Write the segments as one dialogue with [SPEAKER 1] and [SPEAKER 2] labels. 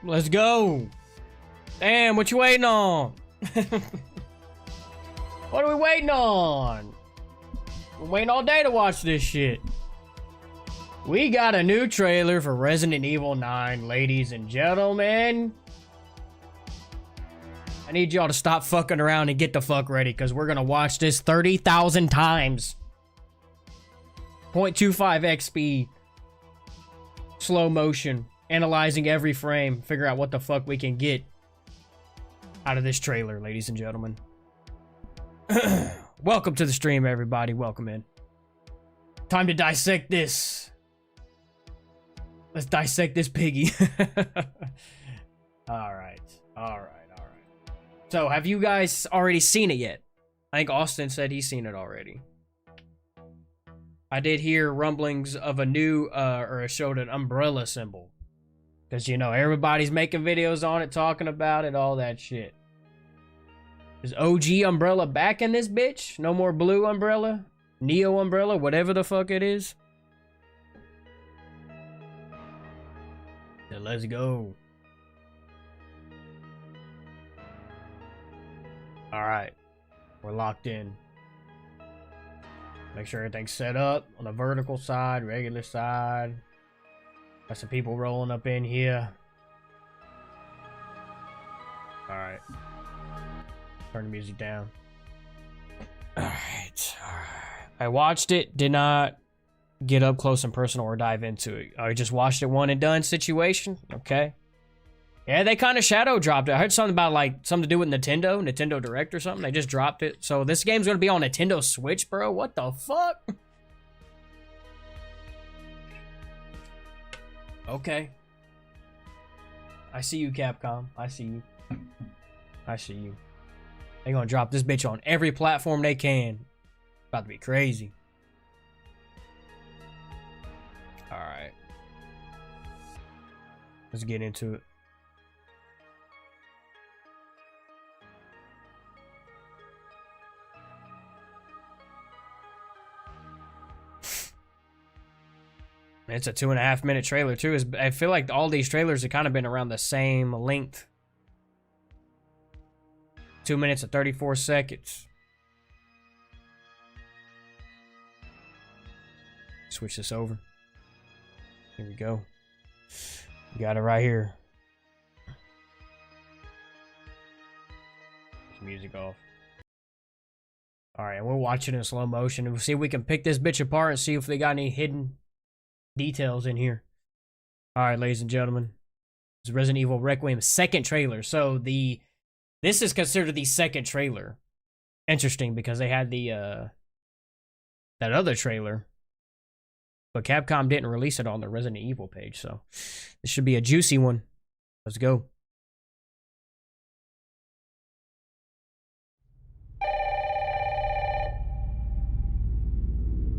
[SPEAKER 1] Let's go. Damn, what you waiting on? What are we waiting on? We're waiting all day to watch this shit. We got a new trailer for Resident Evil 9, ladies and gentlemen. I need y'all to stop fucking around and get the fuck ready, because we're gonna watch this 30,000 times. 0.25x speed. Slow motion. Analyzing every frame. Figure out what the fuck we can get out of this trailer, ladies and gentlemen. Welcome to the stream, everybody. Welcome in. Time to dissect this. Let's dissect this piggy. Alright. So, have you guys already seen it yet? I think Austin said he's seen it already. I did hear rumblings of a new, or it showed an umbrella symbol. Because, you know, everybody's making videos on it, talking about it, all that shit. Is OG umbrella back in this bitch? No more blue umbrella? Neo umbrella? Whatever the fuck it is? Then let's go. Alright. We're locked in. Make sure everything's set up on the vertical side, regular side. Got some people rolling up in here. Alright. Turn the music down. Alright. I watched it, did not get up close and personal or dive into it. I just watched it one and done situation. Okay. Yeah, they kind of shadow dropped it. I heard something about like something to do with Nintendo Direct or something. They just dropped it. So this game's gonna be on Nintendo Switch, bro. What the fuck? Okay. I see you, Capcom. I see you. I see you. They're gonna drop this bitch on every platform they can. About to be crazy. Alright. Let's get into it. It's a 2.5 minute trailer too. I feel like all these trailers have kind of been around the same length. 2 minutes and 34 seconds. Switch this over. Here we go. You got it right here. Music off. Alright, and we'll watch it in slow motion and we'll see if we can pick this bitch apart and see if they got any hidden details in here. Alright, ladies and gentlemen. This is Resident Evil Requiem's second trailer. So this is considered the second trailer. Interesting because they had the that other trailer. But Capcom didn't release it on the Resident Evil page, so this should be a juicy one. Let's go.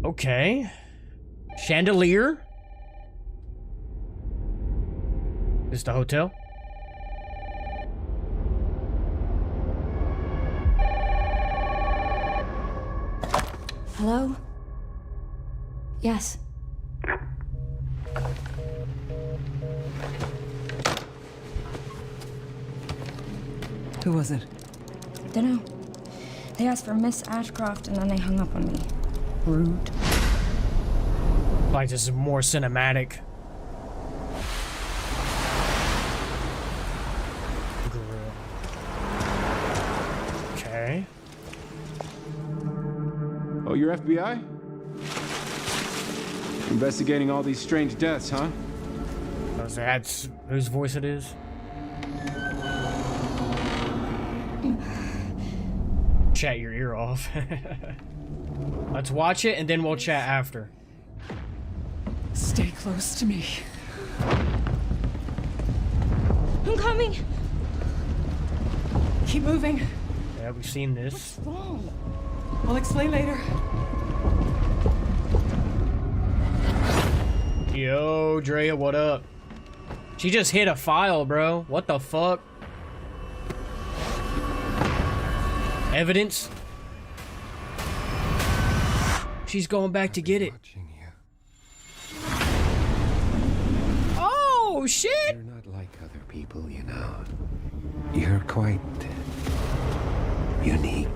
[SPEAKER 1] Okay. Chandelier. Is this the hotel?
[SPEAKER 2] Hello? Yes.
[SPEAKER 3] Who was it?
[SPEAKER 2] Dunno. They asked for Miss Ashcroft and then they hung up on me. Rude.
[SPEAKER 1] Like this is more cinematic. Okay.
[SPEAKER 4] Oh, you're FBI? Investigating all these strange deaths, huh?
[SPEAKER 1] That's whose voice it is. Chat your ear off. Let's watch it and then we'll chat after.
[SPEAKER 3] Stay close to me.
[SPEAKER 2] I'm coming!
[SPEAKER 3] Keep moving.
[SPEAKER 1] Yeah, we've seen this.
[SPEAKER 2] What's wrong?
[SPEAKER 3] I'll explain later.
[SPEAKER 1] Yo, Drea, what up? She just hit a file, bro. What the fuck? Evidence? She's going back to get it. Oh, shit!
[SPEAKER 5] You're not like other people, you know. You're quite unique.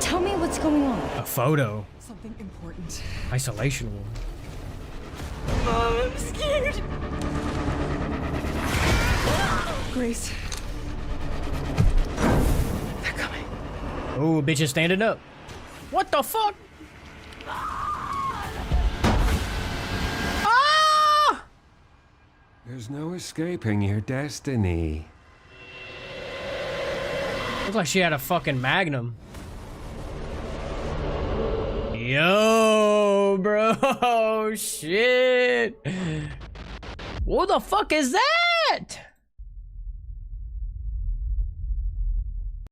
[SPEAKER 2] Tell me what's going on.
[SPEAKER 1] A photo.
[SPEAKER 3] Something important.
[SPEAKER 1] Isolation room.
[SPEAKER 2] Mom, I'm scared.
[SPEAKER 3] Grace. They're coming.
[SPEAKER 1] Oh, bitch is standing up. What the fuck? Ah!
[SPEAKER 5] There's no escaping your destiny.
[SPEAKER 1] Looks like she had a fucking magnum. Yo, bro. Shit. What the fuck is that?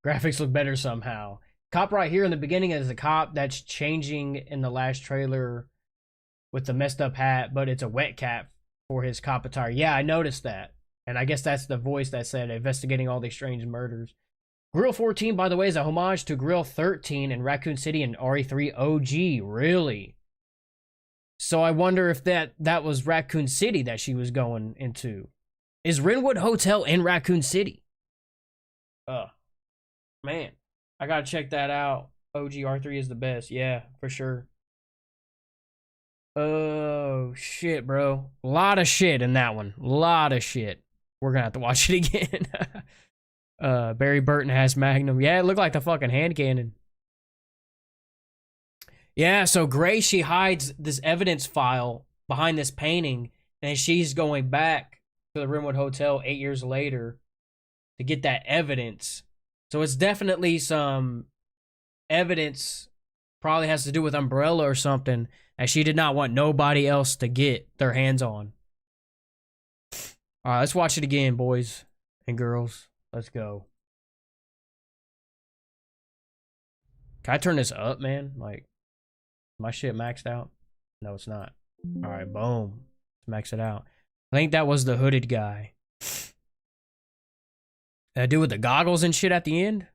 [SPEAKER 1] Graphics look better somehow. Cop right here in the beginning is a cop that's changing in the last trailer with the messed up hat, but it's a wet cap for his cop attire. Yeah, I noticed that. And I guess that's the voice that said investigating all these strange murders. Grill 14, by the way, is a homage to Grill 13 in Raccoon City and RE3 OG. Really? So I wonder if that was Raccoon City that she was going into. Is Renwood Hotel in Raccoon City? Man, I gotta check that out. OG R3 is the best. Yeah, for sure. Oh, shit, bro. A lot of shit in that one. A lot of shit. We're gonna have to watch it again. Barry Burton has Magnum. Yeah, it looked like the fucking hand cannon. Yeah, so Grace, she hides this evidence file behind this painting, and she's going back to the Renwood Hotel 8 years later to get that evidence. So it's definitely some evidence, probably has to do with Umbrella or something, that she did not want nobody else to get their hands on. All right, let's watch it again, boys and girls. Let's go. Can I turn this up, man? Like, my shit maxed out? No, it's not. All right, boom. Let's max it out. I think that was the hooded guy. That dude with the goggles and shit at the end?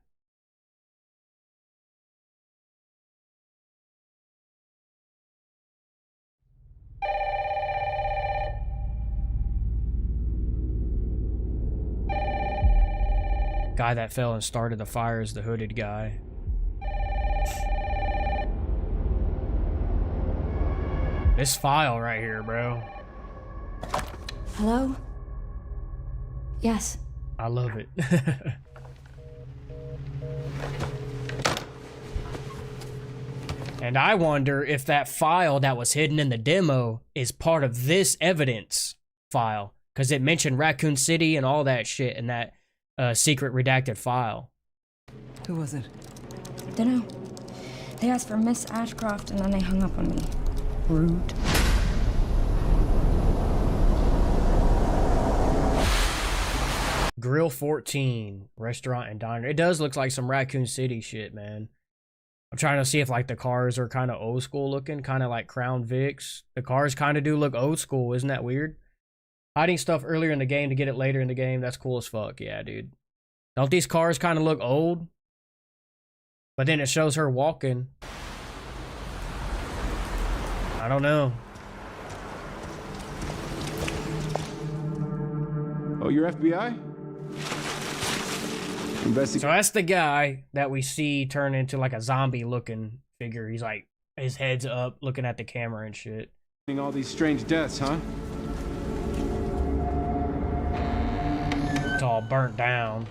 [SPEAKER 1] Guy that fell and started the fire is the hooded guy. This file right here, bro.
[SPEAKER 2] Hello? Yes.
[SPEAKER 1] I love it. And I wonder if that file that was hidden in the demo is part of this evidence file. Because it mentioned Raccoon City and all that shit in that secret redacted file.
[SPEAKER 3] Who was it?
[SPEAKER 2] Dunno. They asked for Miss Ashcroft and then they hung up on me. Rude.
[SPEAKER 1] Grill 14, restaurant and diner. It does look like some Raccoon City shit, man. I'm trying to see if like the cars are kind of old school looking, kind of like Crown Vics. The cars kind of do look old school. Isn't that weird? Hiding stuff earlier in the game to get it later in the game. That's cool as fuck. Yeah, dude. Don't these cars kind of look old? But then it shows her walking. I don't know.
[SPEAKER 4] Oh, you're FBI?
[SPEAKER 1] So that's the guy that we see turn into like a zombie looking figure. He's like, his head's up looking at the camera and shit.
[SPEAKER 4] All these strange deaths, huh?
[SPEAKER 1] It's all burnt down.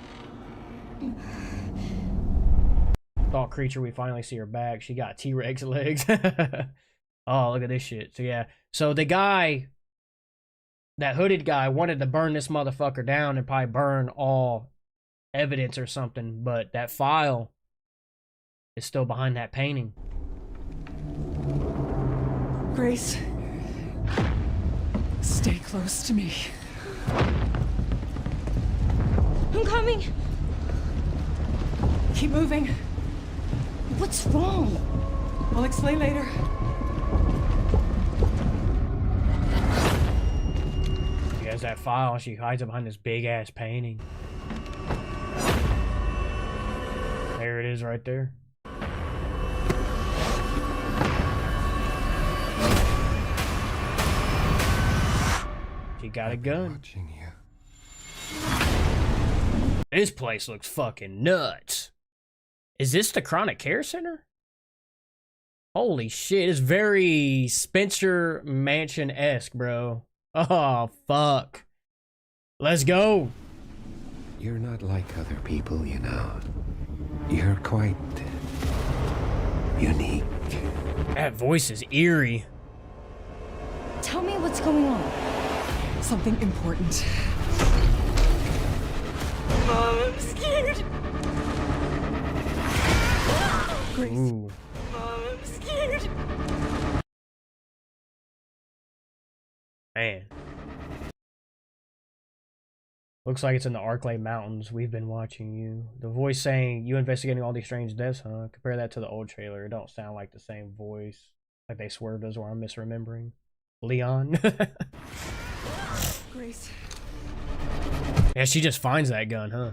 [SPEAKER 1] Thought creature, we finally see her back. She got T-Rex legs. Oh, look at this shit. So yeah. So the guy, that hooded guy, wanted to burn this motherfucker down and probably burn all evidence or something, but that file is still behind that painting.
[SPEAKER 3] Grace. Stay close to me.
[SPEAKER 2] I'm coming.
[SPEAKER 3] Keep moving.
[SPEAKER 2] What's wrong?
[SPEAKER 3] I'll explain later.
[SPEAKER 1] She has that file. She hides it behind this big ass painting. There it is right there. got a gun.
[SPEAKER 5] Watching you.
[SPEAKER 1] This place looks fucking nuts. Is this the Chronic Care Center? Holy shit, it's very Spencer Mansion-esque, bro. Oh, fuck. Let's go.
[SPEAKER 5] You're not like other people, you know. You're quite unique.
[SPEAKER 1] That voice is eerie.
[SPEAKER 2] Tell me what's going on.
[SPEAKER 3] Something important.
[SPEAKER 2] Mom, I'm scared.
[SPEAKER 3] Grace.
[SPEAKER 1] Ooh.
[SPEAKER 2] Mom, I'm scared.
[SPEAKER 1] Man. Looks like it's in the Arklay Mountains. We've been watching you. The voice saying, you investigating all these strange deaths, huh? Compare that to the old trailer. It don't sound like the same voice. Like they swerved us, or I'm misremembering. Leon.
[SPEAKER 3] Grace.
[SPEAKER 1] Yeah, she just finds that gun, huh?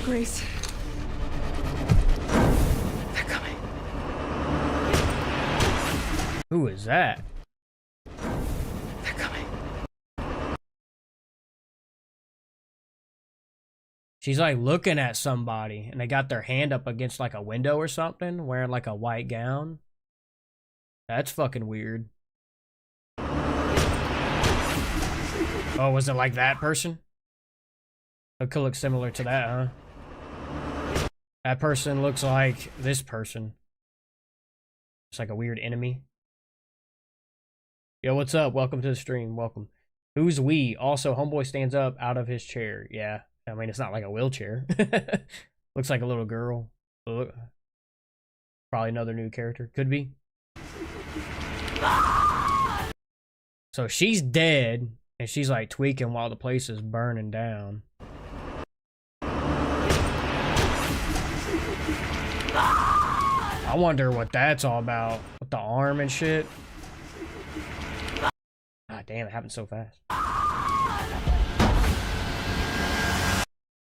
[SPEAKER 3] Grace. They're coming.
[SPEAKER 1] Who is that?
[SPEAKER 3] They're coming.
[SPEAKER 1] She's like looking at somebody and they got their hand up against like a window or something, wearing like a white gown. That's fucking weird. Oh, was it like that person? It could look similar to that, huh? That person looks like this person. It's like a weird enemy. Yo, what's up? Welcome to the stream. Welcome. Who's we? Also, homeboy stands up out of his chair. Yeah. I mean, it's not like a wheelchair. Looks like a little girl. Probably another new character. Could be. So she's dead, and she's like tweaking while the place is burning down. I wonder what that's all about. With the arm and shit. God damn, it happened so fast.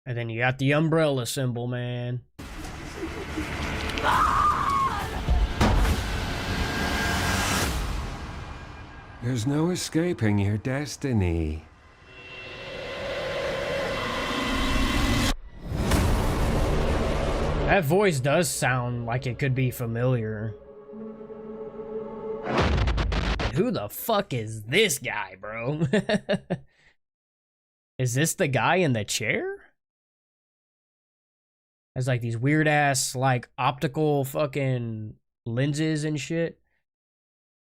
[SPEAKER 1] And then you got the umbrella symbol, man.
[SPEAKER 5] There's no escaping your destiny.
[SPEAKER 1] That voice does sound like it could be familiar. Who the fuck is this guy, bro? Is this the guy in the chair? Has like these weird ass like optical fucking lenses and shit.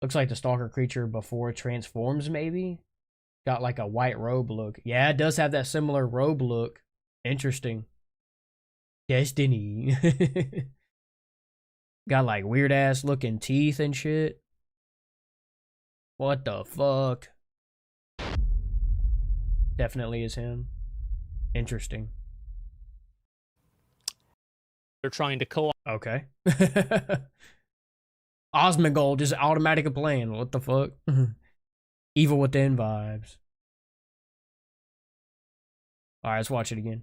[SPEAKER 1] Looks like the stalker creature before it transforms, maybe. Got like a white robe look. Yeah, it does have that similar robe look. Interesting. Destiny. Got like weird ass looking teeth and shit. What the fuck? Definitely is him. Interesting.
[SPEAKER 6] They're trying to co-op.
[SPEAKER 1] Okay. Osmongold just automatic playing. What the fuck? Evil Within vibes. Alright, let's watch it again.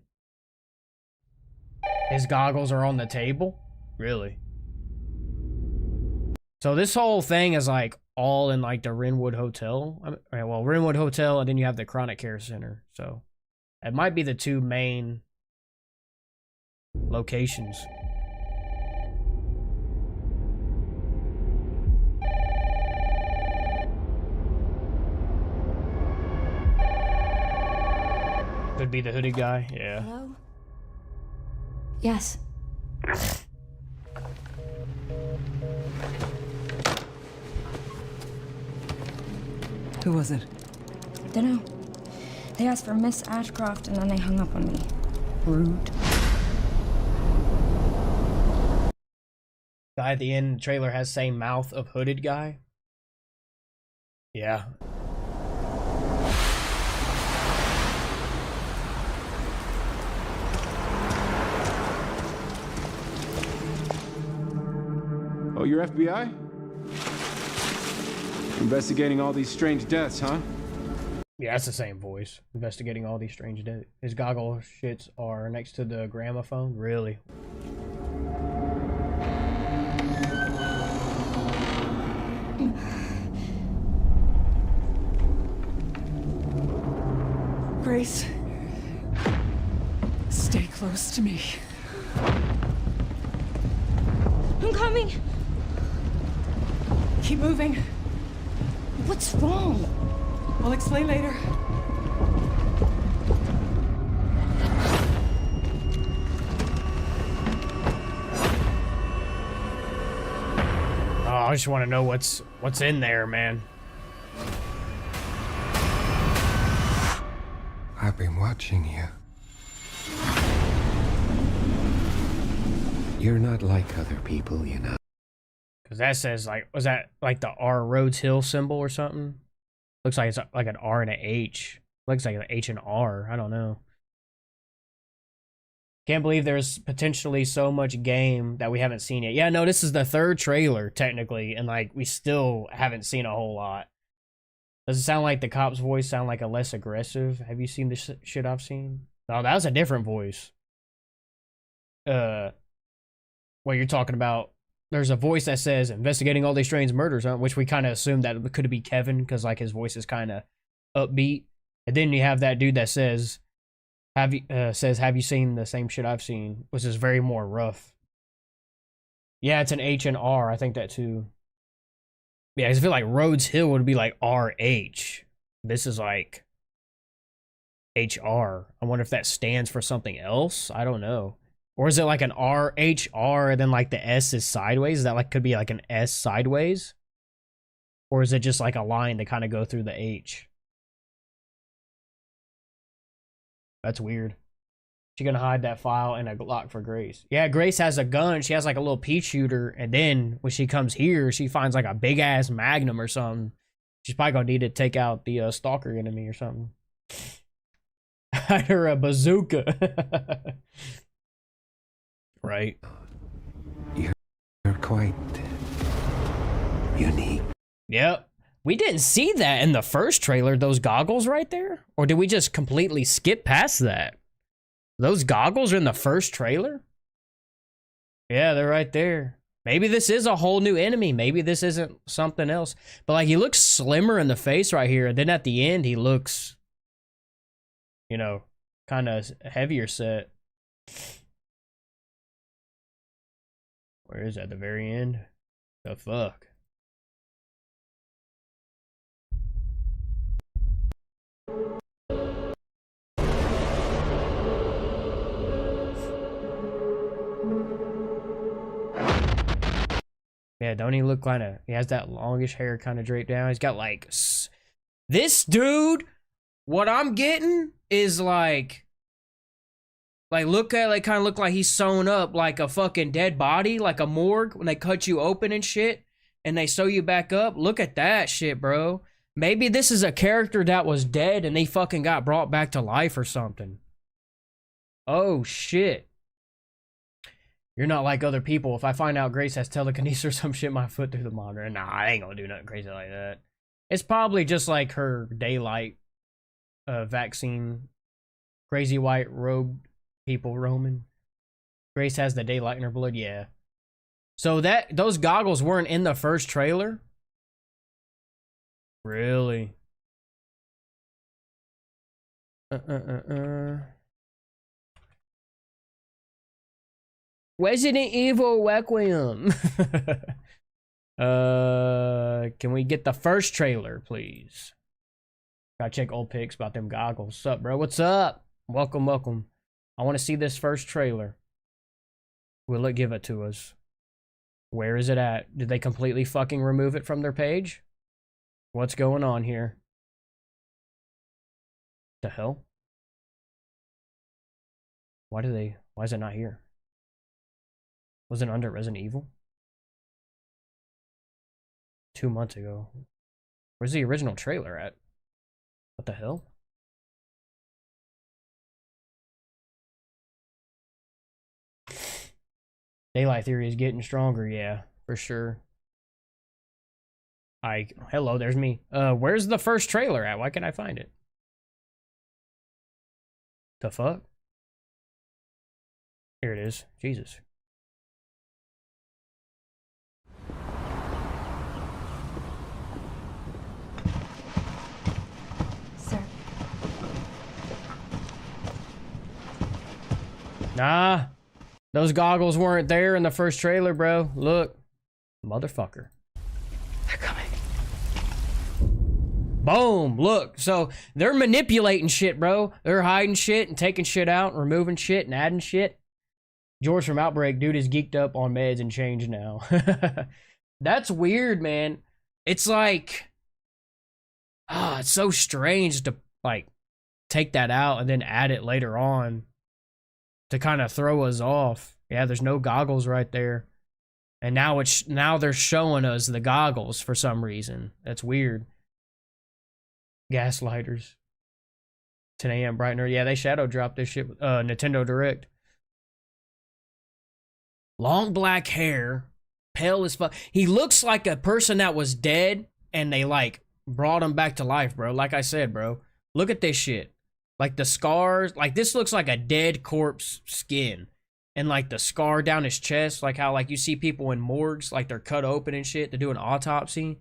[SPEAKER 1] His goggles are on the table? Really? So this whole thing is like all in like the Renwood Hotel. Well, Renwood Hotel, and then you have the Chronic Care Center. So it might be the two main locations. Could be the hooded guy, yeah.
[SPEAKER 2] Hello? Yes.
[SPEAKER 3] Who was it?
[SPEAKER 2] Dunno. They asked for Miss Ashcroft and then they hung up on me. Rude.
[SPEAKER 1] Guy at the end the trailer has same mouth of hooded guy. Yeah.
[SPEAKER 4] Oh, you're FBI? Investigating all these strange deaths, huh?
[SPEAKER 1] Yeah, that's the same voice. Investigating all these strange deaths. His goggle shits are next to the gramophone. Really?
[SPEAKER 3] Grace, stay close to me.
[SPEAKER 2] I'm coming.
[SPEAKER 3] Keep moving.
[SPEAKER 2] What's wrong?
[SPEAKER 3] I'll explain later.
[SPEAKER 1] Oh, I just want to know what's in there, man.
[SPEAKER 5] I've been watching you. You're not like other people, you know.
[SPEAKER 1] Because that says, like, was that like the R Rhodes Hill symbol or something? Looks like it's like an R and an H. Looks like an H and R. I don't know. Can't believe there's potentially so much game that we haven't seen yet. Yeah, no, this is the third trailer, technically, and, like, we still haven't seen a whole lot. Does it sound like the cop's voice sound like a less aggressive? Have you seen the shit I've seen? Oh, that was a different voice. What you're talking about, there's a voice that says, investigating all these strange murders, huh? Which we kind of assumed that it could be Kevin, because, like, his voice is kind of upbeat. And then you have that dude that says, have you seen the same shit I've seen? Which is very more rough. Yeah, it's an H and R. I think that too. Yeah, 'cause I feel like Rhodes Hill would be like RH. This is like HR. I wonder if that stands for something else. I don't know. Or is it like an RHR and then like the S is sideways? Is that like could be like an S sideways? Or is it just like a line that kind of go through the H? That's weird. She's gonna hide that file in a Glock for Grace. Yeah, Grace has a gun. She has like a little pea shooter, and then when she comes here, she finds like a big ass Magnum or something. She's probably gonna need to take out the stalker enemy or something. Hide her a bazooka. Right.
[SPEAKER 5] You're quite unique.
[SPEAKER 1] Yep. We didn't see that in the first trailer, those goggles right there? Or did we just completely skip past that? Those goggles are in the first trailer? Yeah, they're right there. Maybe this is a whole new enemy. Maybe this isn't something else. But, like, he looks slimmer in the face right here. And then at the end, he looks, you know, kind of heavier set. Where is that? The very end? The fuck? Yeah, don't he look kind of... He has that longish hair kind of draped down. He's got, like... This dude, what I'm getting is, like... Like, look at... Like, kind of look like he's sewn up like a fucking dead body. Like a morgue when they cut you open and shit. And they sew you back up. Look at that shit, bro. Maybe this is a character that was dead and they fucking got brought back to life or something. Oh, shit. You're not like other people. If I find out Grace has telekinesis or some shit, my foot through the monitor. Nah, I ain't gonna do nothing crazy like that. It's probably just like her daylight vaccine. Crazy white robed people roaming. Grace has the daylight in her blood, yeah. So those goggles weren't in the first trailer? Really? Resident Evil Requiem. Can we get the first trailer, please? Gotta check old pics about them goggles. What's up, bro? What's up? Welcome, welcome. I want to see this first trailer. Will it give it to us? Where is it at? Did they completely fucking remove it from their page? What's going on here? The hell? Why is it not here? Was it under Resident Evil? 2 months ago. Where's the original trailer at? What the hell? Daylight theory is getting stronger, yeah, for sure. Hello, there's me. Where's the first trailer at? Why can't I find it? The fuck? Here it is. Jesus.
[SPEAKER 2] Sir.
[SPEAKER 1] Nah, those goggles weren't there in the first trailer, bro. Look, motherfucker.
[SPEAKER 3] They're coming.
[SPEAKER 1] Boom, look. So they're manipulating shit, bro. They're hiding shit and taking shit out, and removing shit and adding shit. George from Outbreak, dude, is geeked up on meds and change now. That's weird, man. It's like, it's so strange to like take that out and then add it later on to kind of throw us off. Yeah, there's no goggles right there. And now they're showing us the goggles for some reason. That's weird. Gaslighters. 10 a.m. bright and early. Yeah, they shadow dropped this shit with Nintendo Direct. Long black hair, pale as fuck. He looks like a person that was dead and they like brought him back to life, bro. Like I said, bro. Look at this shit. Like the scars, like this looks like a dead corpse skin. And like the scar down his chest, like how like you see people in morgues, like they're cut open and shit to do an autopsy.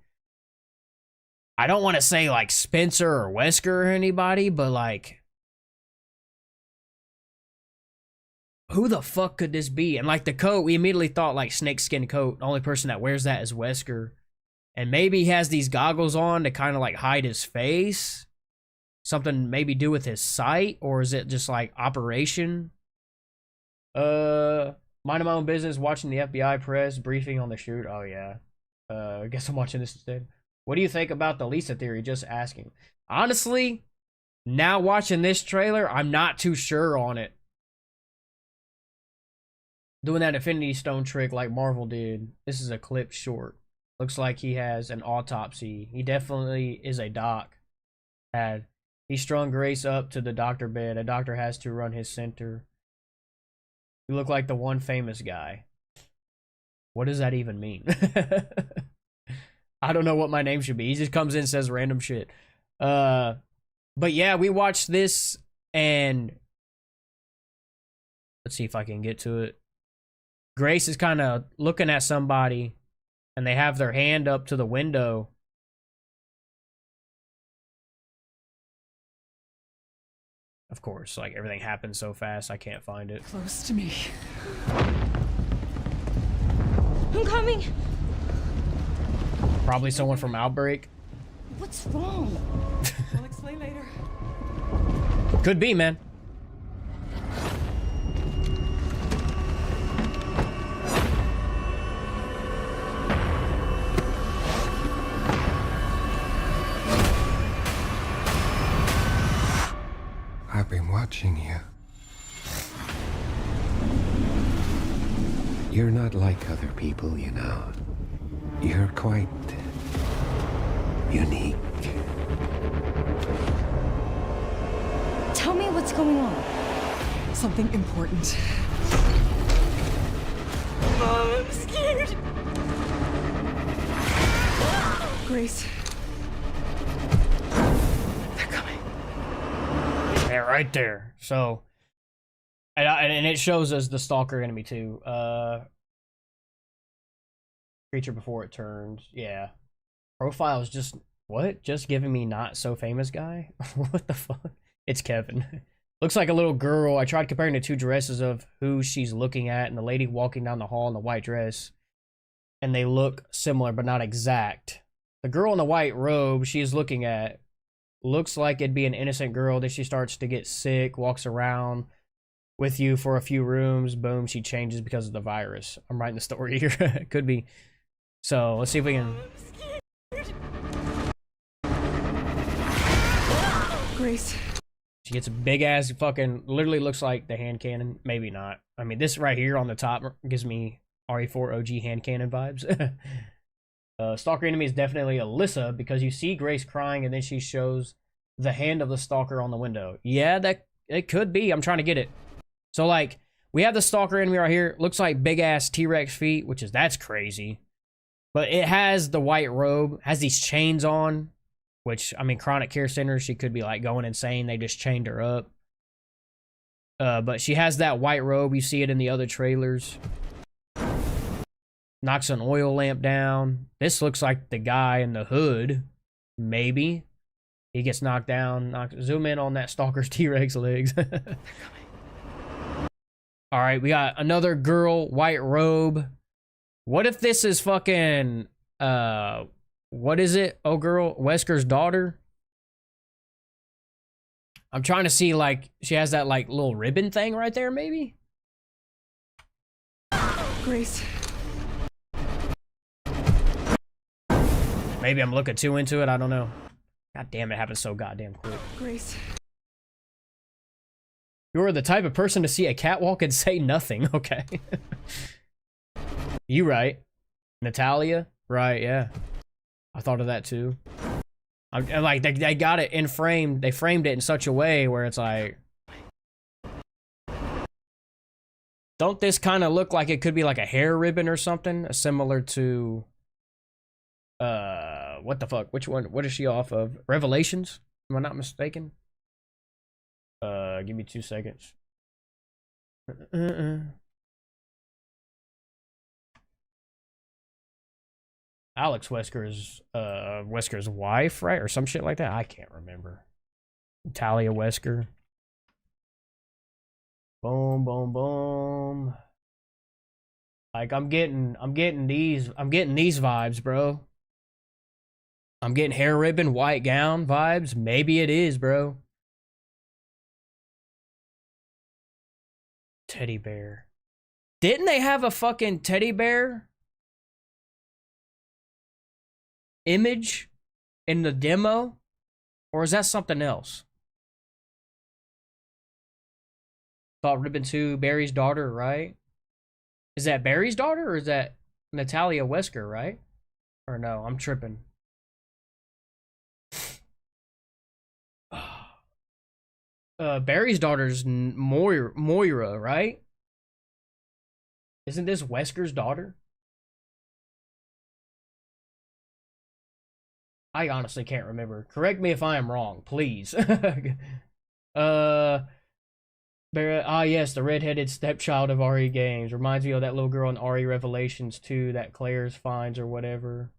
[SPEAKER 1] I don't want to say like Spencer or Wesker or anybody, but like, who the fuck could this be? And like the coat, we immediately thought like snakeskin coat. The only person that wears that is Wesker. And maybe he has these goggles on to kind of like hide his face. Something maybe do with his sight, or is it just like operation? Minding my own business, watching the FBI press briefing on the shoot. Oh yeah. I guess I'm watching this instead. What do you think about the Lisa theory? Just asking. Honestly, now watching this trailer, I'm not too sure on it. Doing that Infinity Stone trick like Marvel did. This is a clip short. Looks like he has an autopsy. He definitely is a doc. He strung Grace up to the doctor bed. A doctor has to run his center. You look like the one famous guy. What does that even mean? I don't know what my name should be. He just comes in and says random shit. But yeah, we watched this and let's see if I can get to it. Grace is kind of looking at somebody and they have their hand up to the window. Of course, like everything happens so fast, I can't find it.
[SPEAKER 3] Close to me.
[SPEAKER 2] I'm coming.
[SPEAKER 1] Probably someone from Outbreak.
[SPEAKER 2] What's wrong?
[SPEAKER 3] I'll explain later.
[SPEAKER 1] Could be, man.
[SPEAKER 5] I've been watching you. You're not like other people, you know. You're quite unique.
[SPEAKER 2] Tell me what's going on.
[SPEAKER 3] Something important.
[SPEAKER 2] Mom, I'm scared.
[SPEAKER 3] Grace. They're coming.
[SPEAKER 1] Yeah, right there. So, and it shows us the stalker enemy too. Creature before it turns. Yeah. Profile is just what? Just giving me not so famous guy? What the fuck? It's Kevin. Looks like a little girl. I tried comparing the two dresses of who she's looking at and the lady walking down the hall in the white dress. And they look similar, but not exact. The girl in the white robe she's looking at looks like it'd be an innocent girl. Then she starts to get sick, walks around with you for a few rooms. Boom, she changes because of the virus. I'm writing the story here. Could be. So let's see if we can.
[SPEAKER 3] Grace.
[SPEAKER 1] She gets a big ass fucking. Literally looks like the hand cannon. Maybe not. I mean, this right here on the top gives me RE4 OG hand cannon vibes. Stalker enemy is definitely Alyssa because you see Grace crying and then she shows the hand of the stalker on the window. Yeah, that it could be. I'm trying to get it. So like we have the stalker enemy right here. Looks like big ass T-Rex feet, that's crazy. But it has the white robe, has these chains on, which I mean, chronic care center, she could be like going insane. They just chained her up. But she has that white robe. You see it in the other trailers. Knocks an oil lamp down. This looks like the guy in the hood. Maybe. He gets knocked down. Zoom in on that stalker's T-Rex legs. All right, we got another girl, white robe. What if this is fucking, what is it? Oh, girl, Wesker's daughter? I'm trying to see, like, she has that, like, little ribbon thing right there, maybe?
[SPEAKER 3] Grace.
[SPEAKER 1] Maybe I'm looking too into it, I don't know. God damn, it happens so goddamn quick.
[SPEAKER 3] Grace.
[SPEAKER 1] You're the type of person to see a catwalk and say nothing. Okay. You right. Natalia? Right, yeah. I thought of that too. And like, they got it in frame. They framed it in such a way where it's like... Don't this kind of look like it could be like a hair ribbon or something? Similar to... what the fuck? Which one? What is she off of? Revelations? Am I not mistaken? Give me 2 seconds. Alex Wesker's Wesker's wife, right? Or some shit like that. I can't remember. Talia Wesker. Boom, boom, boom. Like I'm getting these vibes, bro. I'm getting hair ribbon, white gown vibes. Maybe it is, bro. Teddy bear. Didn't they have a fucking teddy bear image in the demo? Or is that something else? Thought Ribbon 2, Barry's daughter, right? Is that Barry's daughter or is that Natalia Wesker, right? Or no, I'm tripping. Barry's daughter's Moira, right? Isn't this Wesker's daughter? I honestly can't remember. Correct me if I am wrong, please. Yes, the redheaded stepchild of RE Games. Reminds me of that little girl in RE Revelations 2 that Claire's finds or whatever.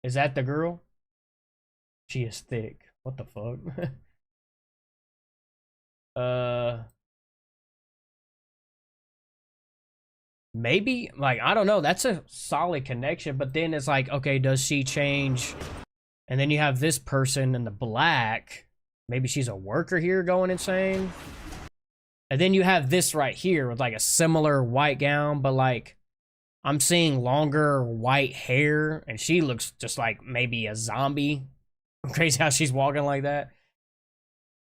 [SPEAKER 1] Is that the girl? She is thick. What the fuck? Maybe, like, I don't know. That's a solid connection, but then it's like, okay, does she change? And then you have this person in the black. Maybe she's a worker here going insane. And then you have this right here with like a similar white gown, but like I'm seeing longer white hair and she looks just like maybe a zombie. Crazy how she's walking like that.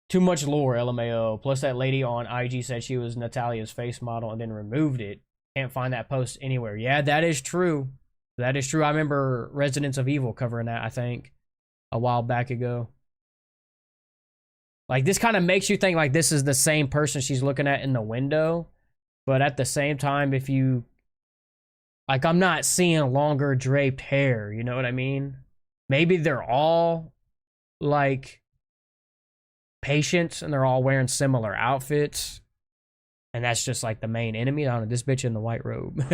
[SPEAKER 1] Too much lore, LMAO. Plus that lady on IG said she was Natalia's face model and then removed it. Can't find that post anywhere. Yeah, that is true. That is true. I remember Residents of Evil covering that, I think, a while back ago. Like, this kind of makes you think, like, this is the same person she's looking at in the window. But at the same time, if you... Like, I'm not seeing longer draped hair, you know what I mean? Maybe they're all, like, patients, and they're all wearing similar outfits. And that's just, like, the main enemy. I don't know, this bitch in the white robe.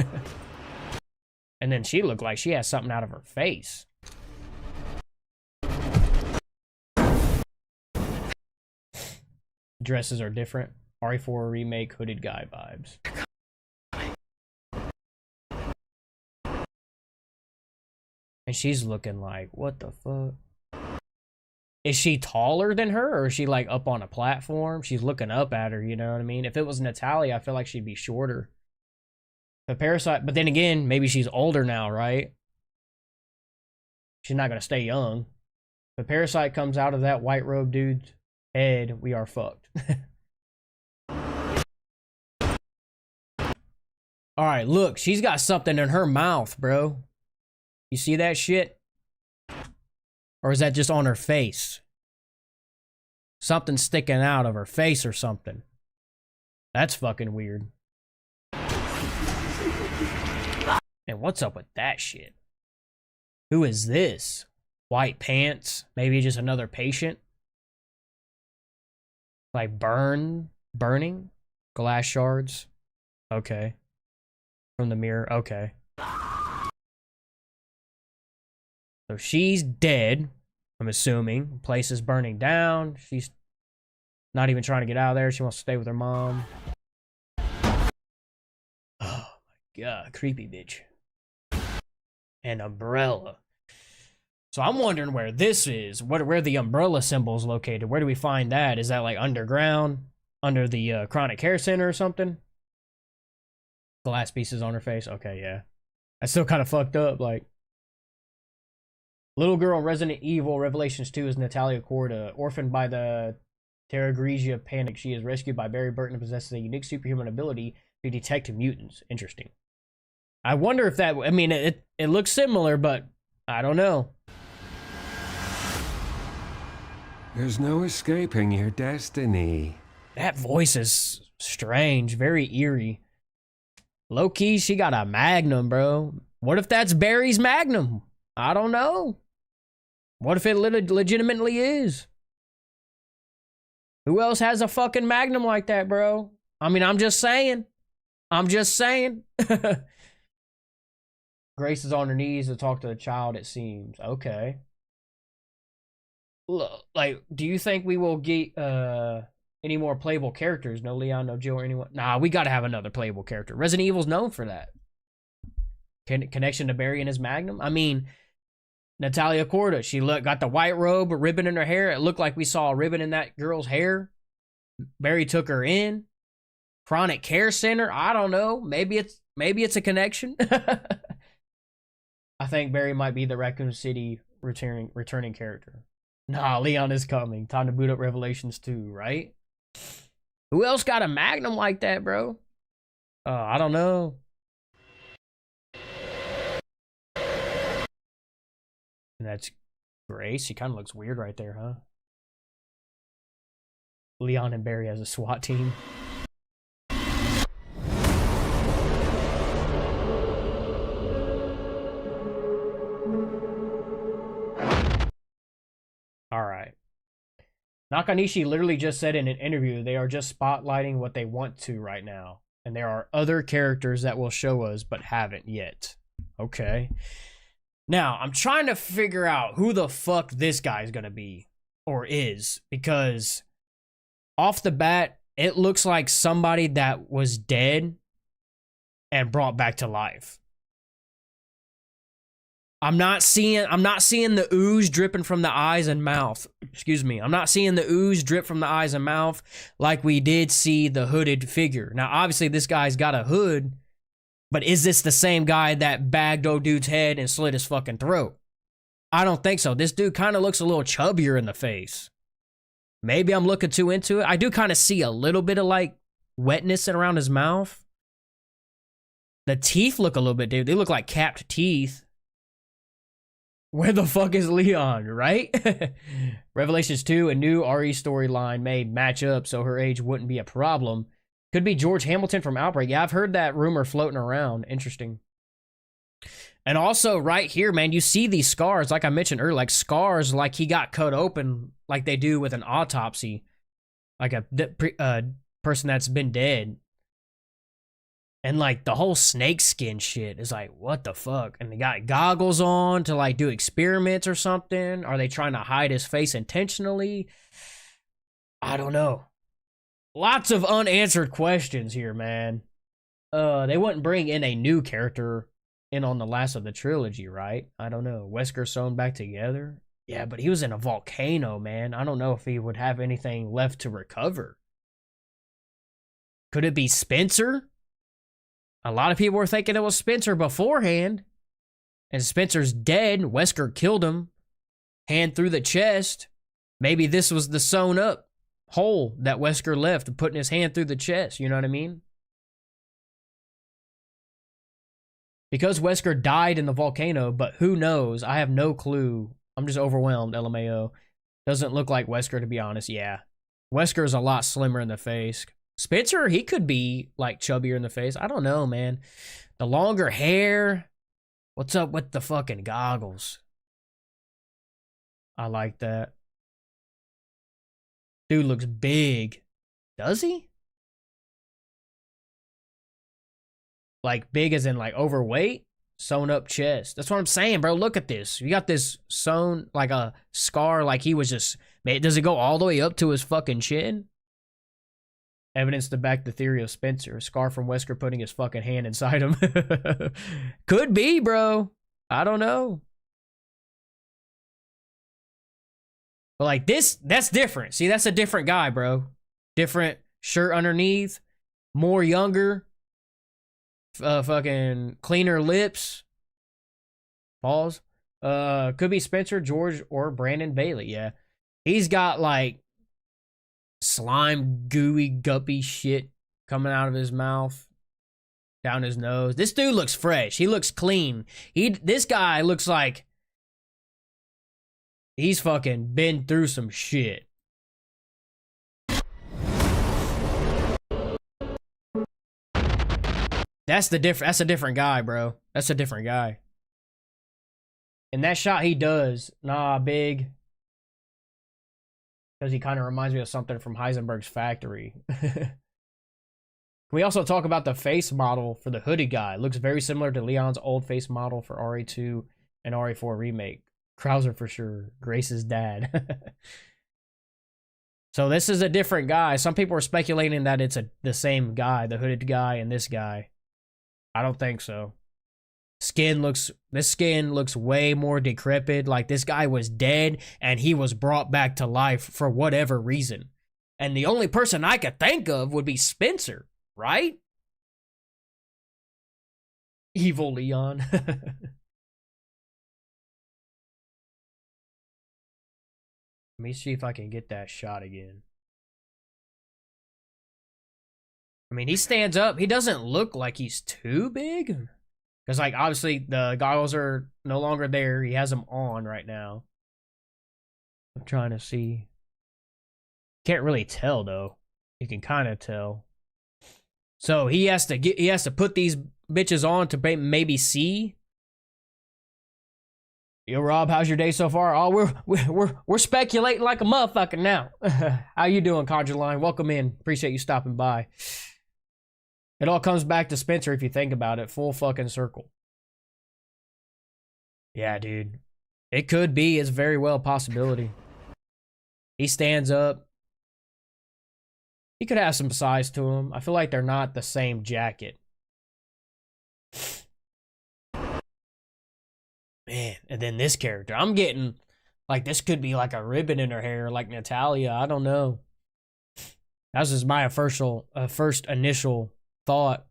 [SPEAKER 1] And then she looked like she has something out of her face. Dresses are different. RE4 remake hooded guy vibes. And she's looking like, what the fuck? Is she taller than her, or is she like up on a platform? She's looking up at her, you know what I mean? If it was Natalia, I feel like she'd be shorter. But Parasite, but then again, maybe she's older now, right? She's not gonna stay young. If Parasite comes out of that white robe dude's head, we are fucked. Alright, look, she's got something in her mouth, bro. You see that shit? Or is that just on her face? Something sticking out of her face or something. That's fucking weird. And what's up with that shit? Who is this? White pants? Maybe just another patient? Like burning? Glass shards? Okay. From the mirror? Okay. So she's dead, I'm assuming. Place is burning down. She's not even trying to get out of there. She wants to stay with her mom. God, creepy bitch. An umbrella. So I'm wondering where this is. Where the umbrella symbol is located. Where do we find that? Is that like underground? Under the chronic care center or something? Glass pieces on her face. Okay, yeah. That's still kind of fucked up. Like, little girl in Resident Evil Revelations 2 is Natalia Corda. Orphaned by the Terragresia panic, she is rescued by Barry Burton and possesses a unique superhuman ability to detect mutants. Interesting. I wonder if that... I mean, it looks similar, but I don't know.
[SPEAKER 5] There's no escaping your destiny.
[SPEAKER 1] That voice is strange, very eerie. Low-key, she got a magnum, bro. What if that's Barry's magnum? I don't know. What if it legitimately is? Who else has a fucking magnum like that, bro? I mean, I'm just saying. I'm just saying. Grace is on her knees to talk to the child, it seems. Okay. Look, like, do you think we will get any more playable characters? No Leon, no Jill, or anyone? Nah, we gotta have another playable character. Resident Evil's known for that. Connection to Barry and his magnum? I mean, Natalia Corda, she got the white robe, a ribbon in her hair. It looked like we saw a ribbon in that girl's hair. Barry took her in. Chronic Care Center? I don't know. Maybe it's a connection. I think Barry might be the Raccoon City returning character. Nah, Leon is coming. Time to boot up Revelations 2, right? Who else got a magnum like that, bro? I don't know. And that's Grace. She kind of looks weird right there, huh? Leon and Barry as a SWAT team. All right. Nakanishi literally just said in an interview they are just spotlighting what they want to right now. And there are other characters that will show us but haven't yet. Okay. Now, I'm trying to figure out who the fuck this guy's gonna be. Or is. Because off the bat, it looks like somebody that was dead and brought back to life. I'm not seeing the ooze dripping from the eyes and mouth. Excuse me. I'm not seeing the ooze drip from the eyes and mouth like we did see the hooded figure. Now, obviously, this guy's got a hood, but is this the same guy that bagged old dude's head and slit his fucking throat? I don't think so. This dude kind of looks a little chubbier in the face. Maybe I'm looking too into it. I do kind of see a little bit of, like, wetness around his mouth. The teeth look a little bit, dude. They look like capped teeth. Where the fuck is Leon, right? Revelations 2, a new RE storyline may match up so her age wouldn't be a problem. Could be George Hamilton from Outbreak. Yeah, I've heard that rumor floating around. Interesting. And also, right here, man, you see these scars, like I mentioned earlier, like scars like he got cut open like they do with an autopsy. Like a person that's been dead. And, like, the whole snake skin shit is like, what the fuck? And they got goggles on to, like, do experiments or something? Are they trying to hide his face intentionally? I don't know. Lots of unanswered questions here, man. They wouldn't bring in a new character in on the last of the trilogy, right? I don't know. Wesker sewn back together? Yeah, but he was in a volcano, man. I don't know if he would have anything left to recover. Could it be Spencer? A lot of people were thinking it was Spencer beforehand. And Spencer's dead. Wesker killed him. Hand through the chest. Maybe this was the sewn up hole that Wesker left, putting his hand through the chest. You know what I mean? Because Wesker died in the volcano, but who knows? I have no clue. I'm just overwhelmed, LMAO. Doesn't look like Wesker, to be honest. Yeah. Wesker is a lot slimmer in the face. Spencer, he could be, like, chubbier in the face. I don't know, man. The longer hair. What's up with the fucking goggles? I like that. Dude looks big. Does he? Like, big as in, like, overweight? Sewn up chest. That's what I'm saying, bro. Look at this. You got this sewn, like, a scar, like he was just... Man, does it go all the way up to his fucking chin? Evidence to back the theory of Spencer. A scar from Wesker putting his fucking hand inside him. Could be, bro. I don't know. But like this, that's different. See, that's a different guy, bro. Different shirt underneath. More younger. Fucking cleaner lips. Pause. Could be Spencer, George, or Brandon Bailey. Yeah. He's got like slime, gooey, guppy shit coming out of his mouth, down his nose. This dude looks fresh. He looks clean. This guy looks like he's fucking been through some shit. That's a different guy, bro. That's a different guy. And that shot he does, nah, big. Because he kind of reminds me of something from Heisenberg's Factory. Can we also talk about the face model for the hooded guy? Looks very similar to Leon's old face model for RE2 and RE4 remake. Krauser for sure. Grace's dad. So this is a different guy. Some people are speculating that it's the same guy, the hooded guy and this guy. I don't think so. This skin looks way more decrepit. Like this guy was dead and he was brought back to life for whatever reason. And the only person I could think of would be Spencer, right? Evil Leon. Let me see if I can get that shot again. I mean, he stands up. He doesn't look like he's too big. Because, like, obviously, the goggles are no longer there. He has them on right now. I'm trying to see. Can't really tell, though. You can kind of tell. So, he has to put these bitches on to maybe see. Yo, Rob, how's your day so far? Oh, we're speculating like a motherfucker now. How you doing, Conjure Line? Welcome in. Appreciate you stopping by. It all comes back to Spencer if you think about it. Full fucking circle. Yeah, dude. It could be. It's very well a possibility. He stands up. He could have some size to him. I feel like they're not the same jacket. Man, and then this character. I'm getting, like, this could be like a ribbon in her hair, like Natalia. I don't know. That was just my first initial thought,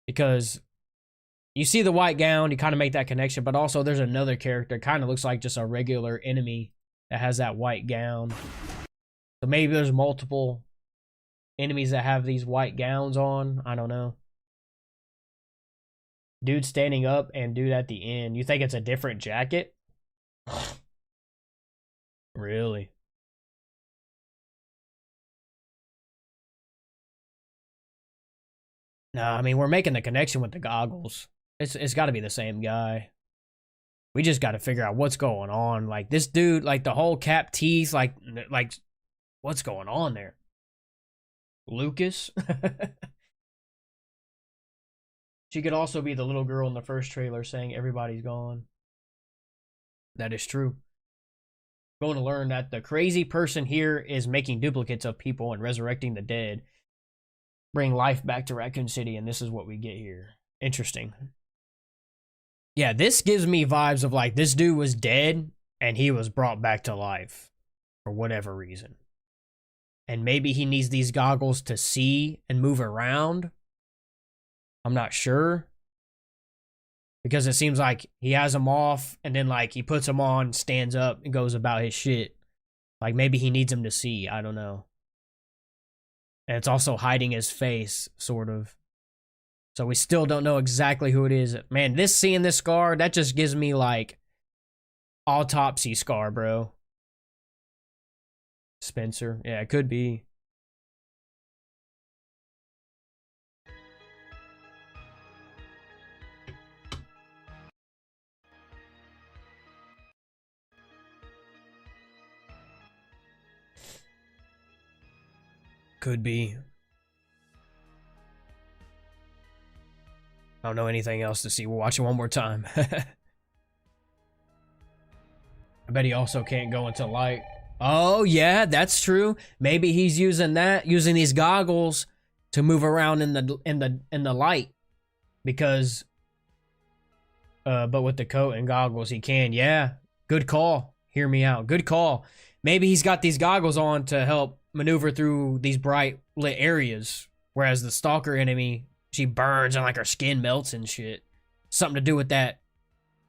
[SPEAKER 1] because you see the white gown, you kind of make that connection, but also there's another character, kind of looks like just a regular enemy that has that white gown. So maybe there's multiple enemies that have these white gowns on. I don't know. Dude standing up and dude at the end. You think it's a different jacket? Really? No, I mean, we're making the connection with the goggles. It's got to be the same guy. We just got to figure out what's going on. Like, this dude, like, the whole cap teeth, like, what's going on there? Lucas? She could also be the little girl in the first trailer saying everybody's gone. That is true. Going to learn that the crazy person here is making duplicates of people and resurrecting the dead. Bring life back to Raccoon City, and this is what we get here. Interesting. Yeah, this gives me vibes of like this dude was dead and he was brought back to life for whatever reason. And maybe he needs these goggles to see and move around. I'm not sure. Because it seems like he has them off and then like he puts them on, stands up, and goes about his shit. Like maybe he needs them to see. I don't know. And it's also hiding his face, sort of. So we still don't know exactly who it is. Man, seeing this scar, that just gives me like autopsy scar, bro. Spencer. Yeah, it could be. Could be. I don't know anything else to see. We'll watch it one more time. I bet he also can't go into light. Oh, yeah, that's true. Maybe he's using these goggles to move around in the light because but with the coat and goggles he can. Yeah, good call. Hear me out. Good call. Maybe he's got these goggles on to help maneuver through these bright lit areas, whereas the stalker enemy, she burns and like her skin melts and shit. Something to do with that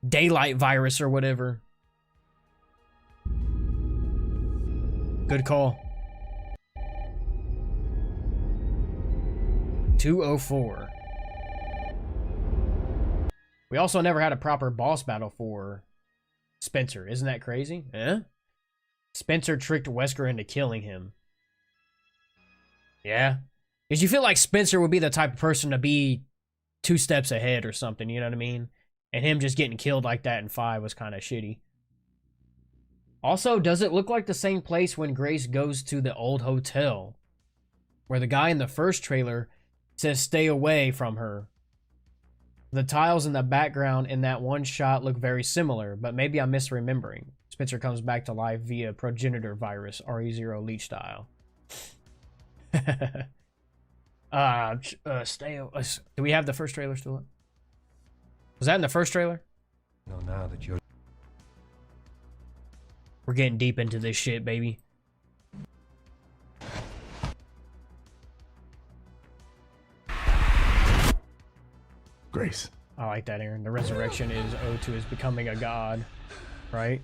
[SPEAKER 1] daylight virus or whatever. Good call. 204. We also never had a proper boss battle for Spencer. Isn't that crazy? Eh? Spencer tricked Wesker into killing him. Yeah. Because you feel like Spencer would be the type of person to be 2 steps ahead or something, you know what I mean? And him just getting killed like that in 5 was kind of shitty. Also, does it look like the same place when Grace goes to the old hotel? Where the guy in the first trailer says stay away from her. The tiles in the background in that one shot look very similar, but maybe I'm misremembering. Spencer comes back to life via progenitor virus, RE0 leech style. Do we have the first trailer still up? Was that in the first trailer?
[SPEAKER 5] No, now that you're...
[SPEAKER 1] We're getting deep into this shit, baby.
[SPEAKER 4] Grace.
[SPEAKER 1] I like that, Aaron. The resurrection is owed to his becoming a god, right?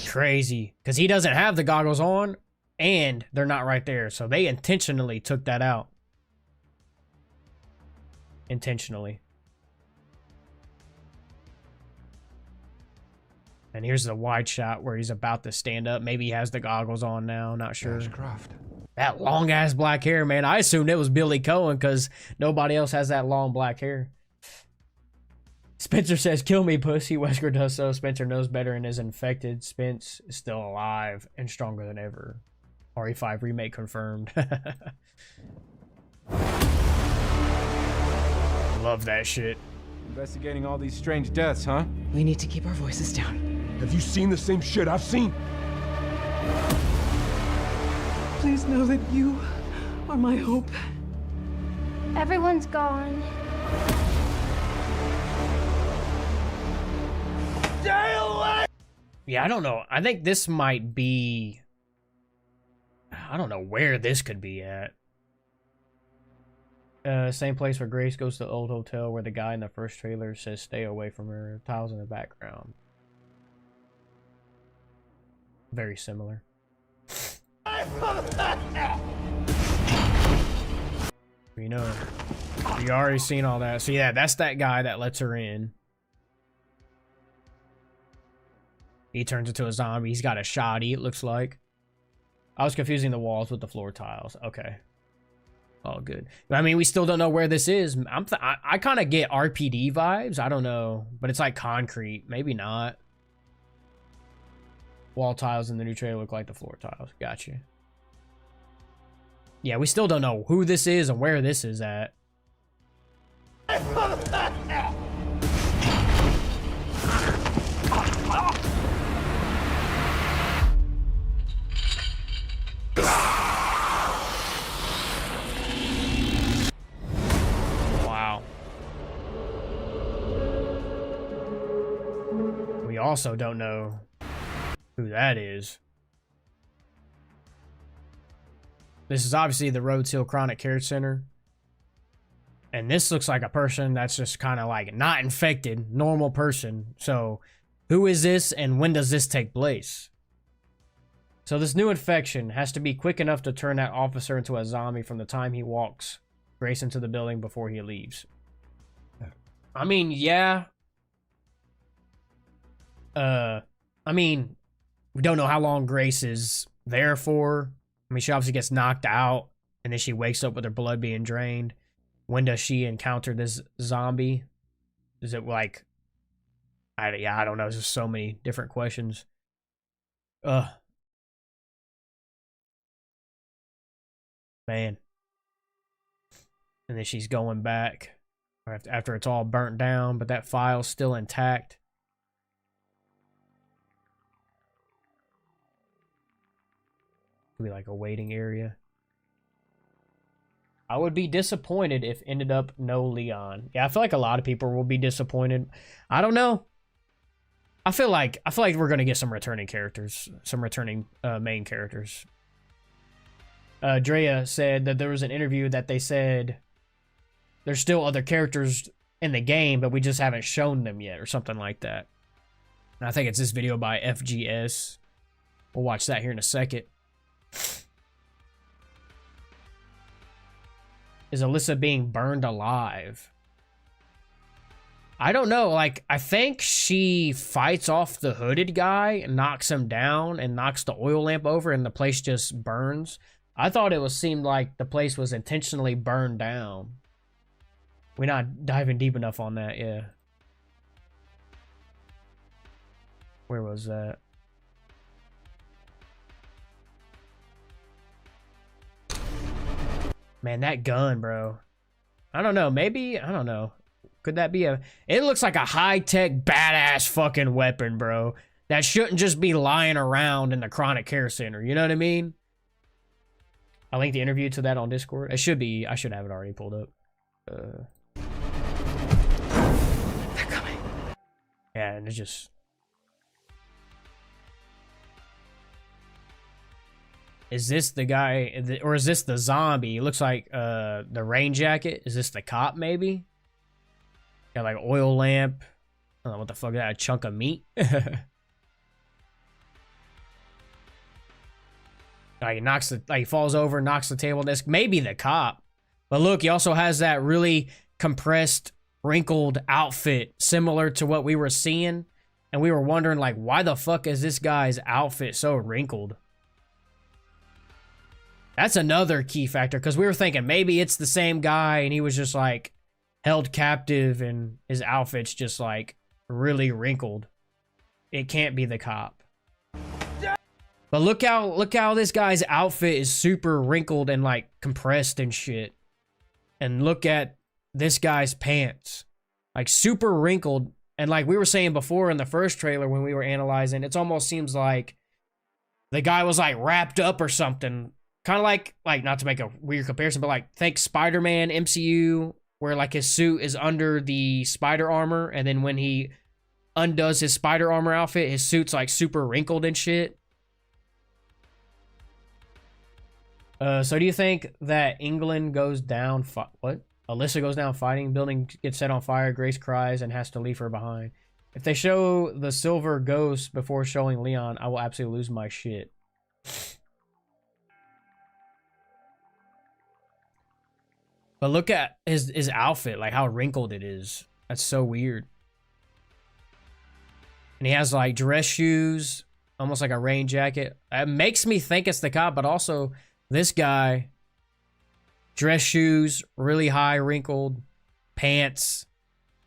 [SPEAKER 1] Crazy. Because he doesn't have the goggles on, and they're not right there. So they intentionally took that out. Intentionally. And here's the wide shot where he's about to stand up. Maybe he has the goggles on now. Not sure.
[SPEAKER 5] Ashcroft.
[SPEAKER 1] That long-ass black hair, man. I assumed it was Billy Cohen because nobody else has that long black hair. Spencer says, kill me, pussy. Wesker does so. Spencer knows better and is infected. Spence is still alive and stronger than ever. RE5 remake confirmed. Love that shit.
[SPEAKER 4] Investigating all these strange deaths, huh?
[SPEAKER 3] We need to keep our voices down.
[SPEAKER 5] Have you seen the same shit I've seen?
[SPEAKER 3] Please know that you are my hope.
[SPEAKER 2] Everyone's gone.
[SPEAKER 1] Yeah, I don't know. I think this might be... I don't know where this could be at. Same place where Grace goes to the old hotel where the guy in the first trailer says stay away from her. Tiles in the background. Very similar. You know, you already seen all that. So yeah, that's that guy that lets her in. He turns into a zombie. He's got a shoddy, it looks like. I was confusing the walls with the floor tiles. Okay. All good. I mean, we still don't know where this is. I kind of get RPD vibes. I don't know. But it's like concrete. Maybe not. Wall tiles in the new trailer look like the floor tiles. Gotcha. Yeah, we still don't know who this is and where this is at. Wow. We also don't know who that is. This is obviously the Rhodes Hill Chronic Care Center. And this looks like a person that's just kind of like not infected, normal person. So who is this and when does this take place? So this new infection has to be quick enough to turn that officer into a zombie from the time he walks Grace into the building before he leaves. I mean, yeah. I mean, we don't know how long Grace is there for. I mean, she obviously gets knocked out, and then she wakes up with her blood being drained. When does she encounter this zombie? Is it like... I don't know. There's just so many different questions. Man. And then she's going back after it's all burnt down, but that file's still intact. Could be like a waiting area. I would be disappointed if ended up no Leon. Yeah, I feel like a lot of people will be disappointed. I don't know. I feel like we're gonna get some returning characters, some returning main characters. Drea said that there was an interview that they said there's still other characters in the game, but we just haven't shown them yet, or something like that. And I think it's this video by FGS. We'll watch that here in a second. Is Alyssa being burned alive? I don't know. Like, I think she fights off the hooded guy and knocks him down and knocks the oil lamp over and the place just burns. I thought it seemed like the place was intentionally burned down. We're not diving deep enough on that, yeah. Where was that? Man, that gun, bro. I don't know. Maybe, I don't know. Could that be a... It looks like a high-tech, badass fucking weapon, bro. That shouldn't just be lying around in the Chronic Care Center. You know what I mean? I linked the interview to that on Discord. It should be... I should have it already pulled up. They're coming. Yeah, and it's just... Is this the guy, or is this the zombie? It looks like the rain jacket. Is this the cop, maybe? Got like oil lamp. I don't know what the fuck is that, a chunk of meat? Like he knocks the, like he falls over, knocks the table desk. Maybe the cop. But look, he also has that really compressed, wrinkled outfit, similar to what we were seeing. And we were wondering, like, why the fuck is this guy's outfit so wrinkled? That's another key factor, because we were thinking maybe it's the same guy and he was just like held captive and his outfit's just like really wrinkled. It can't be the cop. But look how this guy's outfit is super wrinkled and like compressed and shit. And look at this guy's pants. Like super wrinkled. And like we were saying before in the first trailer when we were analyzing, it almost seems like the guy was like wrapped up or something. Kind of like, not to make a weird comparison, but like, think Spider-Man MCU, where like his suit is under the spider armor, and then when he undoes his spider armor outfit, his suit's like super wrinkled and shit. So do you think that England goes down, what? Alyssa goes down fighting, building gets set on fire, Grace cries and has to leave her behind. If they show the silver ghost before showing Leon, I will absolutely lose my shit. But look at his outfit, like how wrinkled it is. That's so weird. And he has like dress shoes, almost like a rain jacket. It makes me think it's the cop, but also this guy, dress shoes, really high wrinkled pants.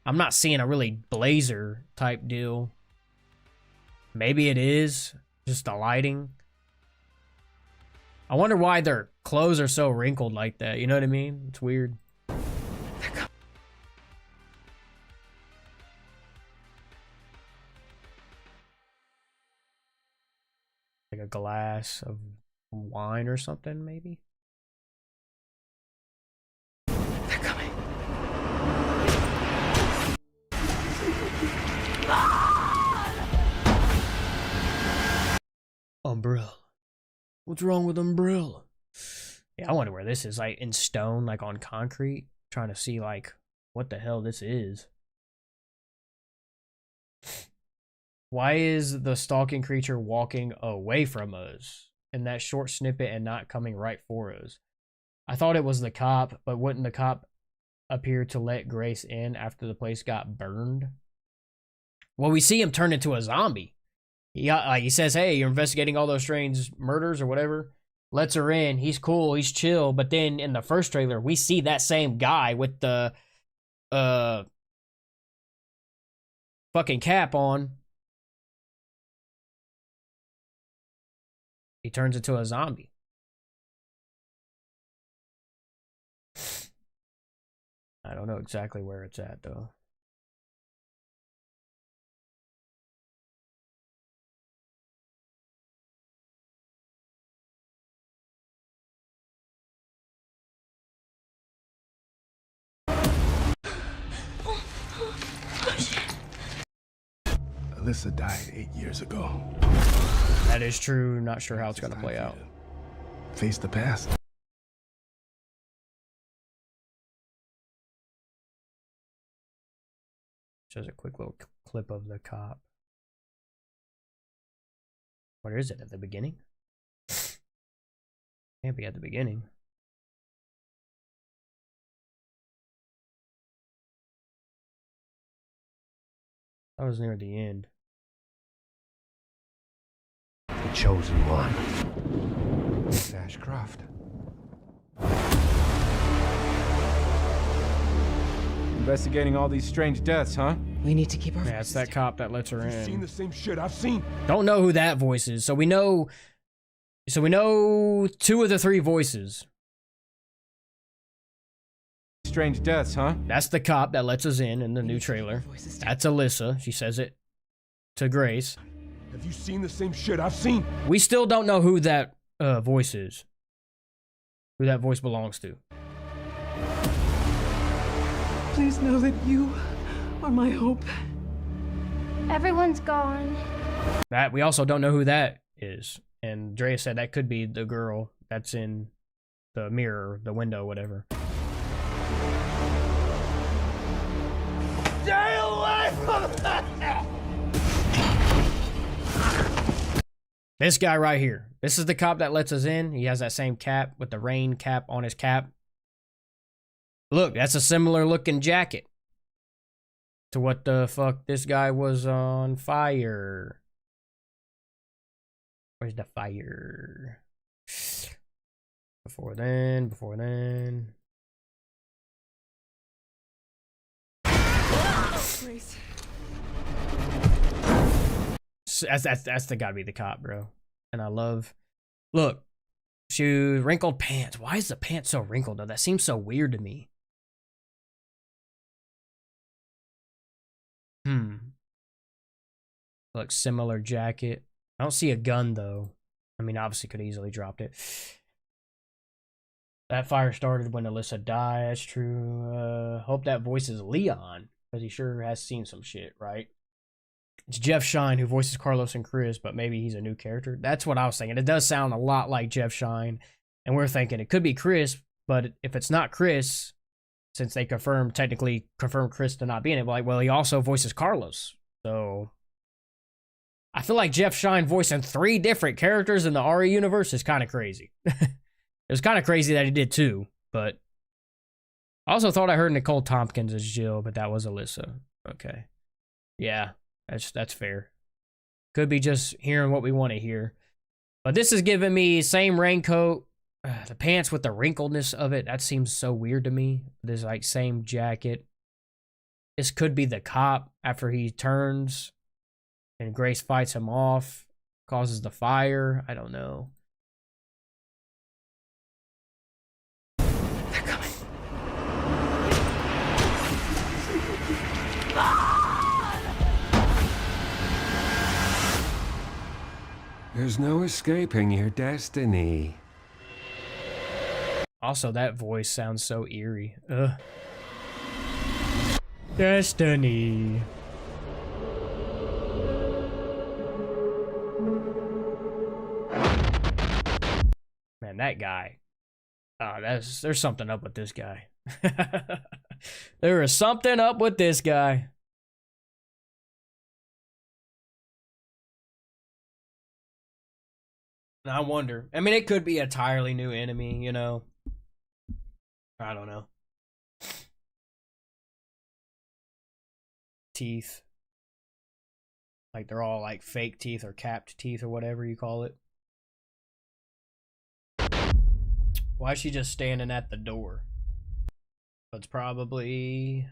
[SPEAKER 1] I'm not seeing a really blazer type deal. Maybe it is just the lighting. I wonder why their clothes are so wrinkled like that. You know what I mean? It's weird. Like a glass of wine or something, maybe? They're coming. Umbrella. What's wrong with Umbrella? Yeah, I wonder where this is, like in stone, like on concrete. Trying to see like what the hell this is. Why is the stalking creature walking away from us in that short snippet and not coming right for us? I thought it was the cop, but wouldn't the cop appear to let Grace in after the place got burned? Well, we see him turn into a zombie. He says, hey, you're investigating all those strange murders or whatever. Lets her in. He's cool. He's chill. But then in the first trailer, we see that same guy with the fucking cap on. He turns into a zombie. I don't know exactly where it's at, though.
[SPEAKER 4] Alyssa died 8 years ago.
[SPEAKER 1] That is true. Not sure how it's going to play out.
[SPEAKER 4] Face the past.
[SPEAKER 1] Shows a quick little clip of the cop. Where is it? At the beginning? Can't be at the beginning. That was near the end.
[SPEAKER 5] The chosen one. It's Ashcroft.
[SPEAKER 4] Investigating all these strange deaths, huh?
[SPEAKER 7] We need to keep our
[SPEAKER 1] Yeah, it's that cop that lets her
[SPEAKER 4] Seen
[SPEAKER 1] in.
[SPEAKER 4] the same shit I've seen.
[SPEAKER 1] Don't know who that voice is. So we know two of the three voices.
[SPEAKER 4] Strange deaths, huh?
[SPEAKER 1] That's the cop that lets us in the new trailer. That's Alyssa. She says it to Grace.
[SPEAKER 4] Have you seen the same shit I've seen?
[SPEAKER 1] We still don't know who that voice is. Who that voice belongs to.
[SPEAKER 3] Please know that you are my hope.
[SPEAKER 2] Everyone's gone.
[SPEAKER 1] That we also don't know who that is. And Drea said that could be the girl that's in the mirror, the window, whatever.
[SPEAKER 4] Stay away from that!
[SPEAKER 1] This guy right here. This is the cop that lets us in. He has that same cap with the rain cap on his cap. Look, that's a similar looking jacket to what the fuck this guy was on fire. Where's the fire? Before then.
[SPEAKER 3] Grace.
[SPEAKER 1] That's the gotta be the cop, bro. And I love, look, shoes, wrinkled pants. Why is the pants so wrinkled though? That seems so weird to me. Look, similar jacket. I don't see a gun though. I mean, obviously could easily dropped it. That fire started when Alyssa died. That's true. Hope that voice is Leon, because he sure has seen some shit, right? It's Jeff Shine who voices Carlos and Chris, but maybe he's a new character. That's what I was thinking. It does sound a lot like Jeff Shine, and we're thinking it could be Chris, but if it's not Chris, since they technically confirmed Chris to not be in it, like, well, he also voices Carlos. So I feel like Jeff Shine voicing 3 different characters in the RE universe is kind of crazy. It was kind of crazy that he did 2, but I also thought I heard Nicole Tompkins as Jill, but that was Alyssa. Okay. Yeah, that's fair. Could be just hearing what we want to hear. But this is giving me same raincoat, the pants with the wrinkledness of it. That seems so weird to me. This like same jacket. This could be the cop after he turns and Grace fights him off, causes the fire. I don't know.
[SPEAKER 3] They're coming.
[SPEAKER 5] There's no escaping your destiny.
[SPEAKER 1] Also, that voice sounds so eerie. Ugh. Destiny. Man, that guy. There's something up with this guy. There is something up with this guy. I wonder. I mean, it could be a entirely new enemy, you know. I don't know. Teeth. Like they're all like fake teeth or capped teeth or whatever you call it. Why is she just standing at the door? It's probably...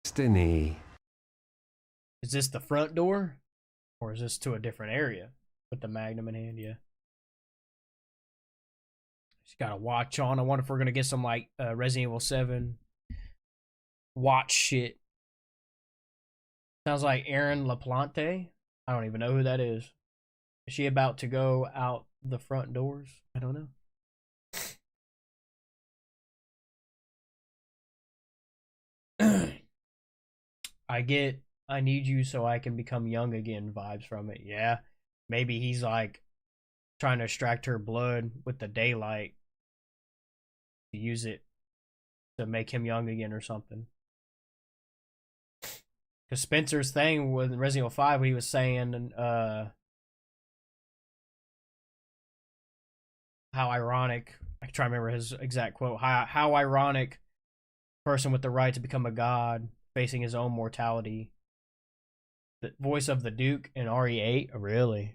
[SPEAKER 5] Destiny.
[SPEAKER 1] Is this the front door? Or is this to a different area? With the Magnum in hand, yeah. She's got a watch on. I wonder if we're going to get some, like, Resident Evil 7 watch shit. Sounds like Erin LaPlante. I don't even know who that is. Is she about to go out the front doors? I don't know. I get I need you so I can become young again vibes from it. Yeah. Maybe he's like trying to extract her blood with the daylight to use it to make him young again or something. Because Spencer's thing with Resident Evil 5, what he was saying, how ironic, I try to remember his exact quote, how ironic, person with the right to become a god facing his own mortality. The voice of the Duke in RE8? Really?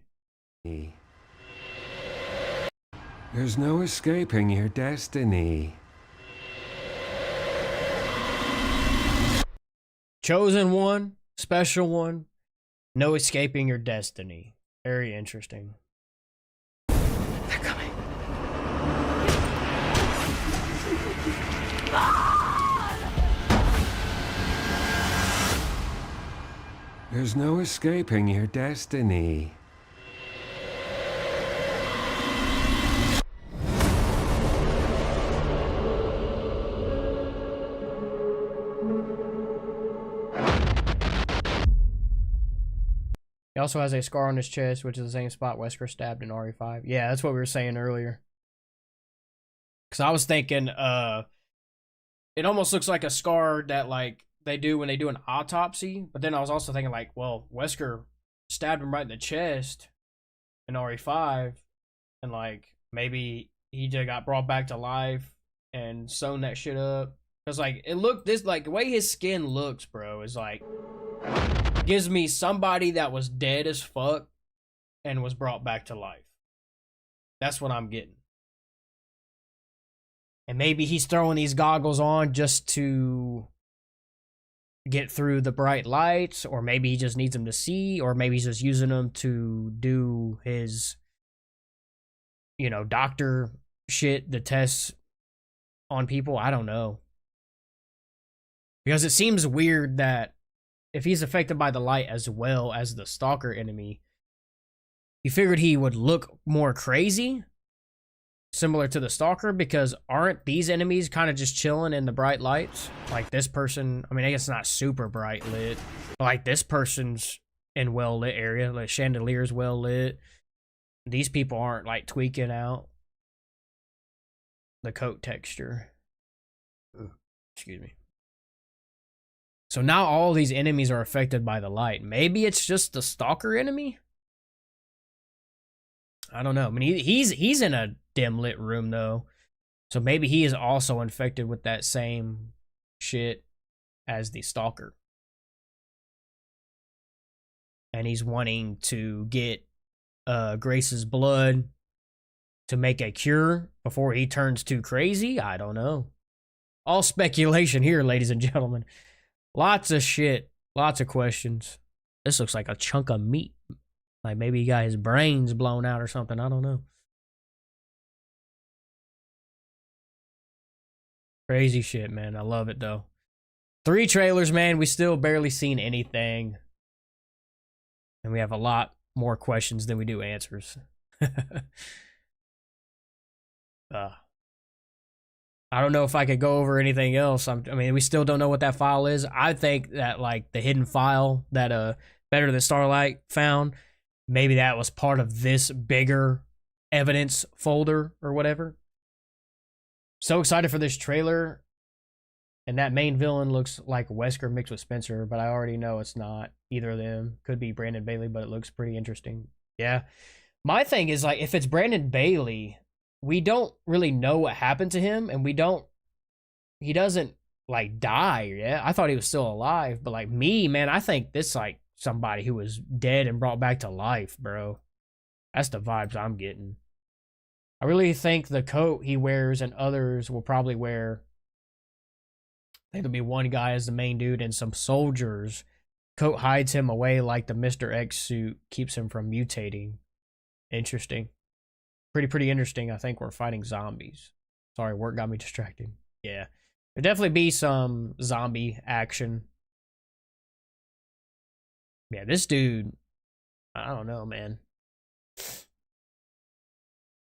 [SPEAKER 5] There's no escaping your destiny.
[SPEAKER 1] Chosen one, special one, no escaping your destiny. Very interesting.
[SPEAKER 3] They're coming.
[SPEAKER 5] There's no escaping your destiny.
[SPEAKER 1] He also has a scar on his chest, which is the same spot Wesker stabbed in RE5. Yeah, that's what we were saying earlier. Because I was thinking, it almost looks like a scar that, like, they do when they do an autopsy. But then I was also thinking, like, well, Wesker stabbed him right in the chest in RE5. And, like, maybe he just got brought back to life and sewn that shit up. Because, like, it looked, this, like, the way his skin looks, bro, is like, gives me somebody that was dead as fuck and was brought back to life. That's what I'm getting. And maybe he's throwing these goggles on just to get through the bright lights, or maybe he just needs them to see, or maybe he's just using them to do his, you know, doctor shit, the tests on people. I don't know. Because it seems weird that if he's affected by the light as well as the stalker enemy, you figured he would look more crazy, similar to the stalker, because aren't these enemies kind of just chilling in the bright lights? Like this person, I mean, I guess not super bright lit, but like this person's in well lit area, like chandelier's well lit. These people aren't like tweaking out the coat texture. Excuse me. So now all these enemies are affected by the light. Maybe it's just the stalker enemy? I don't know. I mean, he's in a dim lit room though. So maybe he is also infected with that same shit as the stalker. And he's wanting to get Grace's blood to make a cure before he turns too crazy. I don't know. All speculation here, ladies and gentlemen. Lots of shit. Lots of questions. This looks like a chunk of meat. Like maybe he got his brains blown out or something. I don't know. Crazy shit, man. I love it, though. 3 trailers, man. We still barely seen anything. And we have a lot more questions than we do answers. I don't know if I could go over anything else. I mean, we still don't know what that file is. I think that, like, the hidden file that Better Than Starlight found, maybe that was part of this bigger evidence folder or whatever. So excited for this trailer. And that main villain looks like Wesker mixed with Spencer, but I already know it's not either of them. Could be Brandon Bailey, but it looks pretty interesting. Yeah. My thing is, like, if it's Brandon Bailey, we don't really know what happened to him, and he doesn't, like, die yet. I thought he was still alive, but, like, man, I think this, like, somebody who was dead and brought back to life, bro. That's the vibes I'm getting. I really think the coat he wears and others will probably wear, I think there'll be one guy as the main dude and some soldiers. Coat hides him away like the Mr. X suit keeps him from mutating. Interesting. Pretty interesting. I think we're fighting zombies. Sorry, work got me distracted. Yeah. There'll definitely be some zombie action. Yeah, this dude, I don't know, man.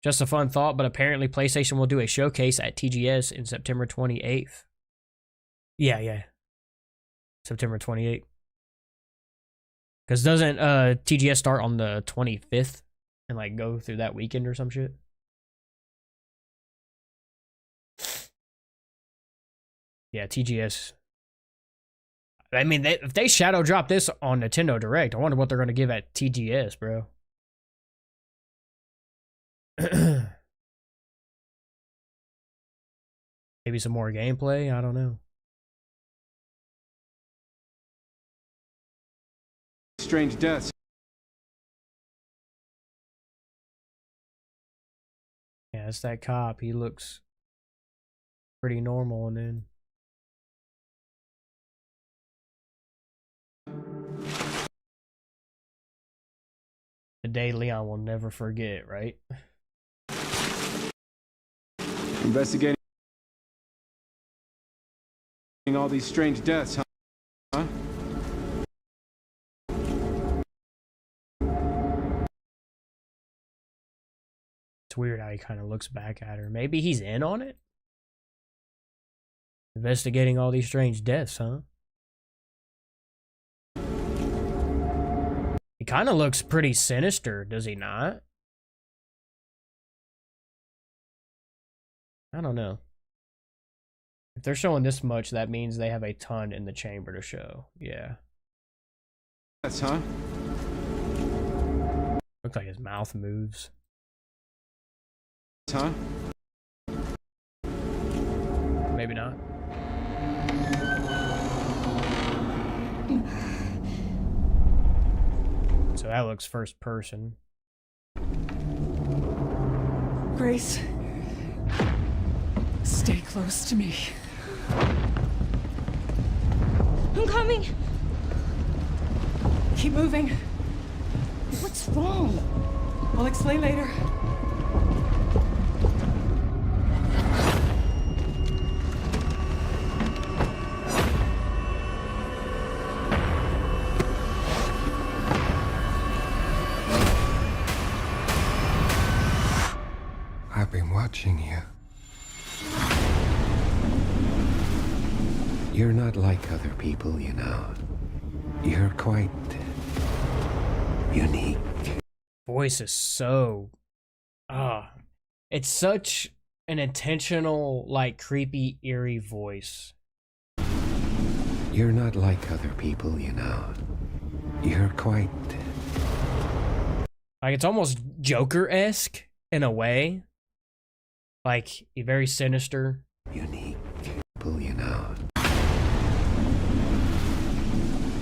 [SPEAKER 1] Just a fun thought, but apparently PlayStation will do a showcase at TGS in September 28th. Yeah. September 28th. Because doesn't TGS start on the 25th and like go through that weekend or some shit? Yeah, TGS. I mean, if they shadow drop this on Nintendo Direct, I wonder what they're going to give at TGS, bro. Maybe some more gameplay? I don't know.
[SPEAKER 4] Strange deaths.
[SPEAKER 1] Yeah, it's that cop. He looks pretty normal, and then the day Leon will never forget, right?
[SPEAKER 4] Investigating all these strange deaths, huh?
[SPEAKER 1] It's weird how he kind of looks back at her. Maybe he's in on it? Investigating all these strange deaths, huh? He kind of looks pretty sinister, does he not? I don't know. If they're showing this much, that means they have a ton in the chamber to show. Yeah.
[SPEAKER 4] Deaths, huh?
[SPEAKER 1] Looks like his mouth moves.
[SPEAKER 4] Huh?
[SPEAKER 1] Maybe not. So that looks first person.
[SPEAKER 3] Grace, stay close to me.
[SPEAKER 2] I'm coming.
[SPEAKER 3] Keep moving.
[SPEAKER 2] What's wrong?
[SPEAKER 3] I'll explain later.
[SPEAKER 5] I've been watching you. You're not like other people, you know. You're quite unique.
[SPEAKER 1] Voice is so it's such an intentional, like, creepy, eerie voice.
[SPEAKER 5] You're not like other people, you know. You're quite
[SPEAKER 1] Like, it's almost Joker-esque in a way. Like, very sinister.
[SPEAKER 5] unique people, you know.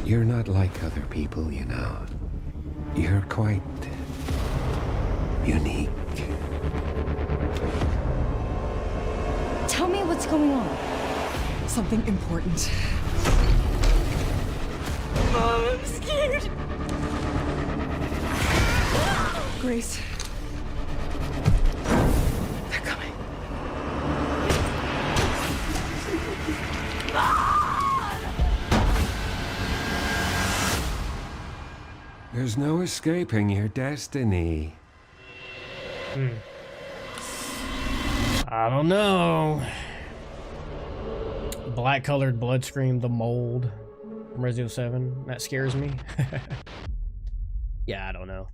[SPEAKER 5] You're not like other people, you know. You're quite unique.
[SPEAKER 2] Tell me what's going on.
[SPEAKER 3] Something important.
[SPEAKER 2] Mom, I'm scared.
[SPEAKER 3] Grace. They're coming.
[SPEAKER 5] There's no escaping your destiny.
[SPEAKER 1] I don't know. Black colored blood scream, the mold from Resident Evil 7. That scares me. Yeah, I don't know.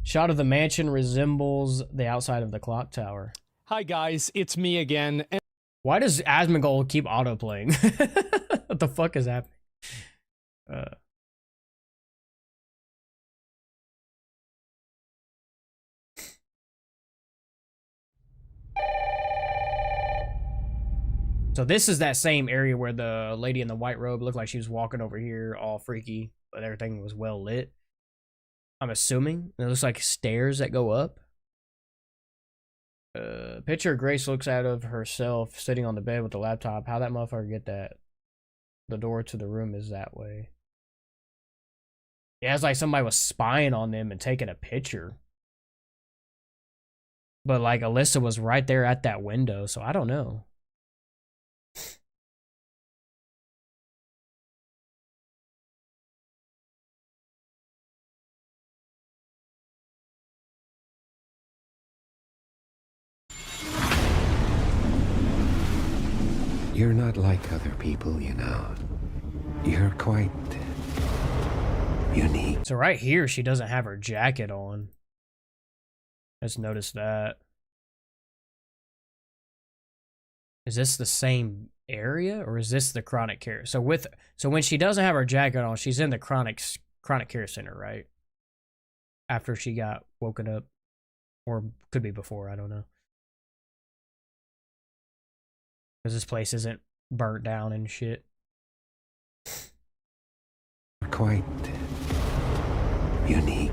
[SPEAKER 1] Shot of the mansion resembles the outside of the clock tower.
[SPEAKER 6] Hi guys, it's me again. And
[SPEAKER 1] Why does Asmongold keep auto-playing? What the fuck is happening? So this is that same area where the lady in the white robe looked like she was walking over here all freaky, but everything was well lit. I'm assuming. It looks like stairs that go up. Picture of Grace looks out of herself sitting on the bed with the laptop. How that motherfucker get that? The door to the room is that way. Yeah, it's like somebody was spying on them and taking a picture. But like Alyssa was right there at that window, so I don't know.
[SPEAKER 5] You're not like other people, you know. You're quite unique.
[SPEAKER 1] So right here, she doesn't have her jacket on. Let's notice that. Is this the same area, or is this the chronic care? So when she doesn't have her jacket on, she's in the chronic care center, right? After she got woken up, or could be before, I don't know. Because this place isn't burnt down and shit.
[SPEAKER 5] Quite unique.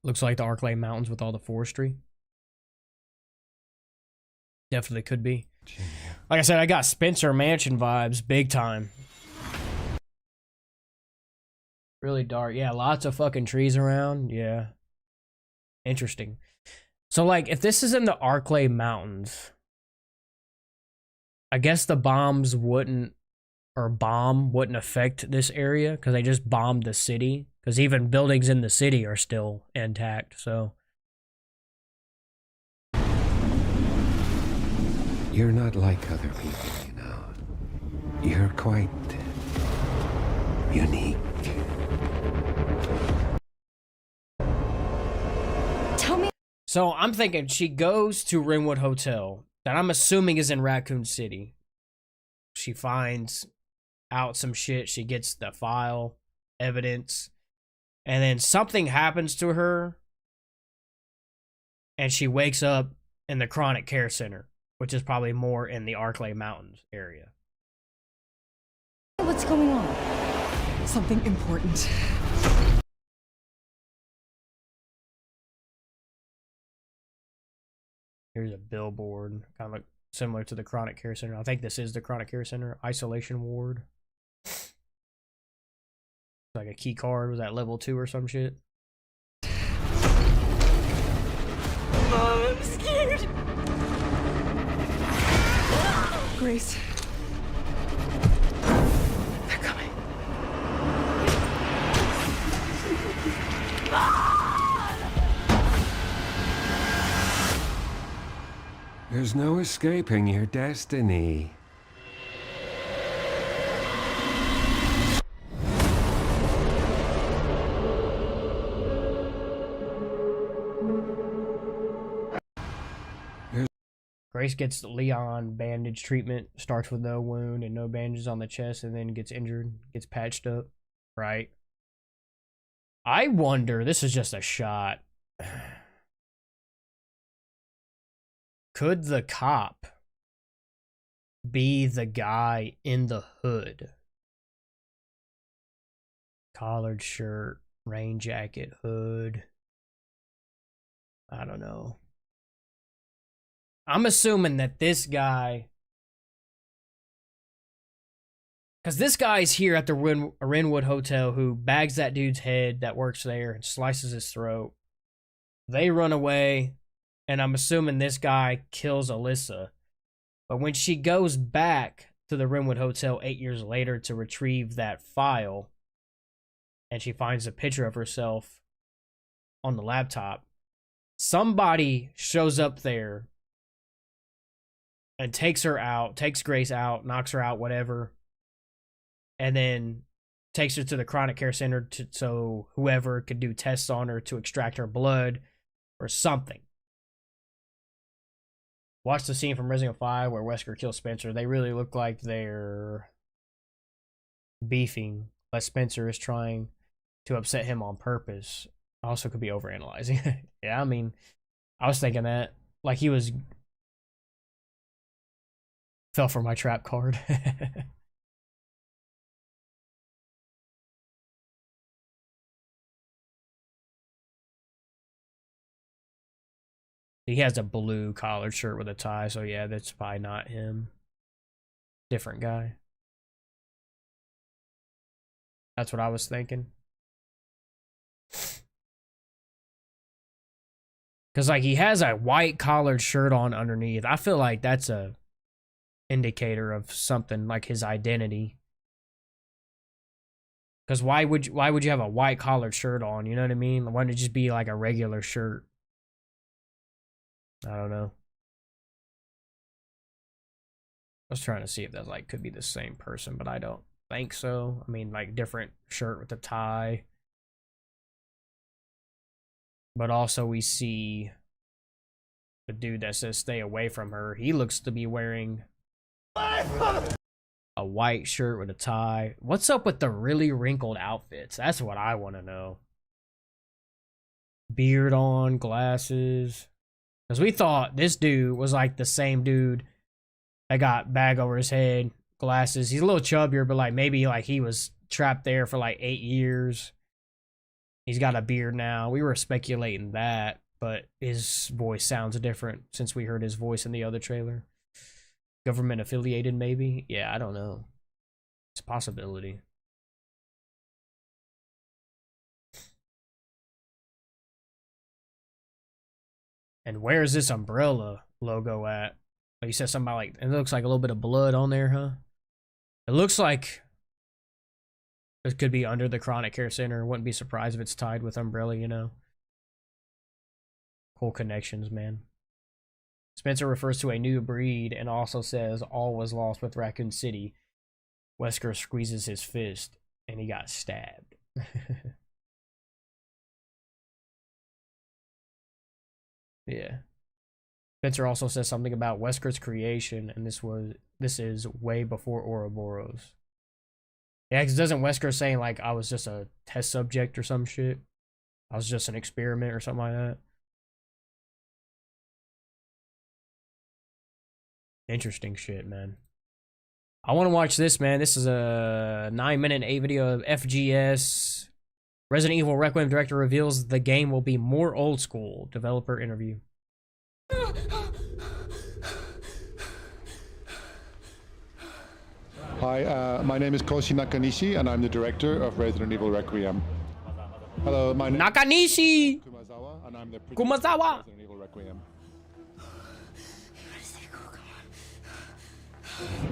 [SPEAKER 1] Looks like the Arklay Mountains with all the forestry. Definitely could be. Like I said, I got Spencer Mansion vibes big time. Really dark. Yeah, lots of fucking trees around. Yeah. Interesting. So, like, if this is in the Arklay Mountains, I guess the bombs wouldn't, or bomb wouldn't affect this area because they just bombed the city. Because even buildings in the city are still intact, so.
[SPEAKER 5] You're not like other people, you know. You're quite unique.
[SPEAKER 2] Tell me.
[SPEAKER 1] So I'm thinking she goes to Ringwood Hotel, that I'm assuming is in Raccoon City. She finds out some shit. She gets the file, evidence, and then something happens to her, and she wakes up in the chronic care center, which is probably more in the Arklay Mountains area.
[SPEAKER 2] What's going on?
[SPEAKER 3] Something important.
[SPEAKER 1] Here's a billboard, kind of like similar to the chronic care center. I think this is the chronic care center. Isolation ward. Like a key card. Was that level 2 or some shit?
[SPEAKER 2] Mom, I'm scared.
[SPEAKER 3] Grace. They're coming.
[SPEAKER 5] There's no escaping your destiny.
[SPEAKER 1] Grace gets Leon bandage treatment, starts with no wound and no bandages on the chest, and then gets injured, gets patched up, right? I wonder, this is just a shot. Could the cop be the guy in the hood? Collared shirt, rain jacket, hood. I don't know. I'm assuming that this guy, because this guy's here at the Ringwood Hotel who bags that dude's head that works there and slices his throat. They run away, and I'm assuming this guy kills Alyssa. But when she goes back to the Ringwood Hotel 8 years later to retrieve that file, and she finds a picture of herself on the laptop, somebody shows up there and takes her out, takes Grace out, knocks her out, whatever, and then takes her to the chronic care center so whoever could do tests on her to extract her blood or something. Watch the scene from Resident Evil 5 where Wesker kills Spencer. They really look like they're beefing, but Spencer is trying to upset him on purpose. Also could be overanalyzing. Yeah, I mean, I was thinking that. Like he was... Fell for my trap card. He has a blue collared shirt with a tie, so yeah, that's probably not him. Different guy. That's what I was thinking. Because, like, he has a white collared shirt on underneath. I feel like that's a indicator of something, like his identity. Because why would you have a white collared shirt on? You know what I mean? Why wouldn't it just be like a regular shirt? I don't know. I was trying to see if that like could be the same person, but I don't think so. I mean, like, different shirt with a tie. But also we see the dude that says stay away from her. He looks to be wearing a white shirt with a tie. What's up with the really wrinkled outfits? That's what I want to know. Beard on, glasses. Because we thought this dude was like the same dude that got bag over his head, glasses. He's a little chubbier, but like maybe like he was trapped there for like 8 years. He's got a beard now. We were speculating that, but his voice sounds different since we heard his voice in the other trailer. Government affiliated, maybe? Yeah, I don't know. It's a possibility. And where is this umbrella logo at? Oh, you said something about like, it looks like a little bit of blood on there, huh? It looks like it could be under the Chronic Care Center. Wouldn't be surprised if it's tied with Umbrella, you know? Cool connections, man. Spencer refers to a new breed and also says all was lost with Raccoon City. Wesker squeezes his fist and he got stabbed. Yeah. Spencer also says something about Wesker's creation, and this is way before Ouroboros. Yeah, because doesn't Wesker saying like I was just a test subject or some shit? I was just an experiment or something like that. Interesting shit, man. I want to watch this, man. This is a 9-minute 8 video of FGS. Resident Evil Requiem director reveals the game will be more old school. Developer interview.
[SPEAKER 7] Hi, my name is Koshi Nakanishi, and I'm the director of Resident Evil Requiem. Hello, my name
[SPEAKER 1] Nakanishi!
[SPEAKER 7] is Kumazawa, and I'm the producer
[SPEAKER 1] Kumazawa!
[SPEAKER 7] of Resident Evil Requiem.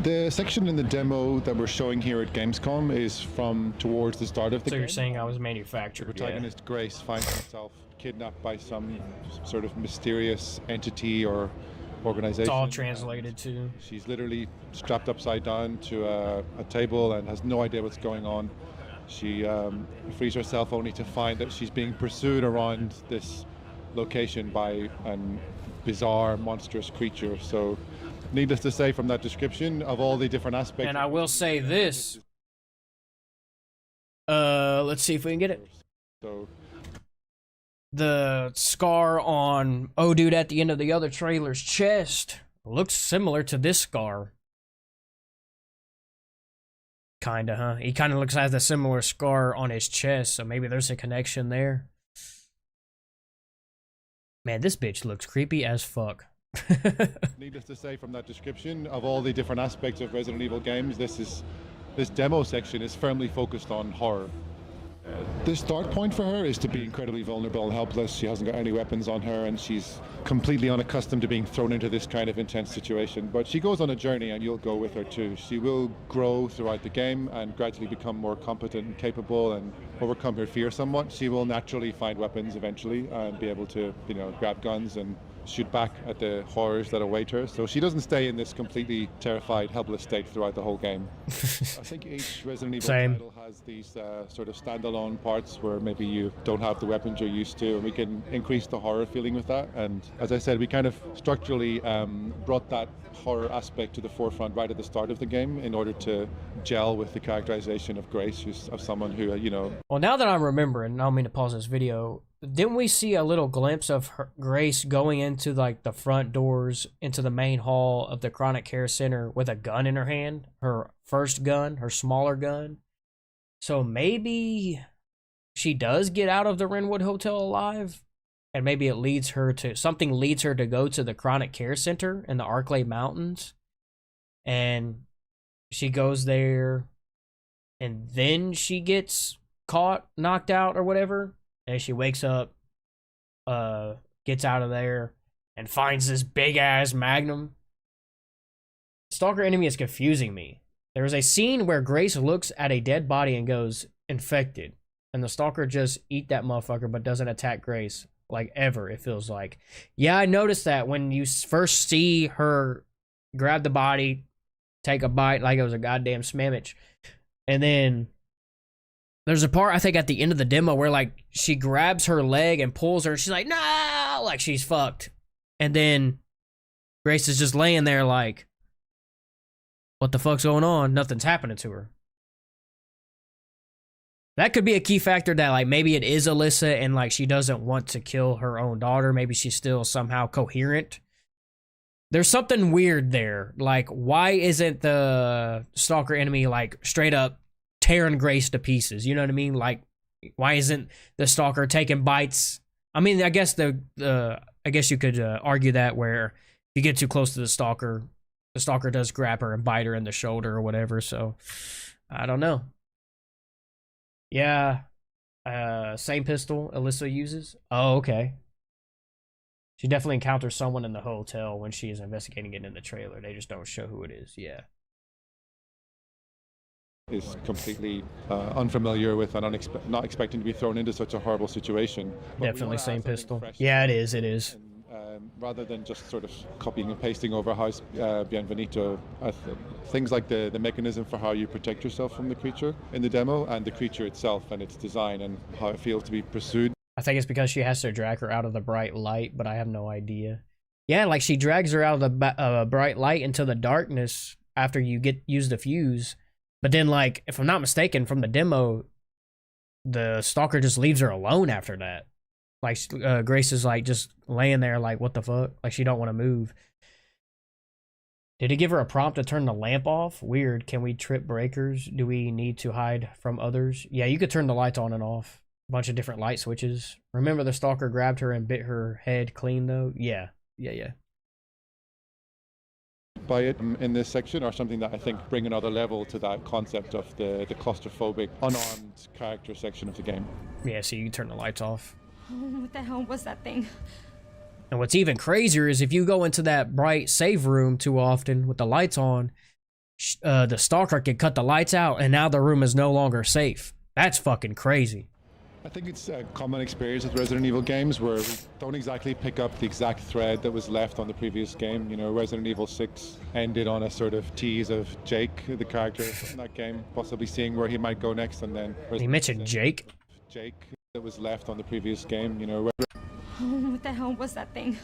[SPEAKER 7] The section in the demo that we're showing here at Gamescom is from towards the start of the
[SPEAKER 1] So
[SPEAKER 7] game.
[SPEAKER 1] you're saying I was manufactured,
[SPEAKER 7] The protagonist Grace finds herself kidnapped by some sort of mysterious entity or organization.
[SPEAKER 1] It's all translated to.
[SPEAKER 7] She's literally strapped upside down to a table and has no idea what's going on. She frees herself only to find that she's being pursued around this location by a bizarre, monstrous creature. So, needless to say, from that description, of all the different aspects.
[SPEAKER 1] And I will say this. Let's see if we can get it.
[SPEAKER 7] So,
[SPEAKER 1] The scar on dude at the end of the other trailer's chest looks similar to this scar. Kinda, huh? He kind of looks like a similar scar on his chest, so maybe there's a connection there. Man, this bitch looks creepy as fuck.
[SPEAKER 7] needless to say, from that description, of all the different aspects of Resident Evil games, this demo section is firmly focused on horror. The start point for her is to be incredibly vulnerable and helpless. She hasn't got any weapons on her, and she's completely unaccustomed to being thrown into this kind of intense situation. But she goes on a journey, and you'll go with her too. She will grow throughout the game and gradually become more competent and capable and overcome her fear somewhat. She will naturally find weapons eventually and be able to, grab guns and shoot back at the horrors that await her. So she doesn't stay in this completely terrified, helpless state throughout the whole game. I think each Resident Evil title has these sort of standalone parts where maybe you don't have the weapons you're used to, and we can increase the horror feeling with that. And as I said, we kind of structurally brought that horror aspect to the forefront right at the start of the game in order to gel with the characterization of Grace, who's of someone who,
[SPEAKER 1] Well, now that I'm remembering, I don't mean to pause this video, didn't we see a little glimpse of Grace going into like the front doors into the main hall of the Chronic Care Center with a gun in her hand? Her first gun, her smaller gun. So maybe she does get out of the Renwood Hotel alive, and maybe it leads her to something leads her to go to the Chronic Care Center in the Arklay Mountains, and she goes there, and then she gets caught, knocked out, or whatever. And she wakes up, gets out of there, and finds this big-ass Magnum. Stalker enemy is confusing me. There's a scene where Grace looks at a dead body and goes, infected. And the Stalker just eat that motherfucker, but doesn't attack Grace. Like, ever, it feels like. Yeah, I noticed that when you first see her grab the body, take a bite like it was a goddamn smammage. And then there's a part, I think, at the end of the demo where, like, she grabs her leg and pulls her. She's like, no! Like, she's fucked. And then Grace is just laying there like, what the fuck's going on? Nothing's happening to her. That could be a key factor that, like, maybe it is Alyssa and, like, she doesn't want to kill her own daughter. Maybe she's still somehow coherent. There's something weird there. Like, why isn't the stalker enemy, like, straight up tearing Grace to pieces? You know what I mean? Like, why isn't the stalker taking bites? I mean, I guess I guess you could argue that where if you get too close to the stalker does grab her and bite her in the shoulder or whatever. So, I don't know. Yeah. Same pistol Alyssa uses. Oh, okay. She definitely encounters someone in the hotel when she is investigating it in the trailer. They just don't show who it is. Yeah.
[SPEAKER 7] Is completely unfamiliar with and not expecting to be thrown into such a horrible situation. But
[SPEAKER 1] Definitely same pistol. Yeah, it is. It is.
[SPEAKER 7] And, rather than just sort of copying and pasting over House Bienvenido, things like the mechanism for how you protect yourself from the creature in the demo, and the creature itself and its design and how it feels to be pursued.
[SPEAKER 1] I think it's because she has to drag her out of the bright light, but I have no idea. Yeah, like she drags her out of the bright light into the darkness after you use the fuse. But then, like, if I'm not mistaken, from the demo, the stalker just leaves her alone after that. Like, Grace is, like, just laying there like, what the fuck? Like, she don't want to move. Did it give her a prompt to turn the lamp off? Weird. Can we trip breakers? Do we need to hide from others? Yeah, you could turn the lights on and off. A bunch of different light switches. Remember the stalker grabbed her and bit her head clean, though? Yeah. Yeah.
[SPEAKER 7] By it in this section are something that I think bring another level to that concept of the claustrophobic, unarmed character section of the game.
[SPEAKER 1] Yeah, so you can turn the lights off.
[SPEAKER 2] Oh, what the hell was that thing?
[SPEAKER 1] And what's even crazier is if you go into that bright save room too often with the lights on, the stalker can cut the lights out and now the room is no longer safe. That's fucking crazy.
[SPEAKER 7] I think it's a common experience with Resident Evil games where we don't exactly pick up the exact thread that was left on the previous game. You know, Resident Evil 6 ended on a sort of tease of Jake, the character in that game, possibly seeing where he might go next, and then...
[SPEAKER 1] You mentioned Jake?
[SPEAKER 7] Jake that was left on the previous game, you know...
[SPEAKER 2] Oh, what the hell was that thing?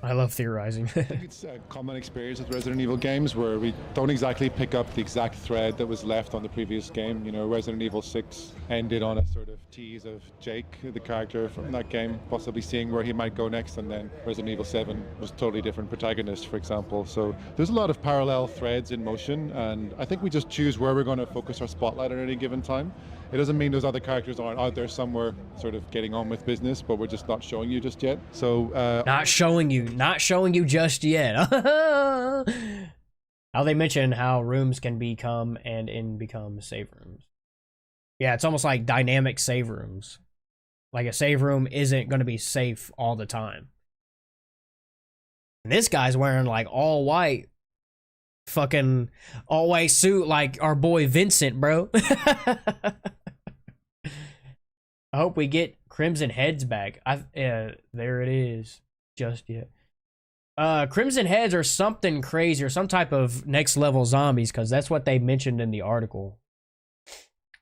[SPEAKER 1] I love theorizing.
[SPEAKER 7] I think it's a common experience with Resident Evil games where we don't exactly pick up the exact thread that was left on the previous game. You know, Resident Evil 6 ended on a sort of tease of Jake, the character from that game, possibly seeing where he might go next, and then Resident Evil 7 was a totally different protagonist, for example. So there's a lot of parallel threads in motion, and I think we just choose where we're going to focus our spotlight at any given time. It doesn't mean those other characters aren't out there somewhere sort of getting on with business, but we're just not showing you just yet. So
[SPEAKER 1] not showing you just yet. How they mention how rooms can become save rooms. Yeah, it's almost like dynamic save rooms. Like a save room isn't going to be safe all the time. And this guy's wearing like all white suit like our boy Vincent, bro. I hope we get Crimson Heads back. There it is. Just yet. Crimson Heads are something crazy or some type of next level zombies, because that's what they mentioned in the article.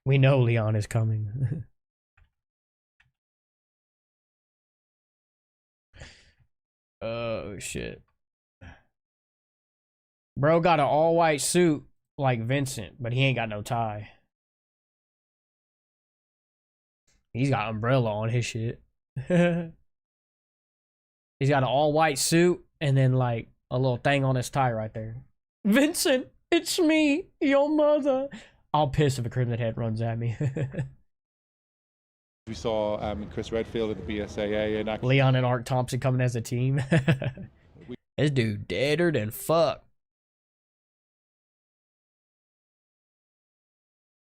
[SPEAKER 1] We know Leon is coming. Oh shit. Bro got an all white suit like Vincent, but he ain't got no tie. He's got umbrella on his shit. He's got an all white suit and then like a little thing on his tie right there. Vincent, it's me, your mother. I'll piss if a Crimson Head runs at me.
[SPEAKER 7] we saw Chris Redfield at the BSAA and
[SPEAKER 1] Leon and Art Thompson coming as a team. This dude deader than fuck.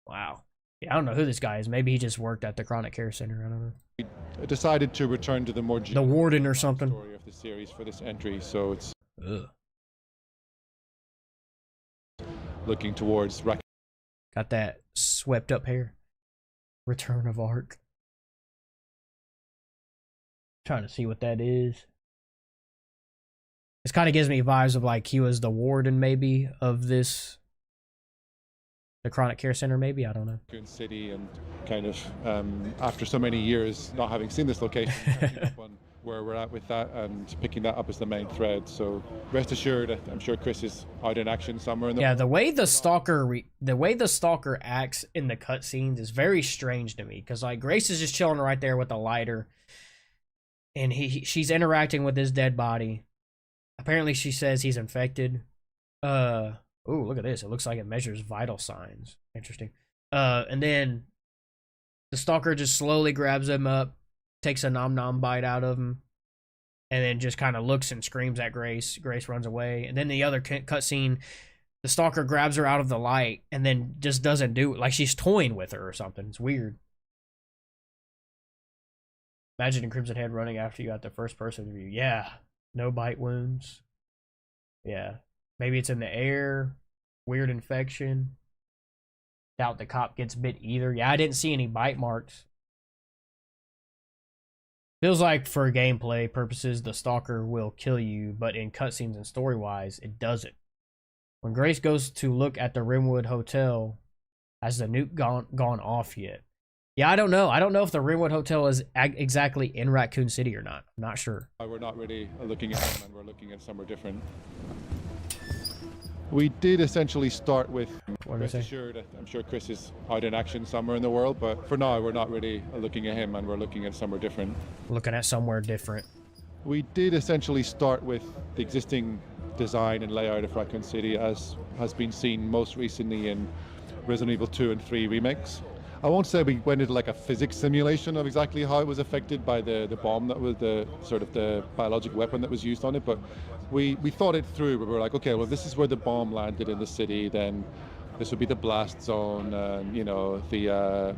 [SPEAKER 1] Wow. Yeah, I don't know who this guy is. Maybe he just worked at the Chronic Care Center. I don't know.
[SPEAKER 7] We decided to return to the more
[SPEAKER 1] the warden or something
[SPEAKER 7] story of the series for this entry, so it's looking towards
[SPEAKER 1] got that swept up hair. Return of Ark. Trying to see what that is. This kind of gives me vibes of like he was the warden maybe of this The Chronic Care Center, maybe? I don't know.
[SPEAKER 7] Raccoon City, and kind of after so many years not having seen this location, catching up on where we're at with that and picking that up as the main thread. So rest assured, I'm sure Chris is out in action somewhere in the
[SPEAKER 1] Yeah, the way the stalker acts in the cutscenes is very strange to me, because like Grace is just chilling right there with the lighter, and she's interacting with his dead body. Apparently, she says he's infected. Ooh, look at this. It looks like it measures vital signs. Interesting. And then the stalker just slowly grabs him up, takes a nom-nom bite out of him, and then just kind of looks and screams at Grace. Grace runs away. And then the other cutscene, the stalker grabs her out of the light and then just doesn't do it. Like she's toying with her or something. It's weird. Imagine a Crimson Head running after you at the first person view. Yeah. No bite wounds. Yeah. Maybe it's in the air. Weird infection. Doubt the cop gets bit either. Yeah, I didn't see any bite marks. Feels like for gameplay purposes, the stalker will kill you, but in cutscenes and story-wise, it doesn't. When Grace goes to look at the Rimwood Hotel, has the nuke gone off yet? Yeah, I don't know. I don't know if the Rimwood Hotel is exactly in Raccoon City or not. I'm not sure.
[SPEAKER 7] We're not really looking at them, and we're looking at somewhere different. We did essentially start with, rest assured, I'm sure Chris is out in action somewhere in the world, but for now we're not really looking at him, and we're looking at somewhere different.
[SPEAKER 1] Looking at somewhere different.
[SPEAKER 7] We did essentially start with the existing design and layout of Raccoon City as has been seen most recently in Resident Evil 2 and 3 remakes. I won't say we went into like a physics simulation of exactly how it was affected by the bomb that was the sort of the biological weapon that was used on it, but we thought it through. We were like, okay, well, this is where the bomb landed in the city, then this would be the blast zone, and you know, the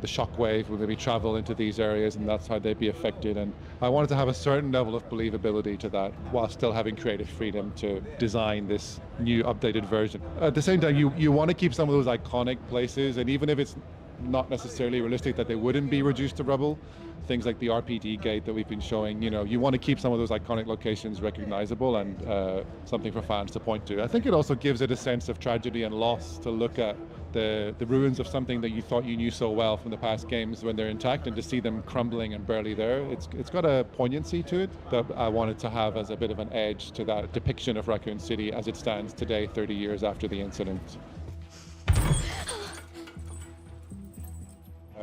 [SPEAKER 7] shockwave would maybe travel into these areas, and that's how they'd be affected. And I wanted to have a certain level of believability to that, while still having creative freedom to design this new updated version. At the same time, you want to keep some of those iconic places, and even if it's not necessarily realistic that they wouldn't be reduced to rubble, things like the RPD gate that we've been showing, you know, you want to keep some of those iconic locations recognizable and something for fans to point to. I think it also gives it a sense of tragedy and loss to look at the ruins of something that you thought you knew so well from the past games when they're intact, and to see them crumbling and barely there. It's got a poignancy to it that I wanted to have as a bit of an edge to that depiction of Raccoon City as it stands today, 30 years after the incident.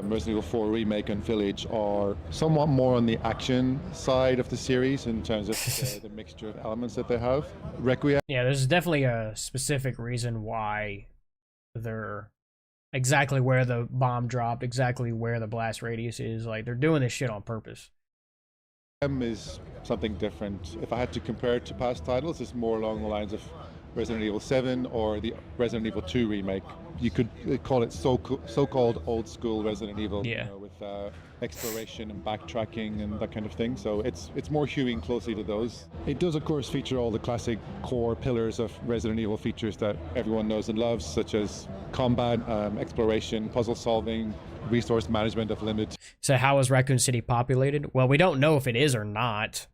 [SPEAKER 7] Resident Evil 4 Remake and Village are somewhat more on the action side of the series in terms of the mixture of elements that they have. Requiem.
[SPEAKER 1] Yeah, there's definitely a specific reason why they're exactly where the bomb dropped, exactly where the blast radius is. Like, they're doing this shit on purpose.
[SPEAKER 7] Is something different. If I had to compare it to past titles, it's more along the lines of Resident Evil 7 or the Resident Evil 2 remake. You could call it so-called old school Resident Evil,
[SPEAKER 1] yeah.
[SPEAKER 7] You know, with exploration and backtracking and that kind of thing. So it's more hewing closely to those. It does, of course, feature all the classic core pillars of Resident Evil features that everyone knows and loves, such as combat, exploration, puzzle solving, resource management of limits.
[SPEAKER 1] So how is Raccoon City populated? Well, we don't know if it is or not.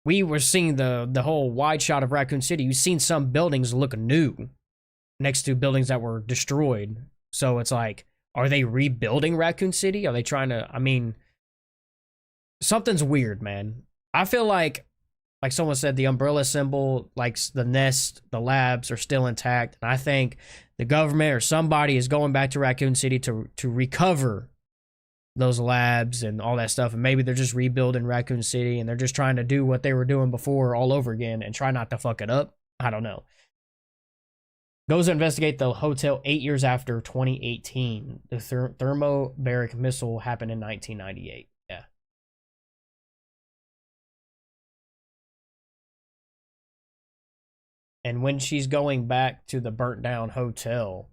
[SPEAKER 1] We were seeing the whole wide shot of Raccoon City. You've seen some buildings look new next to buildings that were destroyed. So it's like, are they rebuilding Raccoon City? Are they trying to, I mean, something's weird, man. I feel like someone said, the umbrella symbol, like the nest, the labs are still intact. And I think the government or somebody is going back to Raccoon City to recover those labs and all that stuff, and maybe they're just rebuilding Raccoon City and they're just trying to do what they were doing before all over again and try not to fuck it up. I don't know. Goes to investigate the hotel 8 years after 2018. The thermobaric missile happened in 1998. Yeah. And when she's going back to the burnt down hotel,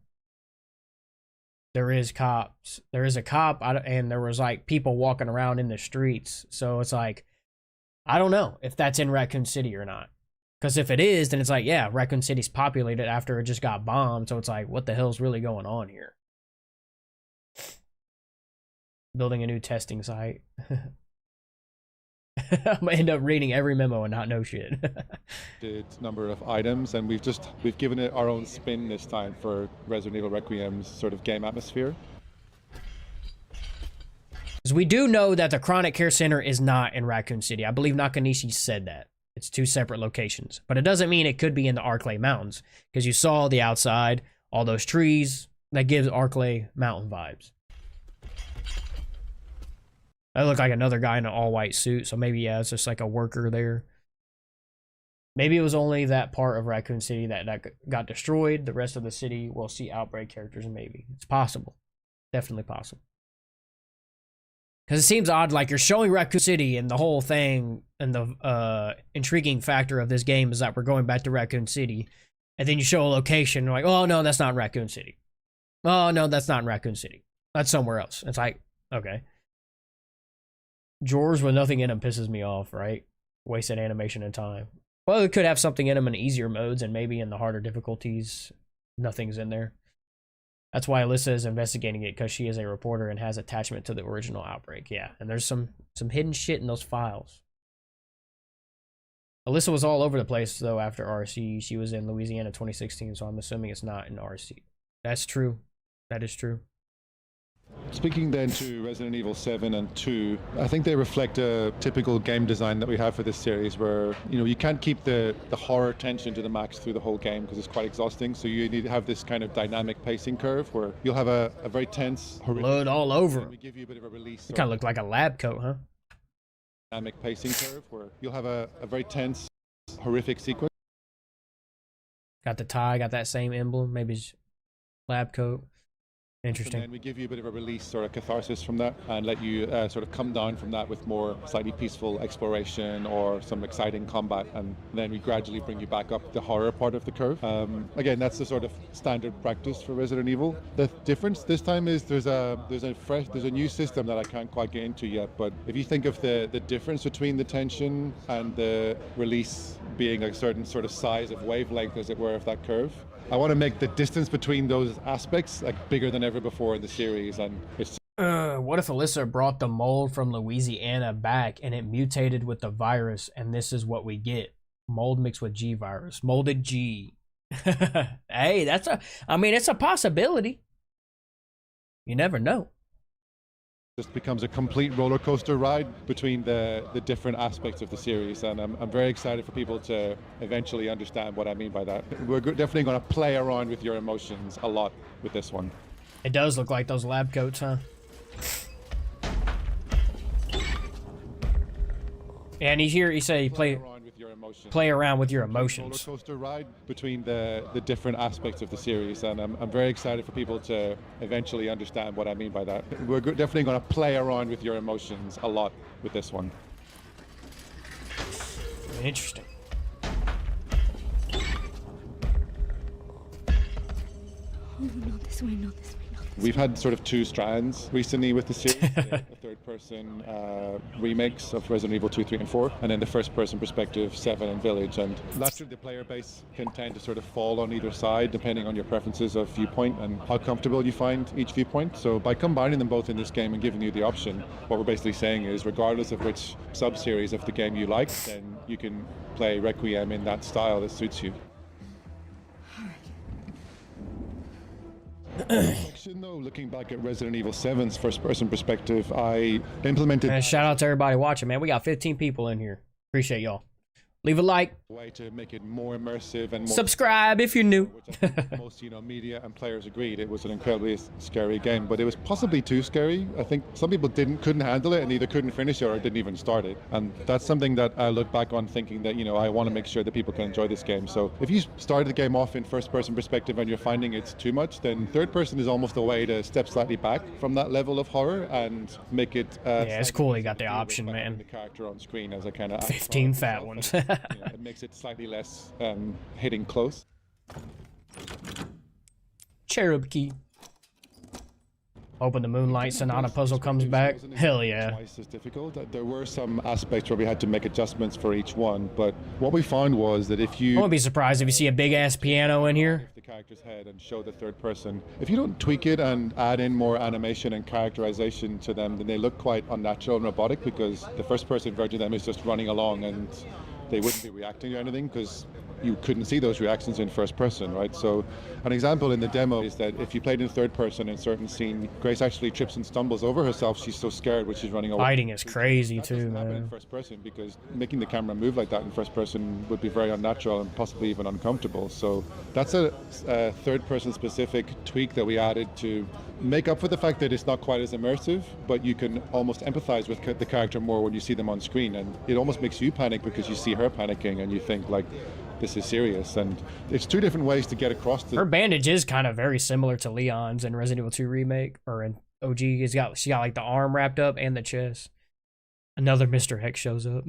[SPEAKER 1] there is cops. There is a cop, and there was like people walking around in the streets. So it's like, I don't know if that's in Raccoon City or not. Because if it is, then it's like, yeah, Raccoon City's populated after it just got bombed. So it's like, what the hell's really going on here? Building a new testing site. I'm gonna end up reading every memo and not know shit.
[SPEAKER 7] Number of items, and we've given it our own spin this time for Resident Evil Requiem's sort of game atmosphere.
[SPEAKER 1] Because we do know that the Chronic Care Center is not in Raccoon City. I believe Nakanishi said that. It's 2 separate locations. But it doesn't mean it could be in the Arklay Mountains. Because you saw the outside, all those trees. That gives Arklay Mountain vibes. That looked like another guy in an all-white suit. So maybe, yeah, it's just like a worker there. Maybe it was only that part of Raccoon City that got destroyed. The rest of the city will see Outbreak characters, maybe. It's possible. Definitely possible. Because it seems odd, like you're showing Raccoon City and the whole thing, and the intriguing factor of this game is that we're going back to Raccoon City, and then you show a location, and like, oh no, that's not Raccoon City. Oh no, that's not in Raccoon City. That's somewhere else. It's like, okay. Drawers with nothing in them pisses me off, right? Wasted animation and time. Well, it could have something in them in easier modes, and maybe in the harder difficulties, nothing's in there. That's why Alyssa is investigating it, because she is a reporter and has attachment to the original Outbreak. Yeah, and there's some hidden shit in those files. Alyssa was all over the place, though, after RC. She was in Louisiana 2016, so I'm assuming it's not in RC. That's true. That is true.
[SPEAKER 7] Speaking then to Resident Evil 7 and 2, I think they reflect a typical game design that we have for this series where, you know, you can't keep the horror tension to the max through the whole game because it's quite exhausting. So you need to have this kind of dynamic pacing curve where you'll have a very tense, horrific...
[SPEAKER 1] Blood all over him.
[SPEAKER 7] We give you a bit of a release.
[SPEAKER 1] It kind of looked like a lab coat, huh?
[SPEAKER 7] Dynamic pacing curve where you'll have a very tense, horrific sequence.
[SPEAKER 1] Got the tie, got that same emblem, maybe it's lab coat. Interesting.
[SPEAKER 7] And then we give you a bit of a release or a catharsis from that and let you sort of come down from that with more slightly peaceful exploration or some exciting combat, and then we gradually bring you back up the horror part of the curve. Again, that's the sort of standard practice for Resident Evil. The difference this time is there's a new system that I can't quite get into yet, but if you think of the difference between the tension and the release being a certain sort of size of wavelength, as it were, of that curve, I want to make the distance between those aspects like bigger than ever before in the series, and it's.
[SPEAKER 1] What if Alyssa brought the mold from Louisiana back and it mutated with the virus, and this is what we get? Mold mixed with G virus, molded G. Hey, it's a possibility. You never know.
[SPEAKER 7] Just becomes a complete roller coaster ride between the different aspects of the series, and I'm very excited for people to eventually understand what I mean by that. We're definitely going to play around with your emotions a lot with this one.
[SPEAKER 1] It does look like those lab coats, huh? And he said he play around with your emotions.
[SPEAKER 7] Roller coaster ride between the different aspects of the series, and I'm very excited for people to eventually understand what I mean by that. We're definitely going to play around with your emotions a lot with this one.
[SPEAKER 1] Interesting.
[SPEAKER 2] Oh, not this way, not this way.
[SPEAKER 7] We've had sort of 2 strands recently with the series, the third-person remakes of Resident Evil 2, 3, and 4, and then the first-person perspective, 7 and Village. And naturally, the player base can tend to sort of fall on either side, depending on your preferences of viewpoint and how comfortable you find each viewpoint. So by combining them both in this game and giving you the option, what we're basically saying is, regardless of which sub-series of the game you like, then you can play Requiem in that style that suits you. Though, looking back at Resident Evil 7's first-person perspective, I implemented...
[SPEAKER 1] And shout out to everybody watching, man. We got 15 people in here. Appreciate y'all. Leave a like.
[SPEAKER 7] Way to make it more immersive and more...
[SPEAKER 1] Subscribe if you're new.
[SPEAKER 7] Which I think most, media and players agreed it was an incredibly scary game, but it was possibly too scary. I think some people couldn't handle it and either couldn't finish it or didn't even start it. And that's something that I look back on thinking that, I want to make sure that people can enjoy this game. So if you started the game off in first-person perspective and you're finding it's too much, then third-person is almost a way to step slightly back from that level of horror and make it...
[SPEAKER 1] yeah, it's cool you got the option, man.
[SPEAKER 7] The character on screen as a kind of...
[SPEAKER 1] 15 fat ones.
[SPEAKER 7] It makes it slightly less hitting close.
[SPEAKER 1] Cherub key. Hoping the Moonlight Sonata puzzle comes back. Hell yeah.
[SPEAKER 7] Twice as difficult. There were some aspects where we had to make adjustments for each one, but what we found was that if you
[SPEAKER 1] I wouldn't be surprised if you see a big ass piano in here.
[SPEAKER 7] the character's head and show the third person, if you don't tweak it and add in more animation and characterization to them, then they look quite unnatural and robotic, because the first person version of them is just running along and they wouldn't be reacting to anything because you couldn't see those reactions in first person, right? So an example in the demo is that if you played in third person in a certain scene, Grace actually trips and stumbles over herself. She's so scared when she's running away.
[SPEAKER 1] Fighting is crazy
[SPEAKER 7] That
[SPEAKER 1] too,
[SPEAKER 7] doesn't happen in
[SPEAKER 1] man.
[SPEAKER 7] first person, because making the camera move like that in first person would be very unnatural and possibly even uncomfortable. So that's a third person specific tweak that we added to make up for the fact that it's not quite as immersive, but you can almost empathize with the character more when you see them on screen, and it almost makes you panic because you see her panicking and you think like, this is serious. And it's two different ways to get across
[SPEAKER 1] Her bandage is kind of very similar to Leon's in Resident Evil 2 Remake, or in OG. She got like the arm wrapped up and the chest. Another Mr. Hex shows up.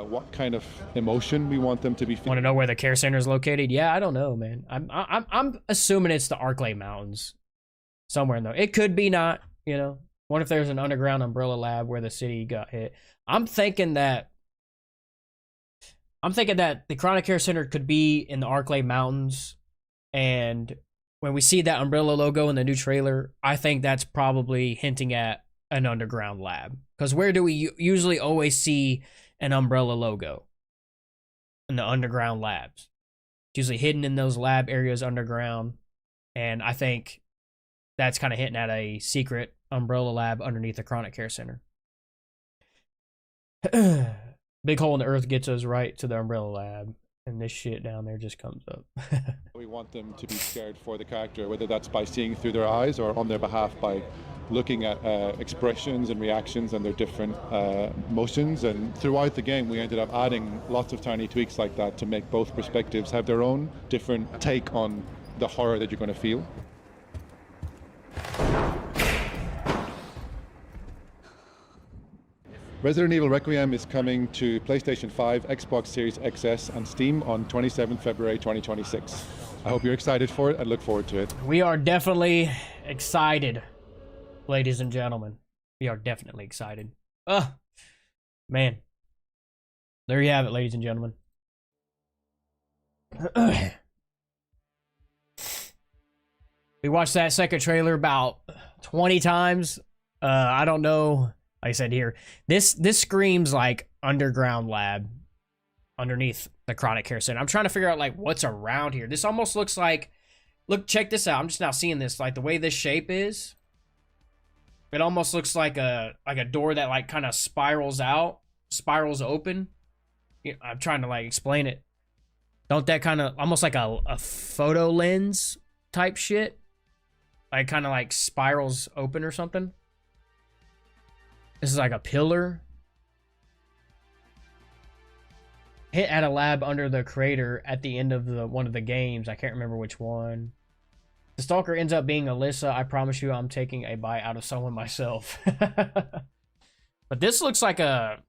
[SPEAKER 7] what kind of emotion we want them to be
[SPEAKER 1] Want
[SPEAKER 7] feeling.
[SPEAKER 1] to know where the care center is located? Yeah, I don't know, man. I'm assuming it's the Arklay Mountains, somewhere in there. It could be not. You know, what if there's an underground umbrella lab where the city got hit? I'm thinking that the Chronic Care Center could be in the Arklay Mountains, and when we see that umbrella logo in the new trailer, I think that's probably hinting at an underground lab. Because where do we usually always see an umbrella logo? In the underground labs. It's usually hidden in those lab areas underground, and I think that's kind of hinting at a secret umbrella lab underneath the Chronic Care Center. Big hole in the earth gets us right to the umbrella lab, and this shit down there just comes up.
[SPEAKER 7] We want them to be scared for the character, whether that's by seeing through their eyes or on their behalf by looking at expressions and reactions and their different motions. And throughout the game, we ended up adding lots of tiny tweaks like that to make both perspectives have their own different take on the horror that you're going to feel. Resident Evil Requiem is coming to PlayStation 5, Xbox Series XS, and Steam on 27th February 2026. I hope you're excited for it and look forward to it.
[SPEAKER 1] We are definitely excited, ladies and gentlemen. We are definitely excited. Man. There you have it, ladies and gentlemen. We watched that second trailer about 20 times. I don't know. Like I said here, this screams like underground lab underneath the Chronic Care Center. I'm trying to figure out like what's around here. This almost looks like, look, check this out. I'm just now seeing this, like the way this shape is. It almost looks like a door that like kind of spirals out, spirals open. I'm trying to like explain it. Don't that kind of almost like a photo lens type shit? Like kind of like spirals open or something. This is like a pillar. Hit at a lab under the crater at the end of one of the games. I can't remember which one. The stalker ends up being Alyssa. I promise you I'm taking a bite out of someone myself. But this looks like I'm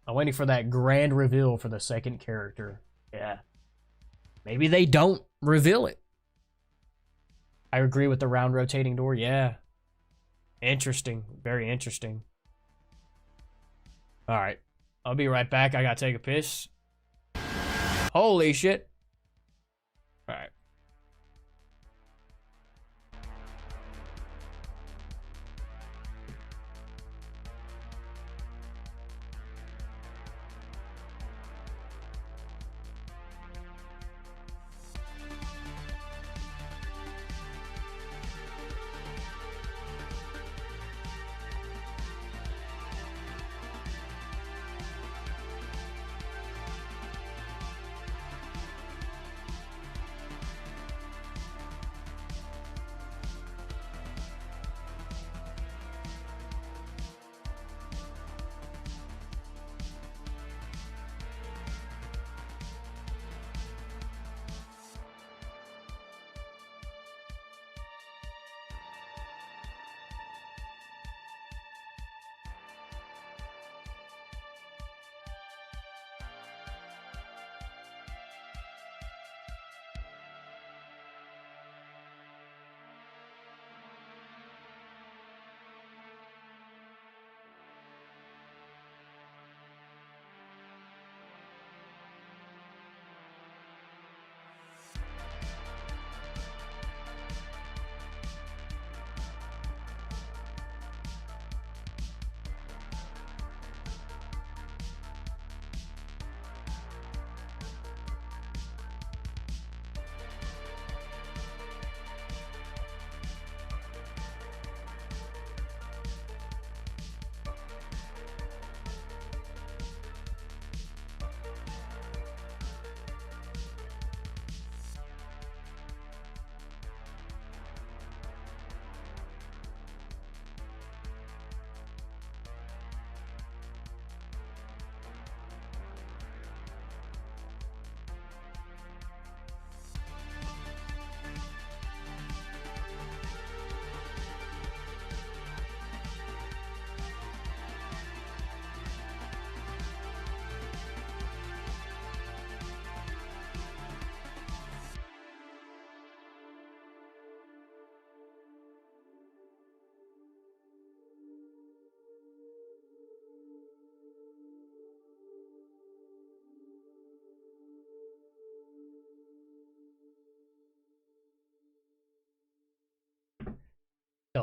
[SPEAKER 1] waiting for that grand reveal for the second character. Yeah. Maybe they don't reveal it. I agree with the round rotating door. Yeah. Interesting. Very interesting. Alright. I'll be right back. I gotta take a piss. Holy shit. Alright.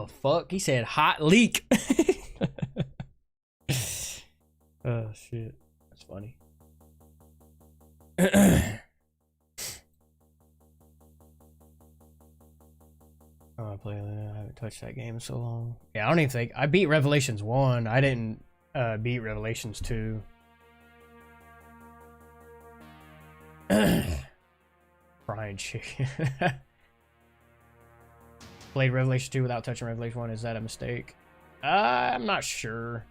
[SPEAKER 1] the fuck? He said hot leak. Oh shit. That's funny. Oh, I haven't touched that game in so long. Yeah, I don't even think I beat Revelations 1. I didn't beat Revelations 2. Brian chicken. Played Revelation 2 without touching Revelation 1. Is that a mistake? I'm not sure.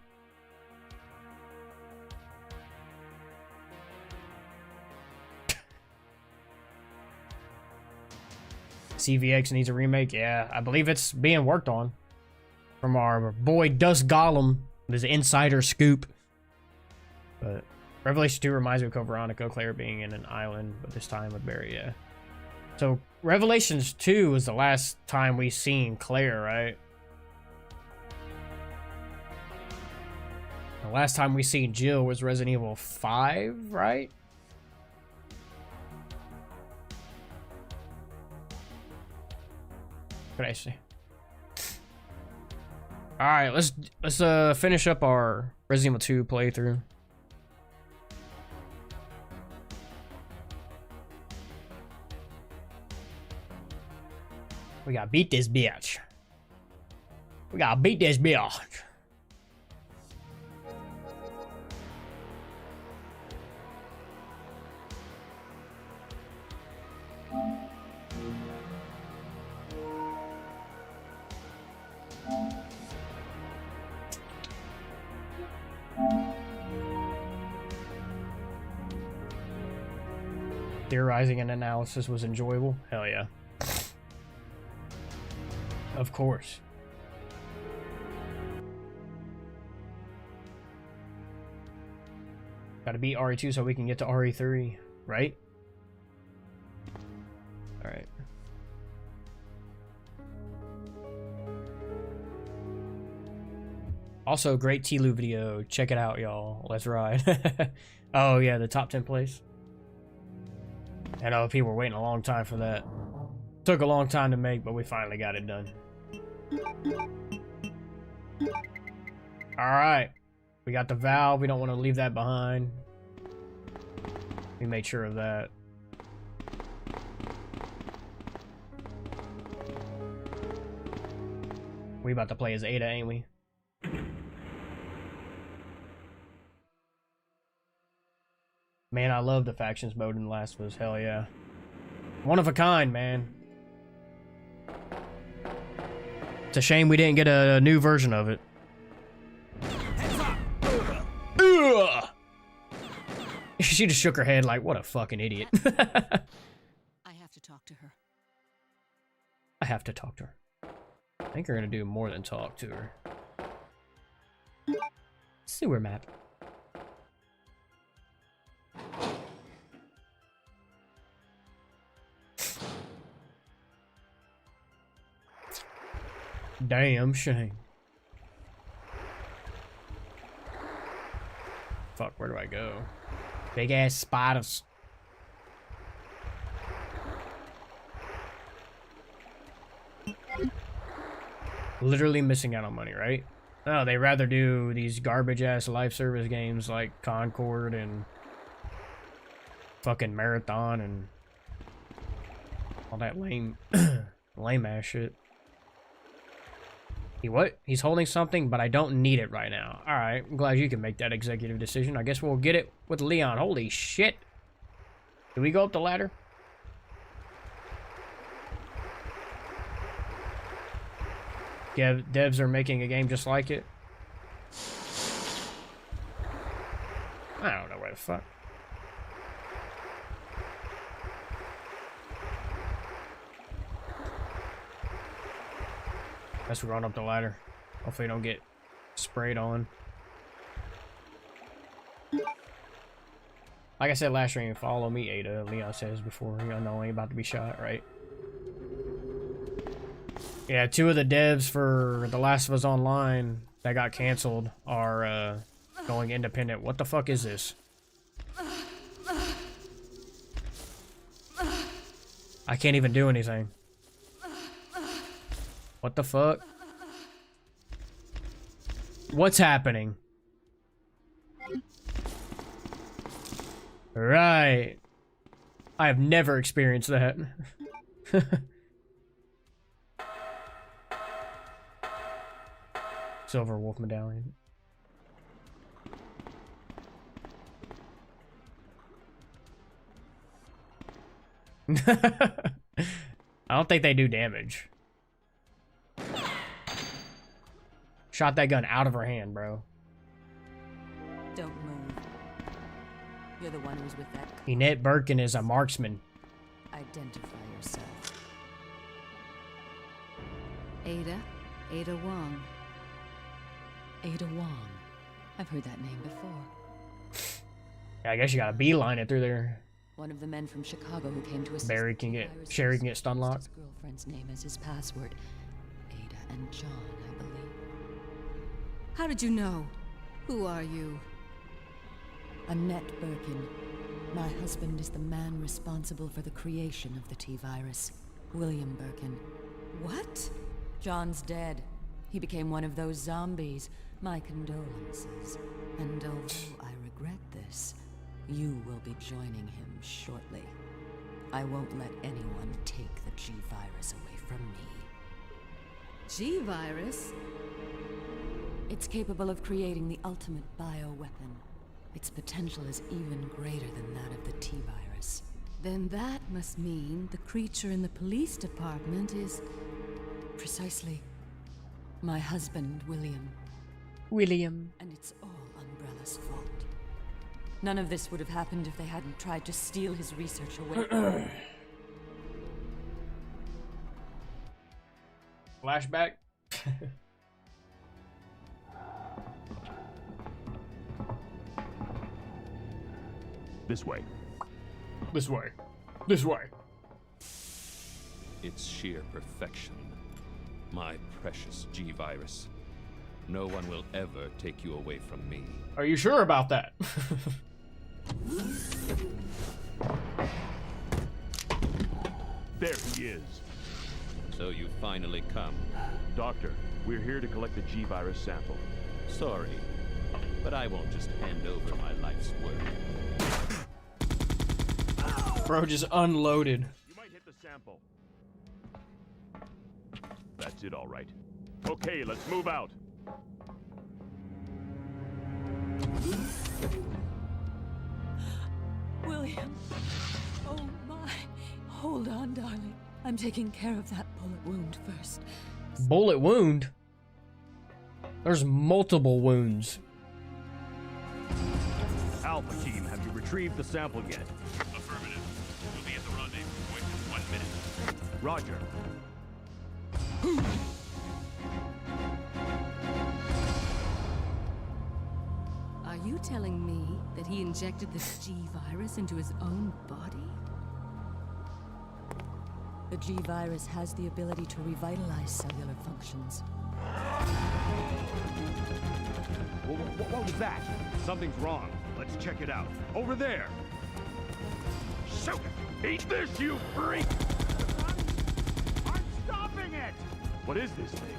[SPEAKER 1] CVX needs a remake. Yeah, I believe it's being worked on. From our boy Dust Gollum. There's an insider scoop. But Revelation 2 reminds me of Code Veronica, Claire being in an island, but this time with Barry, yeah. So Revelations 2 was the last time we seen Claire, right? The last time we seen Jill was Resident Evil 5, right? What did I say? All right, let's finish up our Resident Evil 2 playthrough. We gotta beat this bitch. We gotta beat this bitch. Theorizing and analysis was enjoyable. Hell yeah. Of course. Gotta beat RE2 so we can get to RE3, right? Alright. Also, great T-Lu video. Check it out, y'all. Let's ride. Oh, yeah, the top 10 place. I know people were waiting a long time for that. Took a long time to make, but we finally got it done. Alright. We got the valve. We don't want to leave that behind. We made sure of that. We about to play as Ada, ain't we? Man, I love the factions mode in The Last of Us. Hell yeah. One of a kind, man. It's a shame we didn't get a new version of it. She just shook her head like, what a fucking idiot.
[SPEAKER 8] I have to talk to her.
[SPEAKER 1] I have to talk to her. I think we're gonna do more than talk to her. Sewer map. Damn shame. Fuck, where do I go? Big ass spiders. Literally missing out on money, right? Oh, they rather do these garbage ass live service games like Concord and fucking Marathon and all that lame lame ass shit. He what? He's holding something, but I don't need it right now. Alright, I'm glad you can make that executive decision. I guess we'll get it with Leon. Holy shit. Did we go up the ladder? Yeah, devs are making a game just like it. I don't know where the fuck. Guess we're going up the ladder. Hopefully don't get sprayed on. Like I said last stream, follow me, Ada. Leon says before. You know, ain't about to be shot, right? Yeah, 2 of the devs for The Last of Us Online that got canceled are going independent. What the fuck is this? I can't even do anything. What the fuck? What's happening? Right. I have never experienced that. Silver wolf medallion. I don't think they do damage. Shot that gun out of her hand, bro.
[SPEAKER 8] Don't move. You're the one who's with that.
[SPEAKER 1] Enette Birkin is a marksman.
[SPEAKER 8] Identify yourself. Ada Wong. Ada Wong. I've heard that name before.
[SPEAKER 1] Yeah, I guess you gotta beeline it through there.
[SPEAKER 8] One of the men from Chicago who came to assist.
[SPEAKER 1] Sherry can get stun locked.
[SPEAKER 8] His girlfriend's name as his password. Ada and John, I believe. How did you know? Who are you? Annette Birkin. My husband is the man responsible for the creation of the T-virus. William Birkin. What? John's dead. He became one of those zombies. My condolences. And although I regret this, you will be joining him shortly. I won't let anyone take the G-virus away from me. G-virus? It's capable of creating the ultimate bioweapon. Its potential is even greater than that of the T-virus. Then that must mean the creature in the police department is... precisely my husband, William. And it's all Umbrella's fault. None of this would have happened if they hadn't tried to steal his research away from him.
[SPEAKER 1] Flashback.
[SPEAKER 9] This way.
[SPEAKER 1] This way. This way.
[SPEAKER 10] It's sheer perfection. My precious G-virus. No one will ever take you away from me.
[SPEAKER 1] Are you sure about that?
[SPEAKER 9] There he is.
[SPEAKER 10] So you finally come.
[SPEAKER 9] Doctor, we're here to collect the G-virus sample.
[SPEAKER 10] Sorry, but I won't just hand over my life's work.
[SPEAKER 1] Bro just unloaded.
[SPEAKER 9] You might hit the sample. That's it, all right. Okay, let's move out.
[SPEAKER 8] William. Oh my. Hold on, darling. I'm taking care of that bullet wound first.
[SPEAKER 1] Bullet wound? There's multiple wounds.
[SPEAKER 9] Alpha team, have you retrieved the sample yet?
[SPEAKER 11] Affirmative. We'll be at the rendezvous point in 1 minute.
[SPEAKER 9] Roger.
[SPEAKER 8] Are you telling me that he injected this G-virus into his own body? The G-virus has the ability to revitalize cellular functions.
[SPEAKER 9] What was that? Something's wrong. Let's check it out. Over there. Shoot it! Eat this, you freak! I'm stopping it! What is this thing?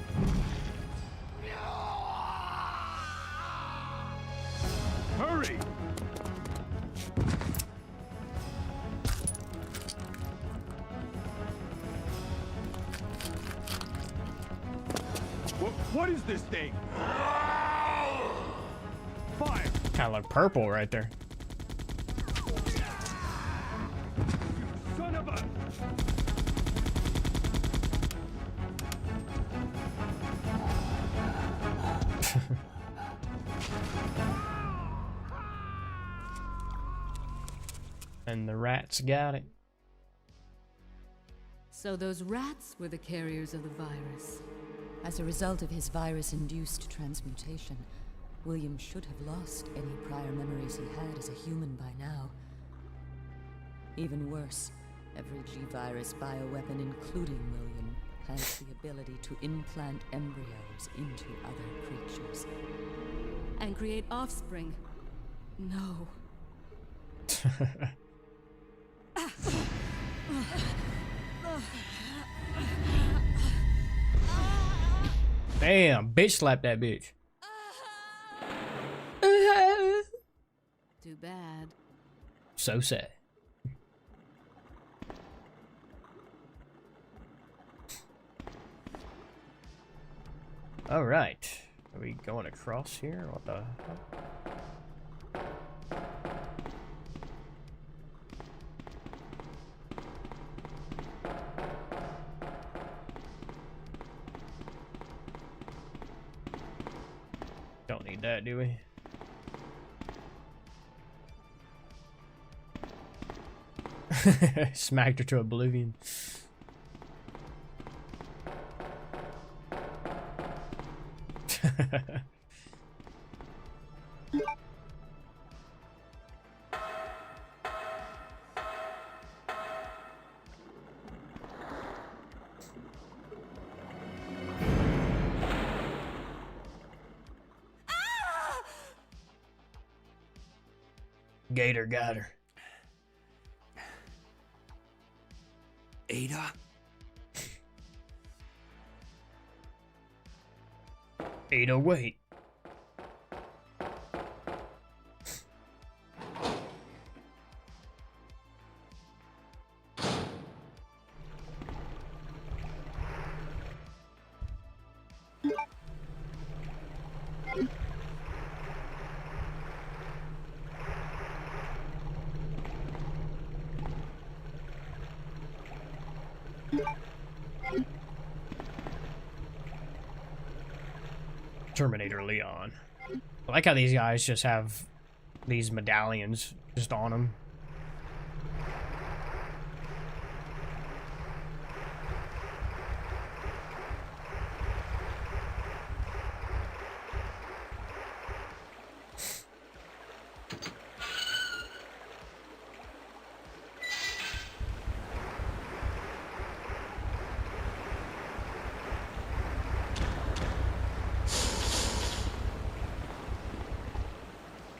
[SPEAKER 9] Hurry! What is this thing? Fire!
[SPEAKER 1] Kind of like purple right there.
[SPEAKER 9] Son of a...
[SPEAKER 1] And the rats got it.
[SPEAKER 8] So those rats were the carriers of the virus. As a result of his virus-induced transmutation, William should have lost any prior memories he had as a human by now. Even worse, every G-virus bioweapon, including William, has the ability to implant embryos into other creatures. And create offspring. No.
[SPEAKER 1] Damn, bitch slapped that bitch.
[SPEAKER 8] Too bad.
[SPEAKER 1] So sad. All right. Are we going across here? What the hell? Don't need that, do we? Smacked her to oblivion. Gator got her.
[SPEAKER 5] Ada?
[SPEAKER 1] Ada, wait. Terminator Leon. I like how these guys just have these medallions just on them.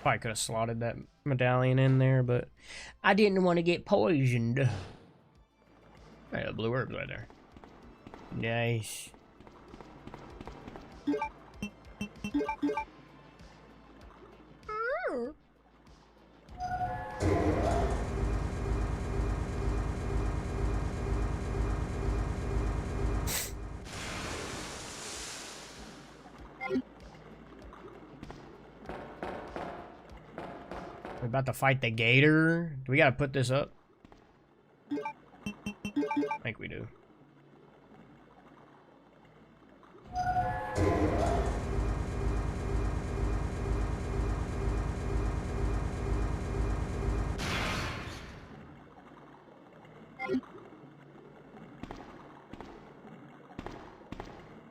[SPEAKER 1] Probably could have slotted that medallion in there, but I didn't want to get poisoned. Hey, a blue herb right there. Nice. We're about to fight the gator. Do we gotta put this up? I think we do.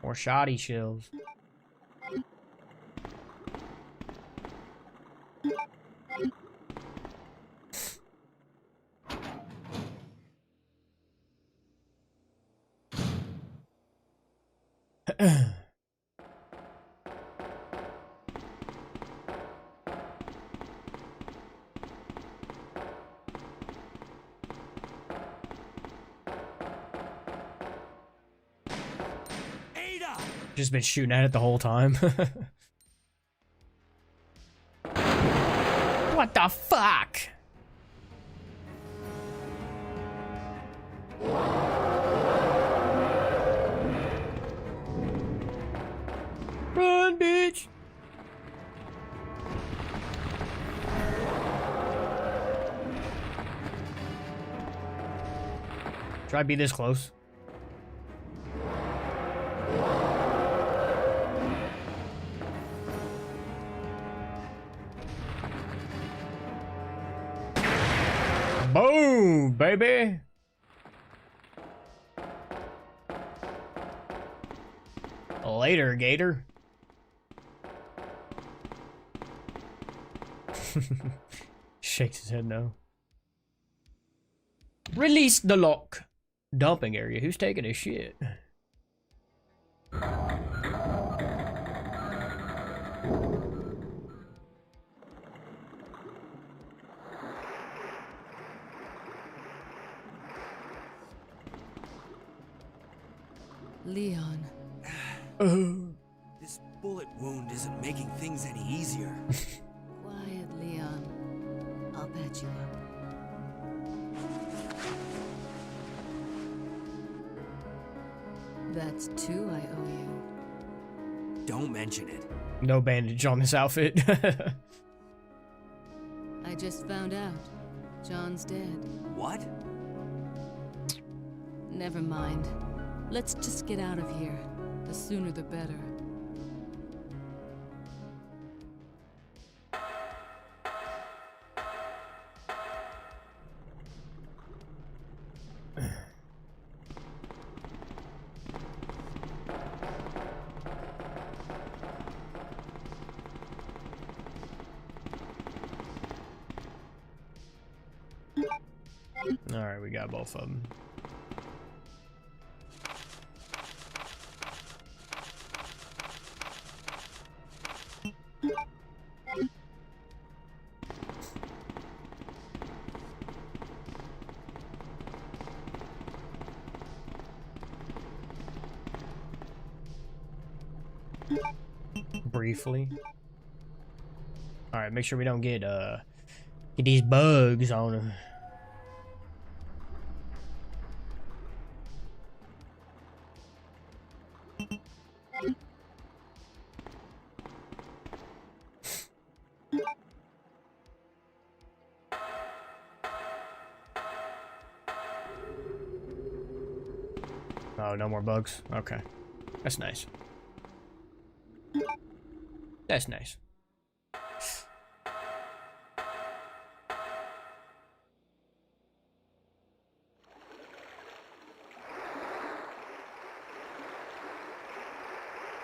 [SPEAKER 1] More shoddy shells. Just been shooting at it the whole time. What the fuck? Run, bitch! Should I be this close? Boom, baby. Later, gator. Shakes his head no. Release the lock. Dumping area. Who's taking a shit?
[SPEAKER 8] Leon.
[SPEAKER 12] This bullet wound isn't making things any easier.
[SPEAKER 8] Quiet, Leon. That's 2 I owe you.
[SPEAKER 12] Don't mention it.
[SPEAKER 1] No bandage on this outfit.
[SPEAKER 8] I just found out. John's dead.
[SPEAKER 12] What?
[SPEAKER 8] Never mind. Let's just get out of here. The sooner the better.
[SPEAKER 1] Alright, we got both of them. Briefly. Alright, make sure we don't get these bugs on them. Oh, no more bugs? Okay. That's nice. That's nice.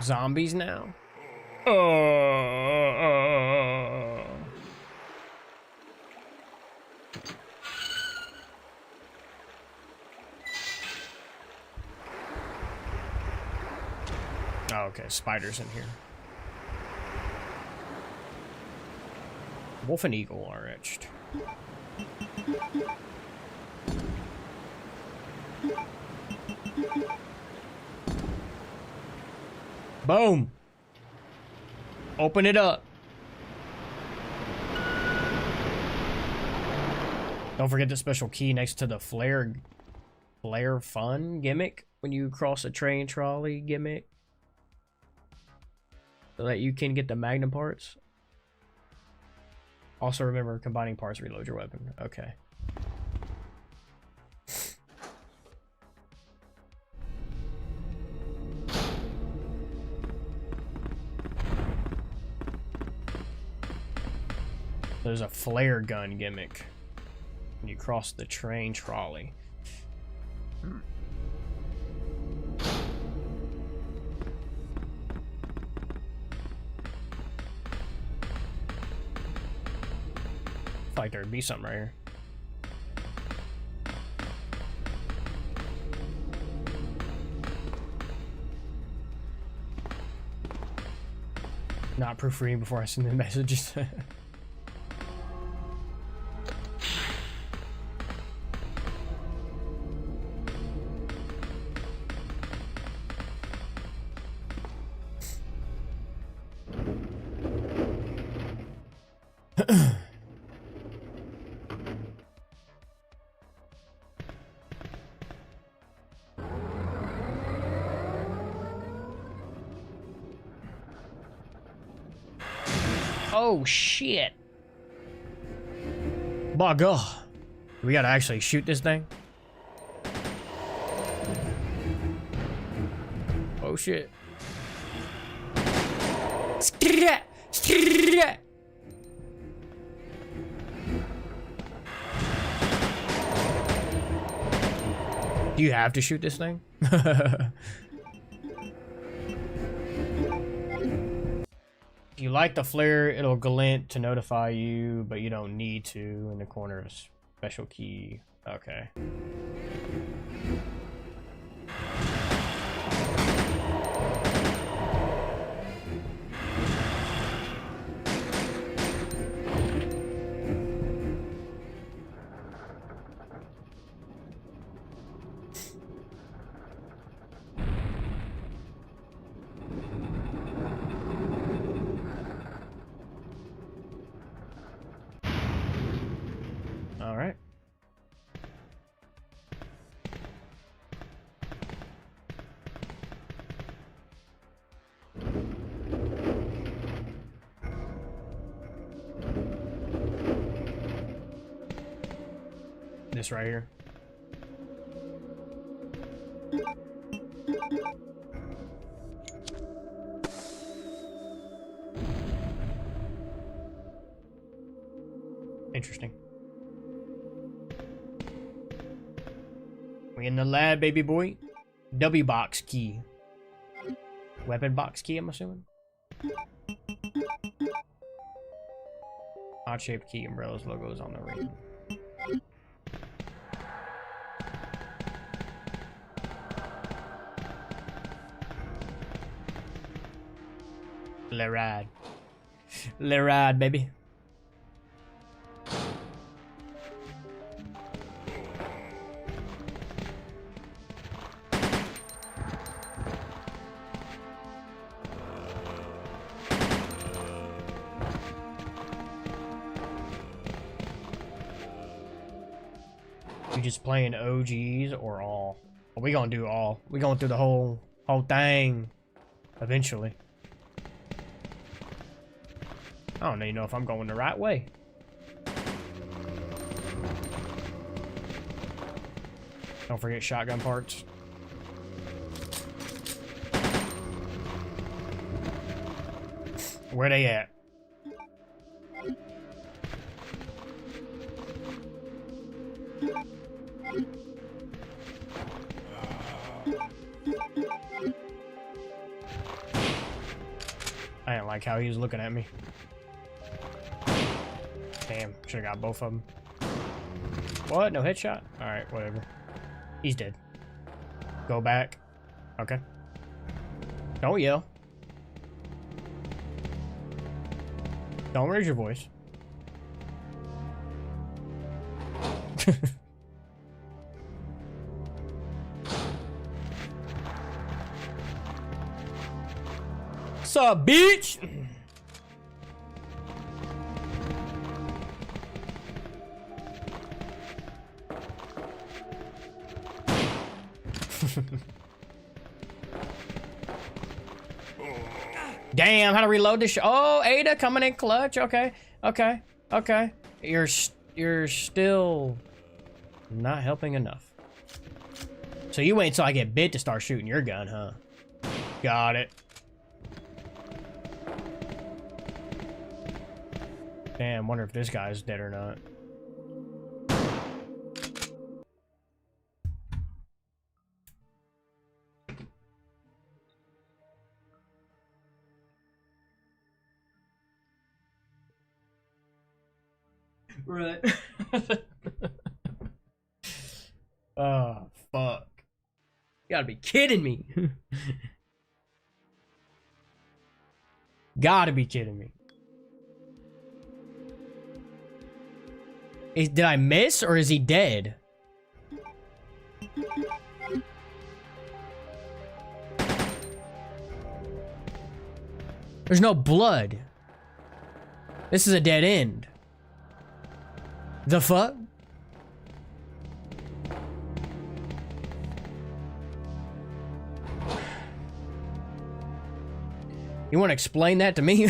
[SPEAKER 1] Zombies now? Oh, okay, spiders in here. Wolf and eagle are etched. Boom! Open it up. Don't forget the special key next to the flare fun gimmick when you cross a train trolley gimmick. So that you can get the magnum parts. Also remember, combining parts reload your weapon. Okay. There's a flare gun gimmick when you cross the train trolley. Like there'd be something right here. Not proofreading before I send the messages. Oh shit. My god. We gotta actually shoot this thing? Oh shit. Do you have to shoot this thing? If you light the flare, it'll glint to notify you, but you don't need to. In the corner of a special key. Okay. This right here. Interesting. We in the lab, baby boy. W box key. Weapon box key, I'm assuming. Odd-shaped key, umbrellas, logos on the ring. Le ride. Le ride, baby. You just playing OGs or all? We gonna do all. We going through the whole thing eventually. I don't even know if I'm going the right way. Don't forget shotgun parts. Where they at? I didn't like how he was looking at me. Damn, should've got both of them. What? No headshot? Alright, whatever. He's dead. Go back. Okay. Don't yell. Don't raise your voice. Sup, bitch? Damn, how to reload this shit? Oh, Ada coming in clutch. Okay, okay, okay. You're still not helping enough. So you wait till I get bit to start shooting your gun, huh? Got it. Damn, wonder if this guy's dead or not. Right. Oh, fuck. You gotta be kidding me. Gotta be kidding me. Did I miss or is he dead? There's no blood. This is a dead end. The fuck? You want to explain that to me?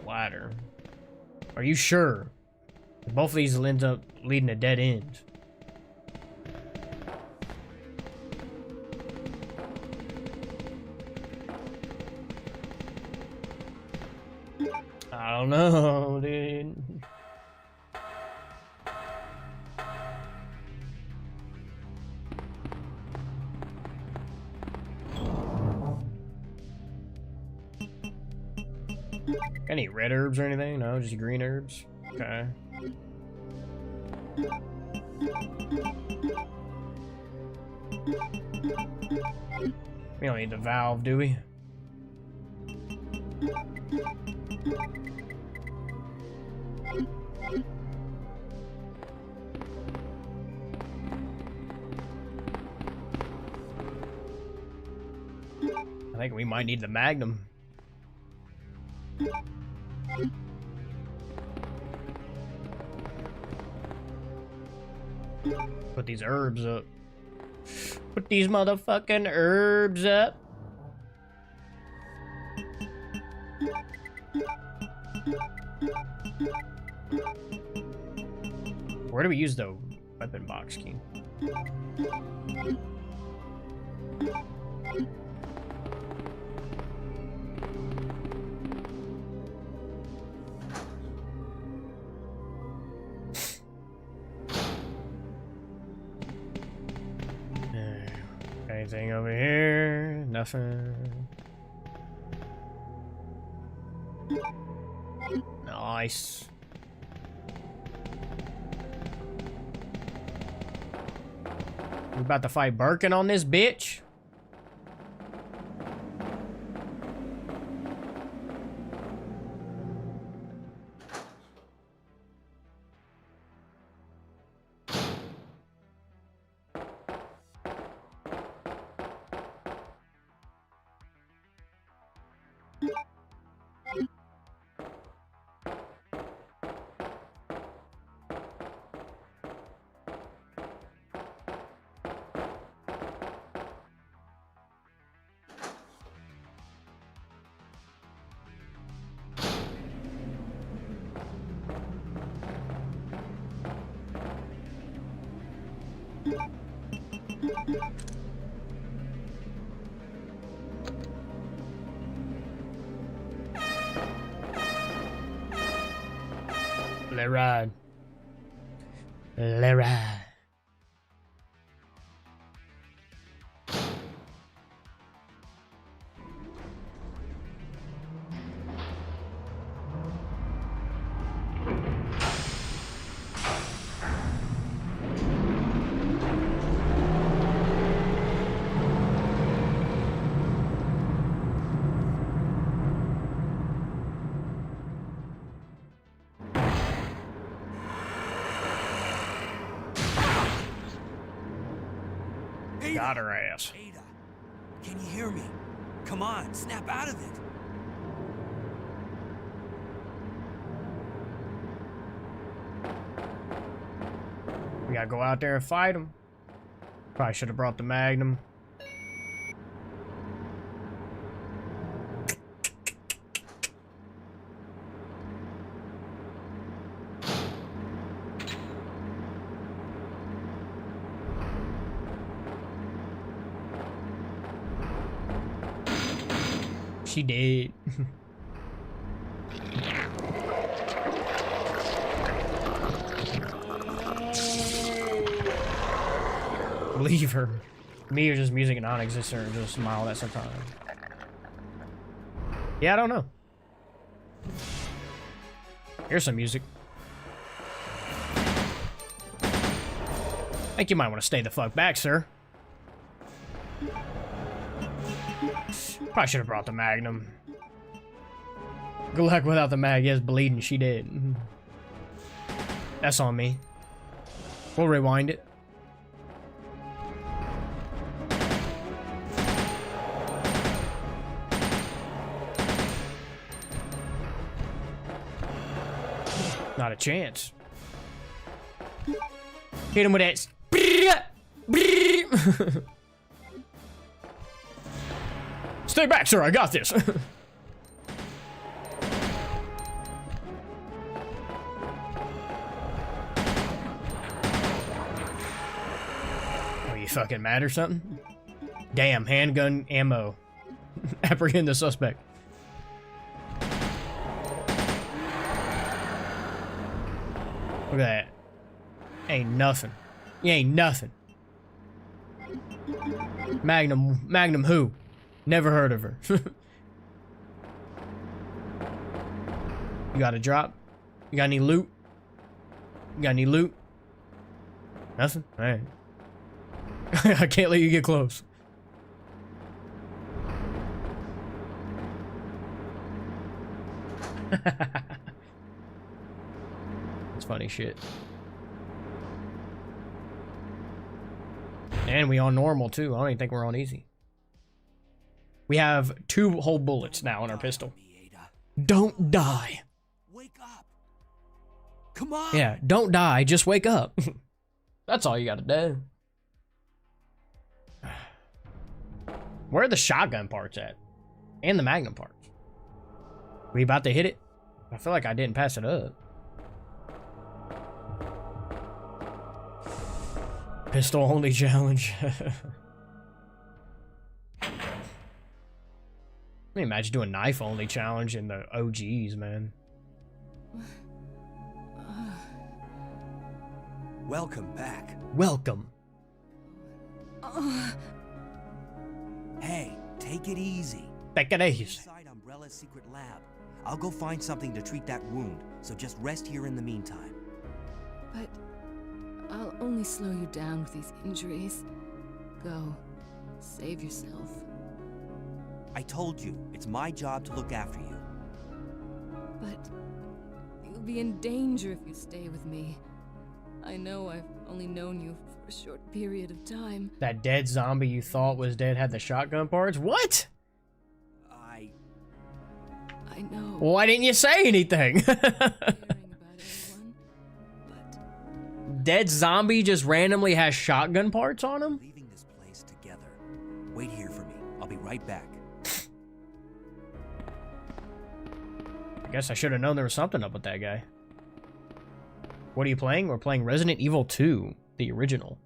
[SPEAKER 1] Ladder. Are you sure? Both of these will end up leading to dead ends. I don't know, dude. Any red herbs or anything? No, just green herbs. Okay. We don't need the valve, do we? I think we might need the Magnum. Put these herbs up. Put these motherfucking herbs up. Where do we use the weapon box key? Anything over here? Nothing. Nice. We about to fight Birkin on this bitch? Let ride. Let ride. Got her ass.
[SPEAKER 12] Ada, can you hear me? Come on, snap out of it.
[SPEAKER 1] We gotta go out there and fight him. Probably should have brought the Magnum. She did. Leave her. Me or just music and non-existent or just smile at some time. Yeah, I don't know. Here's some music. I think you might want to stay the fuck back, sir. Probably should have brought the Magnum. Good luck without the mag. Yes, bleeding. She did. That's on me. We'll rewind it. Not a chance. Hit him with that. Stay back, sir. I got this. Are you fucking mad or something? Damn, handgun ammo. Apprehend the suspect. Look at that. Ain't nothing. You ain't nothing. Magnum who? Never heard of her. You got a drop? You got any loot? You got any loot? Nothing? Alright. I can't let you get close. That's funny shit. And we on normal too. I don't even think we're on easy. We have 2 whole bullets now in our pistol. Don't die.
[SPEAKER 12] Wake up. Come on.
[SPEAKER 1] Yeah, don't die. Just wake up. That's all you gotta do. Where are the shotgun parts at? And the magnum parts? We about to hit it? I feel like I didn't pass it up. Pistol only challenge. Let me imagine doing knife only challenge in the OGs, man.
[SPEAKER 12] Welcome back.
[SPEAKER 1] Welcome.
[SPEAKER 12] Hey, take it easy.
[SPEAKER 1] Take it easy.
[SPEAKER 12] Inside Umbrella's secret lab. I'll go find something to treat that wound, so just rest here in the meantime.
[SPEAKER 8] But I'll only slow you down with these injuries. Go. Save yourself.
[SPEAKER 12] I told you, it's my job to look after you.
[SPEAKER 8] But you'll be in danger if you stay with me. I know I've only known you for a short period of time.
[SPEAKER 1] That dead zombie you thought was dead had the shotgun parts? What?
[SPEAKER 8] I know.
[SPEAKER 1] Why didn't you say anything? Dead zombie just randomly has shotgun parts on him?
[SPEAKER 12] Leaving this place together. Wait here for me. I'll be right back.
[SPEAKER 1] I guess I should have known there was something up with that guy. What are you playing? We're playing Resident Evil 2, the original.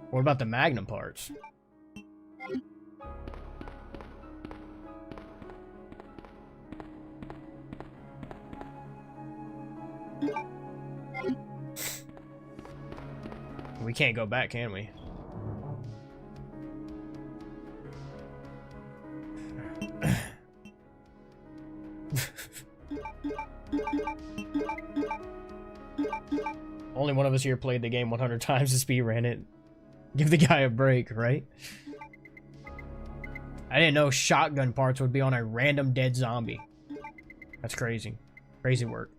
[SPEAKER 1] What about the Magnum parts? We can't go back, can we? Only one of us here played the game 100 times to speed ran it. Give the guy a break, right? I didn't know shotgun parts would be on a random dead zombie. That's crazy. Crazy work.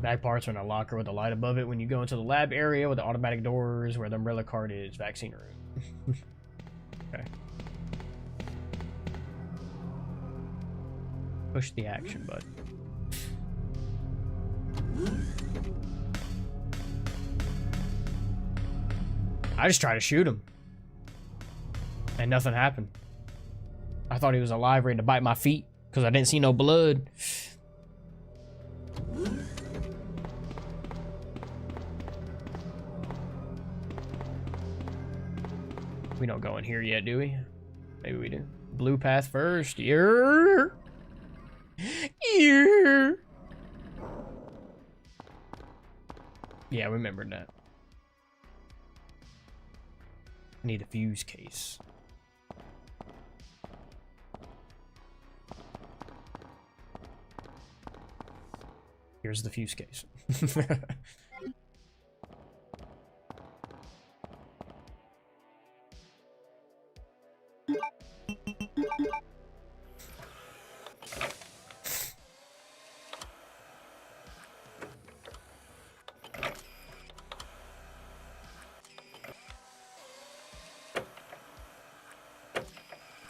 [SPEAKER 1] Bag parts are in a locker with a light above it when you go into the lab area with the automatic doors where the umbrella card is. Vaccine room. Okay. Push the action button. I just tried to shoot him. And nothing happened. I thought he was alive, ready to bite my feet because I didn't see no blood. We don't go in here yet, do we? Maybe we do. Blue path first. Yeah. Yeah, I remembered that. Need a fuse case. Here's the fuse case.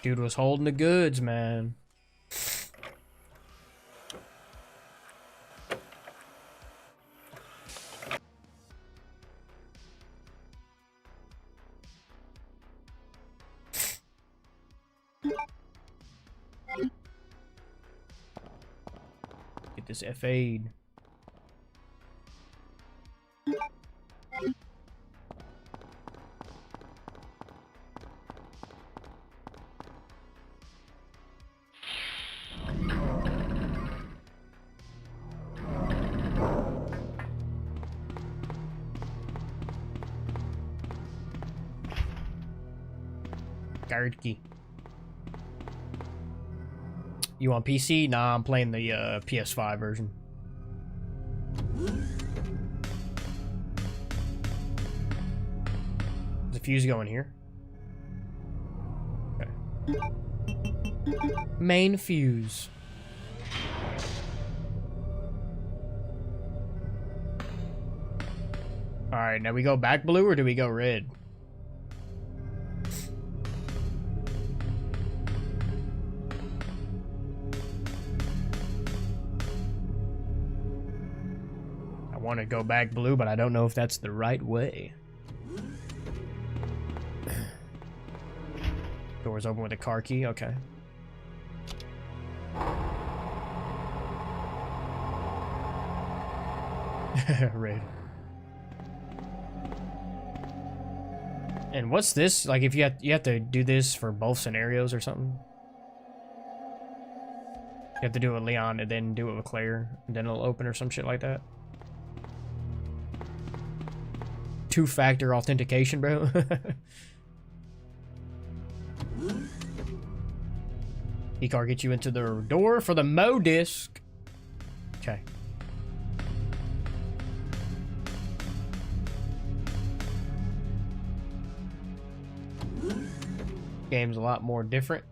[SPEAKER 1] Dude was holding the goods, man. Get this F-aid. Guard key. You on PC? Nah, I'm playing the PS5 version. There's a fuse going here. Okay. Main fuse. Alright, now we go back blue or do we go red? I want to go back blue, but I don't know if that's the right way. Doors open with a car key, okay. Red. And what's this? Like, if you have to do this for both scenarios or something? You have to do it with Leon and then do it with Claire, and then it'll open or some shit like that. Two-factor authentication, bro. Keycard gets you into the door for the Mo disc. Okay. Game's a lot more different.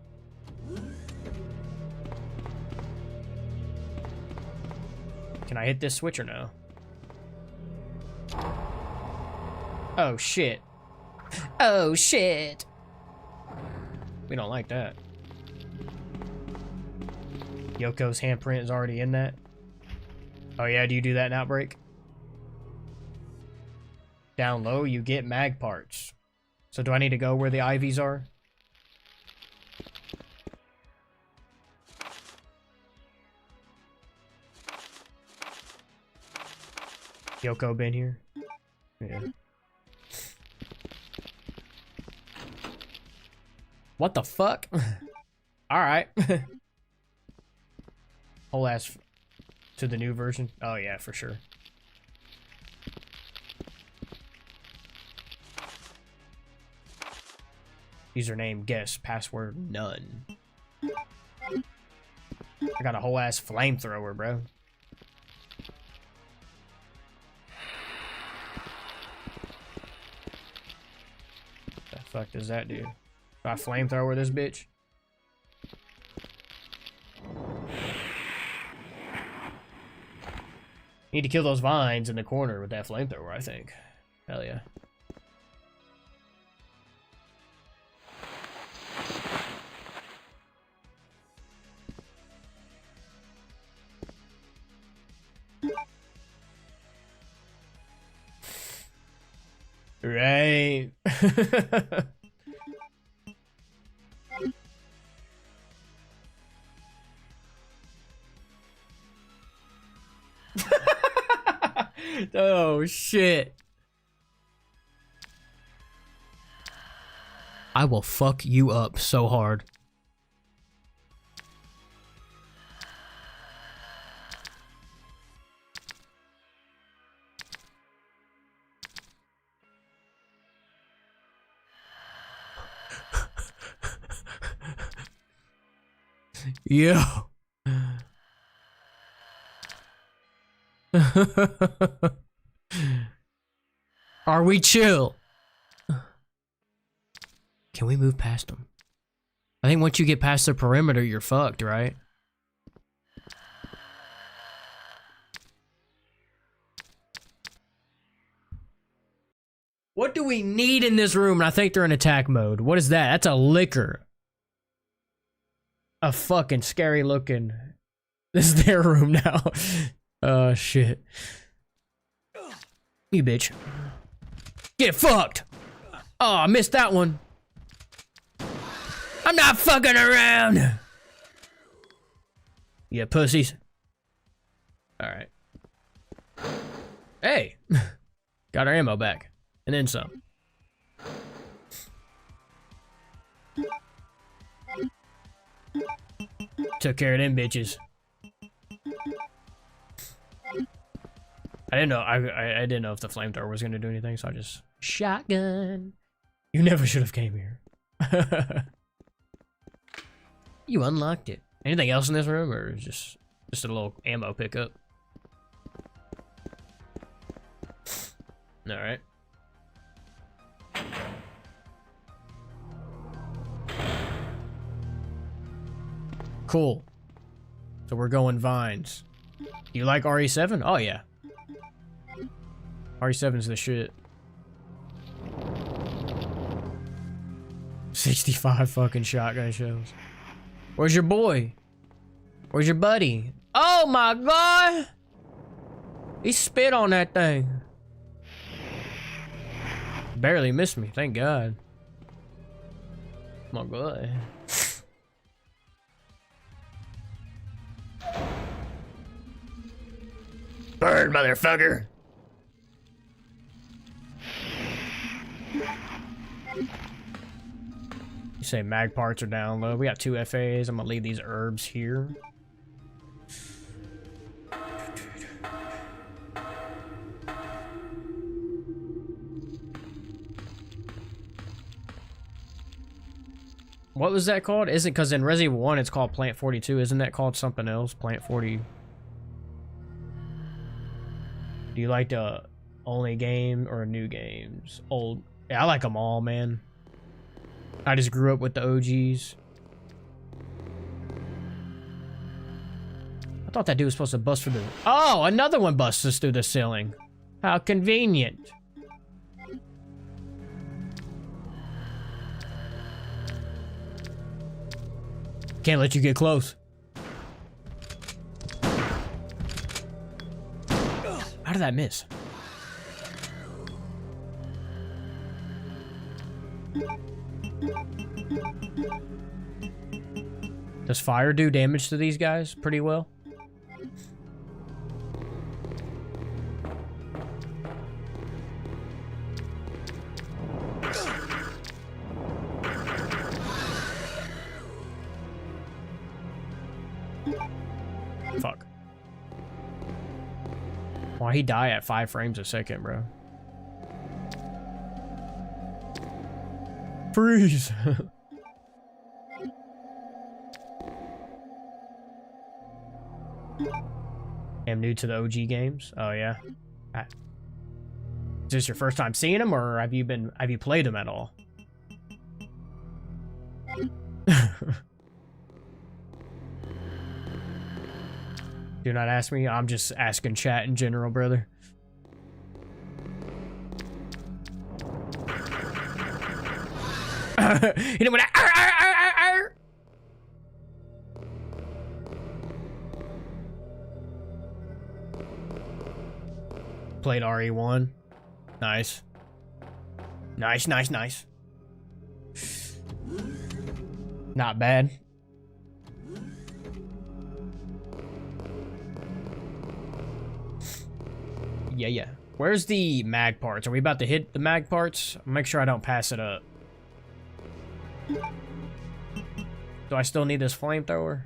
[SPEAKER 1] Can I hit this switch or no? Oh shit. Oh shit. We don't like that. Yoko's handprint is already in that. Oh yeah, do you do that in Outbreak? Down low, you get mag parts. So do I need to go where the IVs are? Yoko been here? Yeah. What the fuck? Alright. Whole ass to the new version? Oh yeah, for sure. Username guess, password none. I got a whole ass flamethrower, bro. The fuck does that do? Do I flamethrower this bitch? Need to kill those vines in the corner with that flamethrower, I think. Hell yeah. Right. Oh shit. I will fuck you up so hard. Yo. Are we chill? Can we move past them? I think once you get past the perimeter, you're fucked, right? What do we need in this room? And I think they're in attack mode. What is that? That's a liquor. A fucking scary looking. This is their room now. Oh shit. You bitch. Get fucked. Oh, I missed that one. I'm not fucking around. Yeah, pussies. Alright. Hey. Got our ammo back. And then some. Took care of them bitches. I didn't know. I didn't know if the flamethrower was gonna do anything, so I just shotgun. You never should have came here. You unlocked it. Anything else in this room, or just a little ammo pickup? All right. Cool. So we're going vines. You like RE7? Oh yeah. RE7's the shit. 65 fucking shotgun shells. Where's your boy? Where's your buddy? Oh my god! He spit on that thing. Barely missed me, thank god. My god. Burn, motherfucker! You say mag parts are down low. We got 2 FAs. I'm gonna leave these herbs here. What was that called? Is it because in Resident Evil 1 it's called Plant 42? Isn't that called something else? Plant 40. Do you like the only game or new games? Old. Yeah, I like them all, man. I just grew up with the OGs. I thought that dude was supposed to bust through the... Oh, another one busts us through the ceiling. How convenient. Can't let you get close. How did that miss? Does fire do damage to these guys pretty well? Fuck. Why he die at 5 frames a second, bro? Freeze! I'm new to the OG games. Oh yeah. Is this your first time seeing them, or have you played them at all? Do not ask me. I'm just asking chat in general, brother. You know what? Played RE1. Nice. Nice, nice, nice. Not bad. Yeah, yeah. Where's the mag parts? Are we about to hit the mag parts? Make sure I don't pass it up. Do I still need this flamethrower?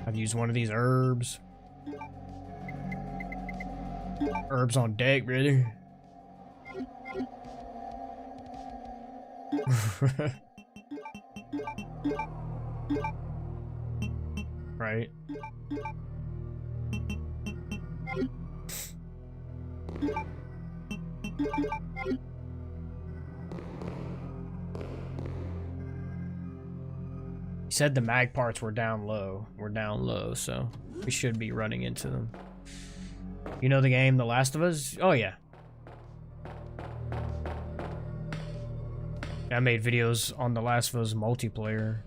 [SPEAKER 1] I've used one of these herbs. Herbs on deck, brother. Right. He said the mag parts were down low. We're down low, so we should be running into them. You know the game The Last of Us? Oh yeah. I made videos on The Last of Us multiplayer.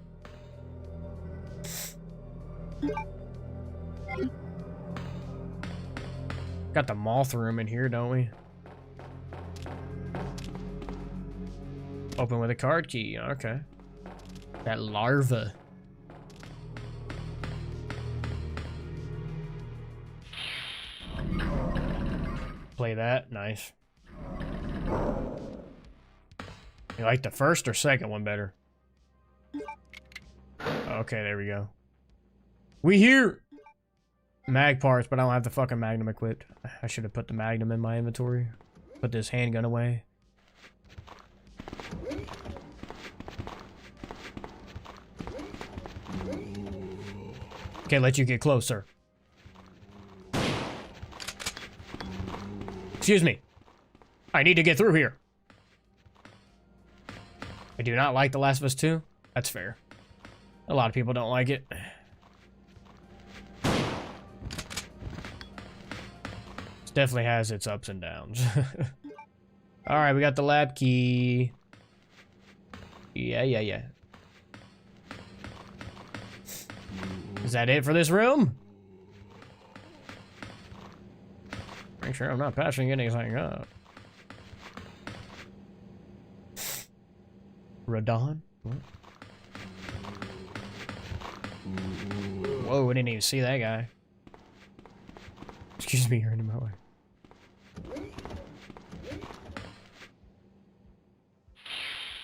[SPEAKER 1] Got the moth room in here, don't we? Open with a card key, okay. That larva. Play that, nice. You like the first or second one better? Okay, there we go. We here! Mag parts, but I don't have the fucking magnum equipped. I should have put the magnum in my inventory. Put this handgun away. Can't let you get closer. Excuse me. I need to get through here. I do not like The Last of Us 2. That's fair. A lot of people don't like it. It definitely has its ups and downs. Alright, we got the lab key. Yeah. Is that it for this room? Make sure I'm not patching anything up. Radon? What? Whoa, I didn't even see that guy. Excuse me, you're in my way.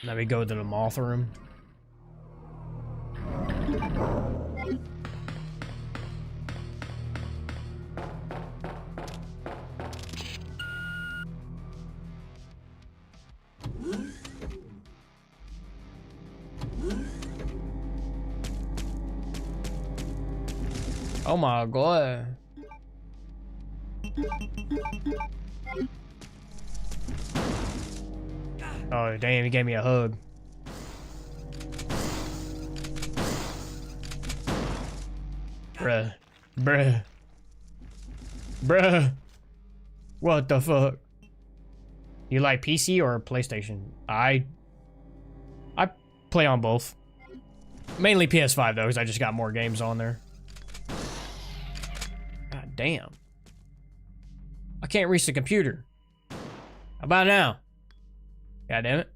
[SPEAKER 1] Let me go to the moth room. Oh my god. Oh damn, he gave me a hug. Bruh. What the fuck? You like PC or PlayStation? I play on both. Mainly PS5 though, because I just got more games on there. God damn. I can't reach the computer. How about now? God damn it.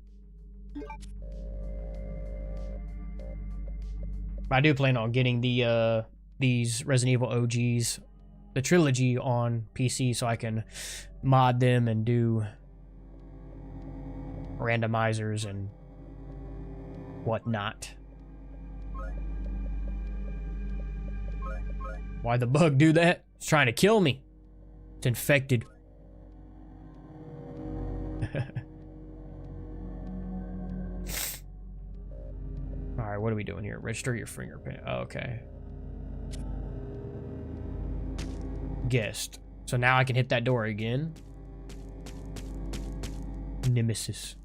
[SPEAKER 1] I do plan on getting the these Resident Evil OGs, the trilogy, on PC so I can mod them and do randomizers and whatnot. Why'd the bug do that? It's trying to kill me. It's infected. Alright, what are we doing here? Register your fingerprint. Oh, okay. Guest. So now I can hit that door again. Nemesis.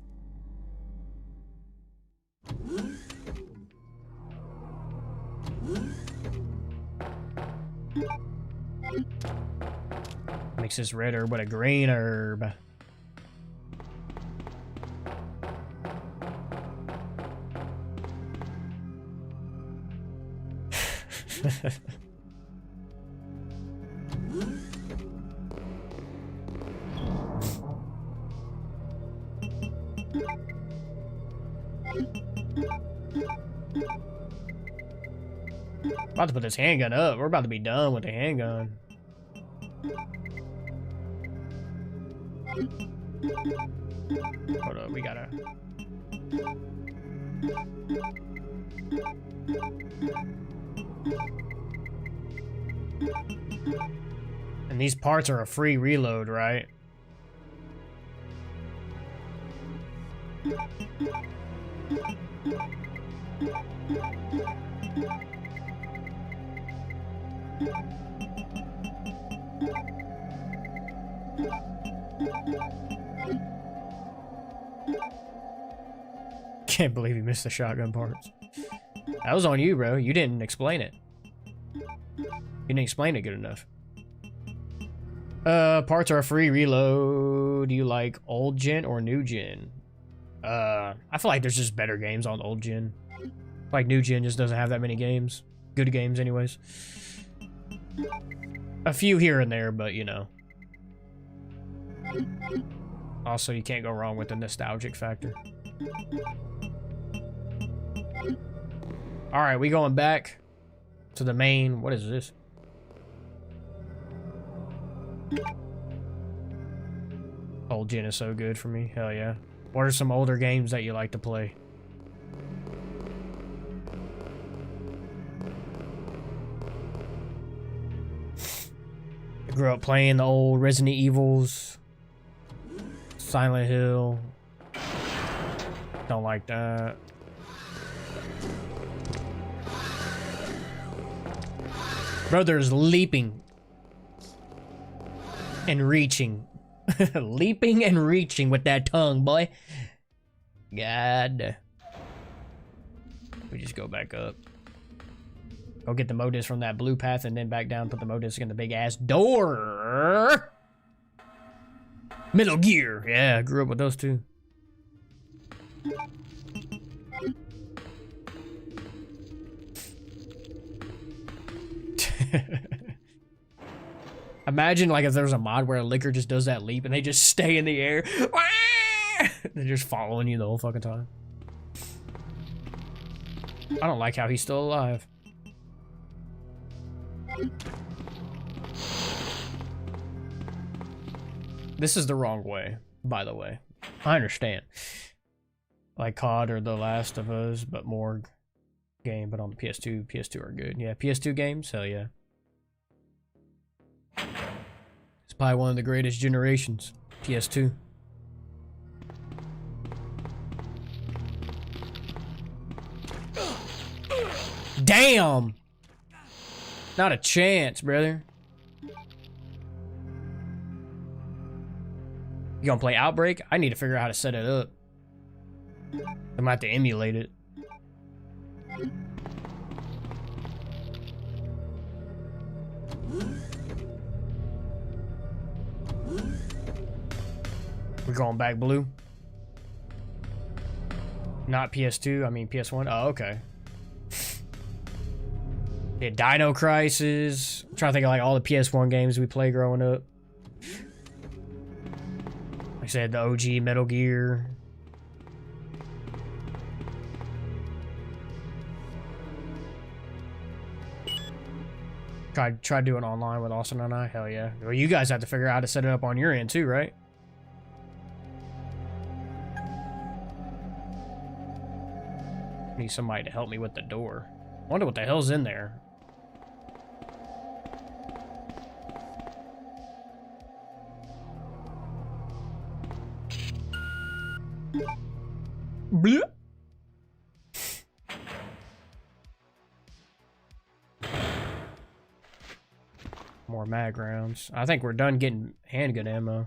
[SPEAKER 1] Makes this red herb with a green herb. About to put this handgun up. We're about to be done with the handgun. Hold up, we gotta... And these parts are a free reload, right? Can't believe you missed the shotgun parts. That was on you, bro. You didn't explain it. You didn't explain it good enough. Parts are a free reload. Do you like old gen or new gen? I feel like there's just better games on old gen. Like new gen just doesn't have that many games. Good games anyways. A few here and there, but you know. Also, you can't go wrong with the nostalgic factor. Alright, we going back to the main... What is this? Old gen is so good for me. Hell yeah. What are some older games that you like to play? I grew up playing the old Resident Evils. Silent Hill. Don't like that. Bro, there's leaping and reaching. Leaping and reaching with that tongue, boy. God. We just go back up. Go get the modus from that blue path and then back down, put the modus in the big ass door. Metal Gear. Yeah, I grew up with those two. Imagine like if there was a mod where a liquor just does that leap and they just stay in the air. They're just following you the whole fucking time. I don't like how he's still alive. This is the wrong way, by the way. I understand. Like COD or The Last of Us, but more game, but on the PS2. PS2 are good. Yeah, PS2 games, hell yeah. It's probably one of the greatest generations. PS2. Damn! Not a chance, brother. You gonna play Outbreak? I need to figure out how to set it up. I might have to emulate it. We're going back blue. Not PS2, I mean PS1. Oh, okay. Yeah, Dino Crisis. I'm trying to think of like all the PS1 games we played growing up. Like I said, the OG Metal Gear. Try doing online with Austin and I. Hell yeah. Well, you guys have to figure out how to set it up on your end too, right? Need somebody to help me with the door. I wonder what the hell's in there. Bleh. More mag rounds. I think we're done getting handgun ammo.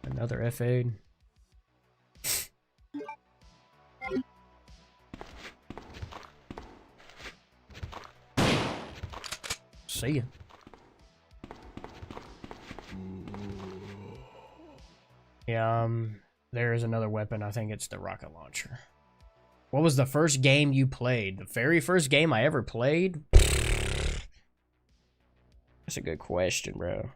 [SPEAKER 1] Another F8. See ya. Yeah, there is another weapon. I think it's the rocket launcher. What was the first game you played? The very first game I ever played? That's a good question, bro.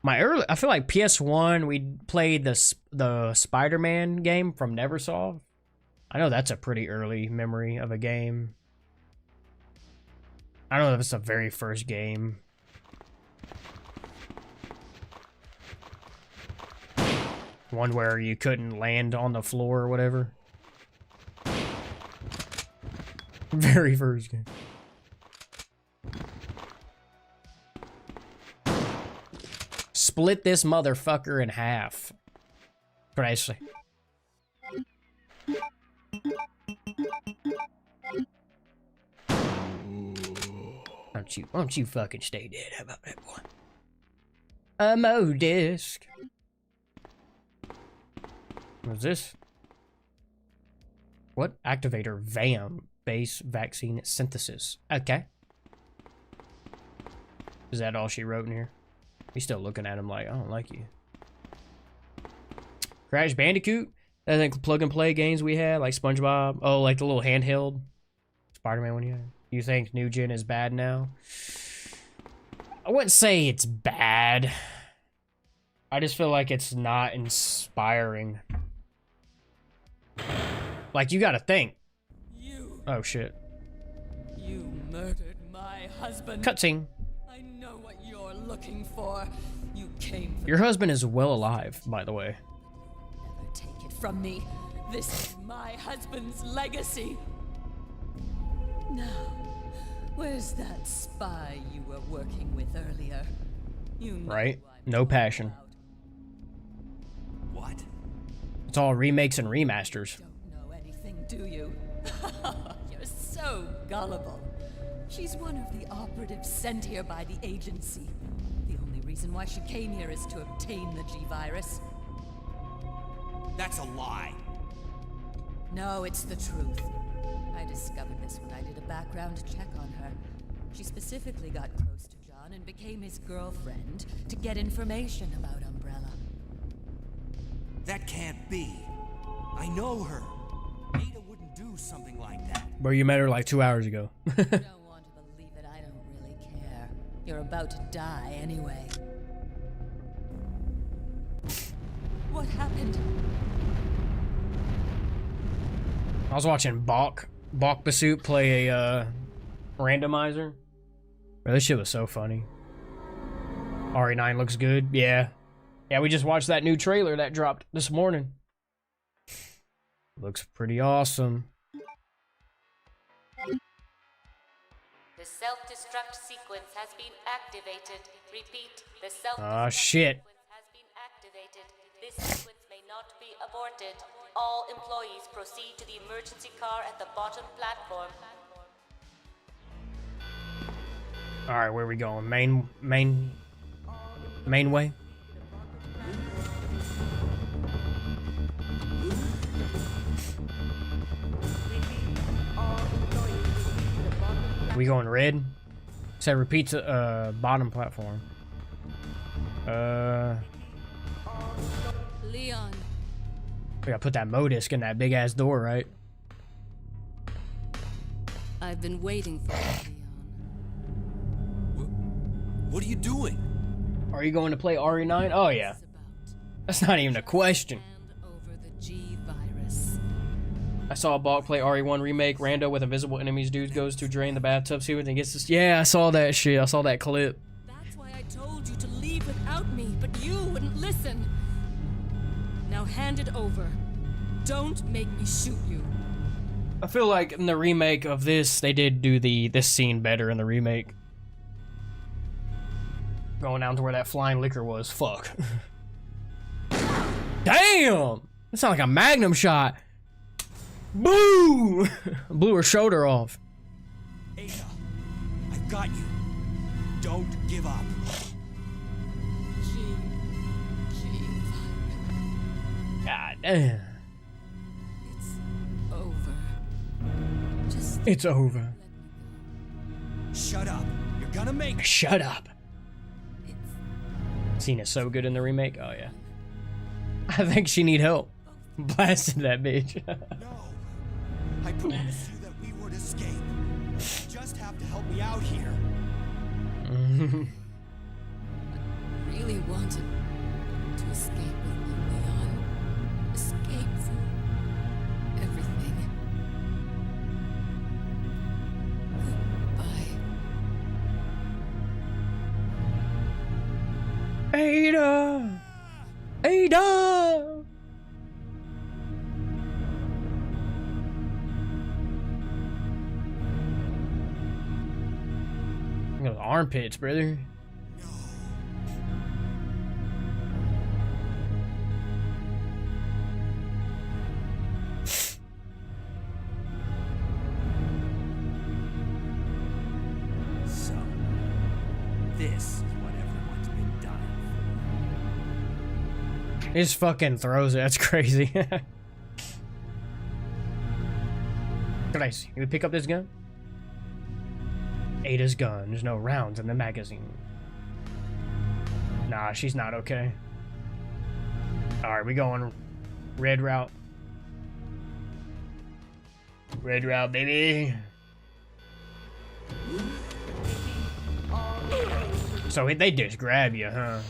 [SPEAKER 1] I feel like PS1, we played the Spider-Man game from Neversoft. I know that's a pretty early memory of a game. I don't know if it's the very first game. One where you couldn't land on the floor or whatever. Very first game. Split this motherfucker in half. What I say? Why don't you fucking stay dead? How about that, boy? A Mo-disc. What's this? What? Activator VAM. Base vaccine synthesis. Okay. Is that all she wrote in here? He's still looking at him like, I don't like you. Crash Bandicoot? I think plug and play games we had, like SpongeBob. Oh, like the little handheld Spider-Man one you had. You think new gen is bad now? I wouldn't say it's bad. I just feel like it's not inspiring. Like, you gotta think. Oh, shit.
[SPEAKER 8] You murdered my husband.
[SPEAKER 1] Cutscene.
[SPEAKER 8] I know what you're looking for. You came for
[SPEAKER 1] Your husband is well alive, by the way.
[SPEAKER 8] Never take it from me. This is my husband's legacy. Now, where's that spy you were working with earlier? You know
[SPEAKER 1] Right? No passion.
[SPEAKER 12] What?
[SPEAKER 1] It's all remakes and remasters.
[SPEAKER 8] Don't know anything, do you? You're so gullible. She's one of the operatives sent here by the agency. The only reason why she came here is to obtain the G-Virus.
[SPEAKER 12] That's a lie.
[SPEAKER 8] No, it's the truth. I discovered this when I did a background check on her. She specifically got close to John and became his girlfriend to get information about Umbrella.
[SPEAKER 12] That can't be. I know her. Ada wouldn't do something like that.
[SPEAKER 1] Bro, you met her like 2 hours ago.
[SPEAKER 8] You don't want to believe it, I don't really care. You're about to die anyway. What happened?
[SPEAKER 1] I was watching Bach Basut play a randomizer. Bro, this shit was so funny. RE9 looks good. Yeah. Yeah, we just watched that new trailer that dropped this morning. Looks pretty awesome.
[SPEAKER 13] The self-destruct sequence has been activated. Repeat, the self-destruct
[SPEAKER 1] Ah, shit.
[SPEAKER 13] sequence has been activated. This sequence may not be aborted. All employees proceed to the emergency car at the bottom platform.
[SPEAKER 1] Alright, where we going? Main way? We going red? Said repeat to bottom platform.
[SPEAKER 8] Leon.
[SPEAKER 1] We gotta put that modisc in that big ass door, right?
[SPEAKER 8] I've been waiting for you, Leon.
[SPEAKER 12] What are you doing?
[SPEAKER 1] Are you going to play RE9? Oh yeah. That's not even a question.
[SPEAKER 8] Over the G-Virus.
[SPEAKER 1] I saw a Balk play RE1 remake. Rando with invisible enemies. Dude goes to drain the bathtub sewer and gets this. Yeah, I saw that shit. I saw that clip.
[SPEAKER 8] That's why I told you to leave without me, but you wouldn't listen. Now hand it over. Don't make me shoot you.
[SPEAKER 1] I feel like in the remake of this, they did do this scene better in the remake. Going down to where that flying liquor was. Fuck. Damn! That sounds like a magnum shot. Boo! Blew her shoulder off.
[SPEAKER 12] Ada, I've got you. Don't give up.
[SPEAKER 1] God damn.
[SPEAKER 8] It's over. Just
[SPEAKER 1] It's over.
[SPEAKER 12] Shut up. You're gonna make it.
[SPEAKER 1] Shut up. Scene is so good in the remake. Oh yeah. I think she need help. Blasted that bitch.
[SPEAKER 12] No. I promised you that we would escape. You just have to help me out here.
[SPEAKER 8] really wanted to escape with you, Leon. Escape from everything. Goodbye.
[SPEAKER 1] Ada! Ada! Those armpits, brother.
[SPEAKER 12] So, this is what everyone's been dying for.
[SPEAKER 1] He just fucking throws it. That's crazy. Nice. You would pick up this gun? Ada's gun. There's no rounds in the magazine. Nah, she's not okay. Alright, we going red route. Red route, baby. So they just grab you, huh?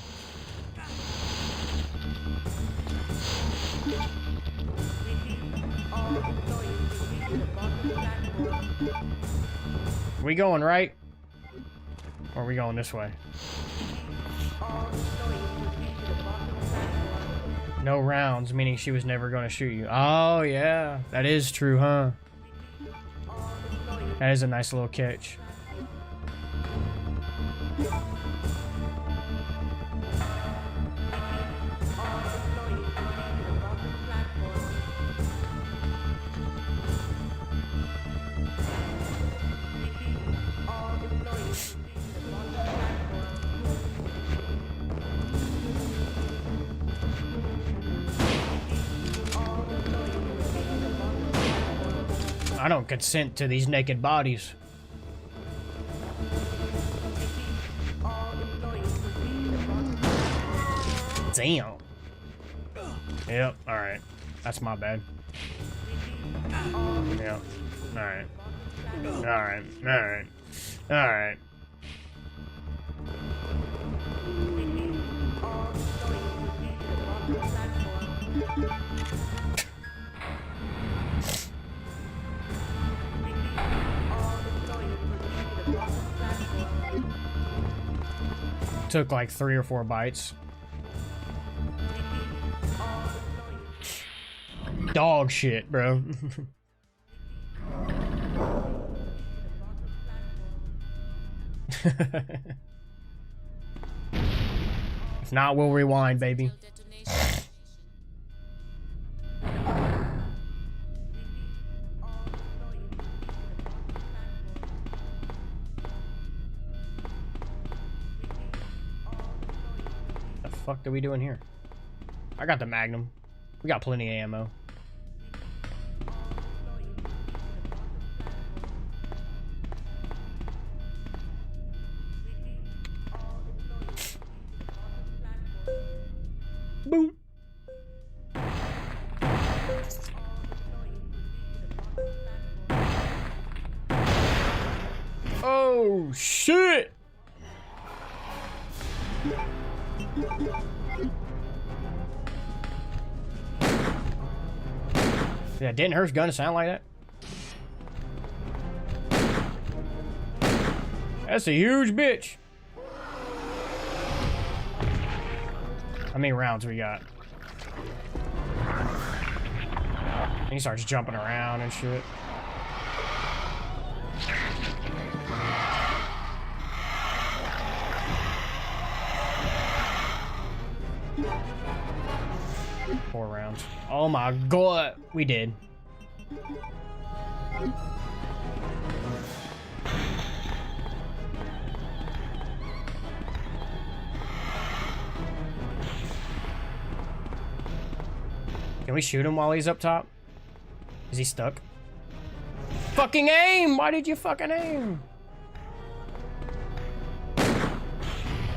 [SPEAKER 1] We going right? Or are we going this way? No rounds, meaning she was never going to shoot you. Oh, yeah. That is true, huh? That is a nice little catch. I don't consent to these naked bodies. Damn. Yep, alright. That's my bad. Yep. Alright. Alright. Alright. Alright. Took like 3 or 4 bites. Dog shit, bro. If not, we'll rewind, baby. The fuck are we doing here? I got the Magnum. We got plenty of ammo. Boom. Oh shit. Yeah, didn't her gun sound like that? That's a huge bitch. How many rounds we got? And he starts jumping around and shit. Four rounds. Oh my god, we did. Can we shoot him while he's up top? Is he stuck? Fucking aim! Why did you fucking aim?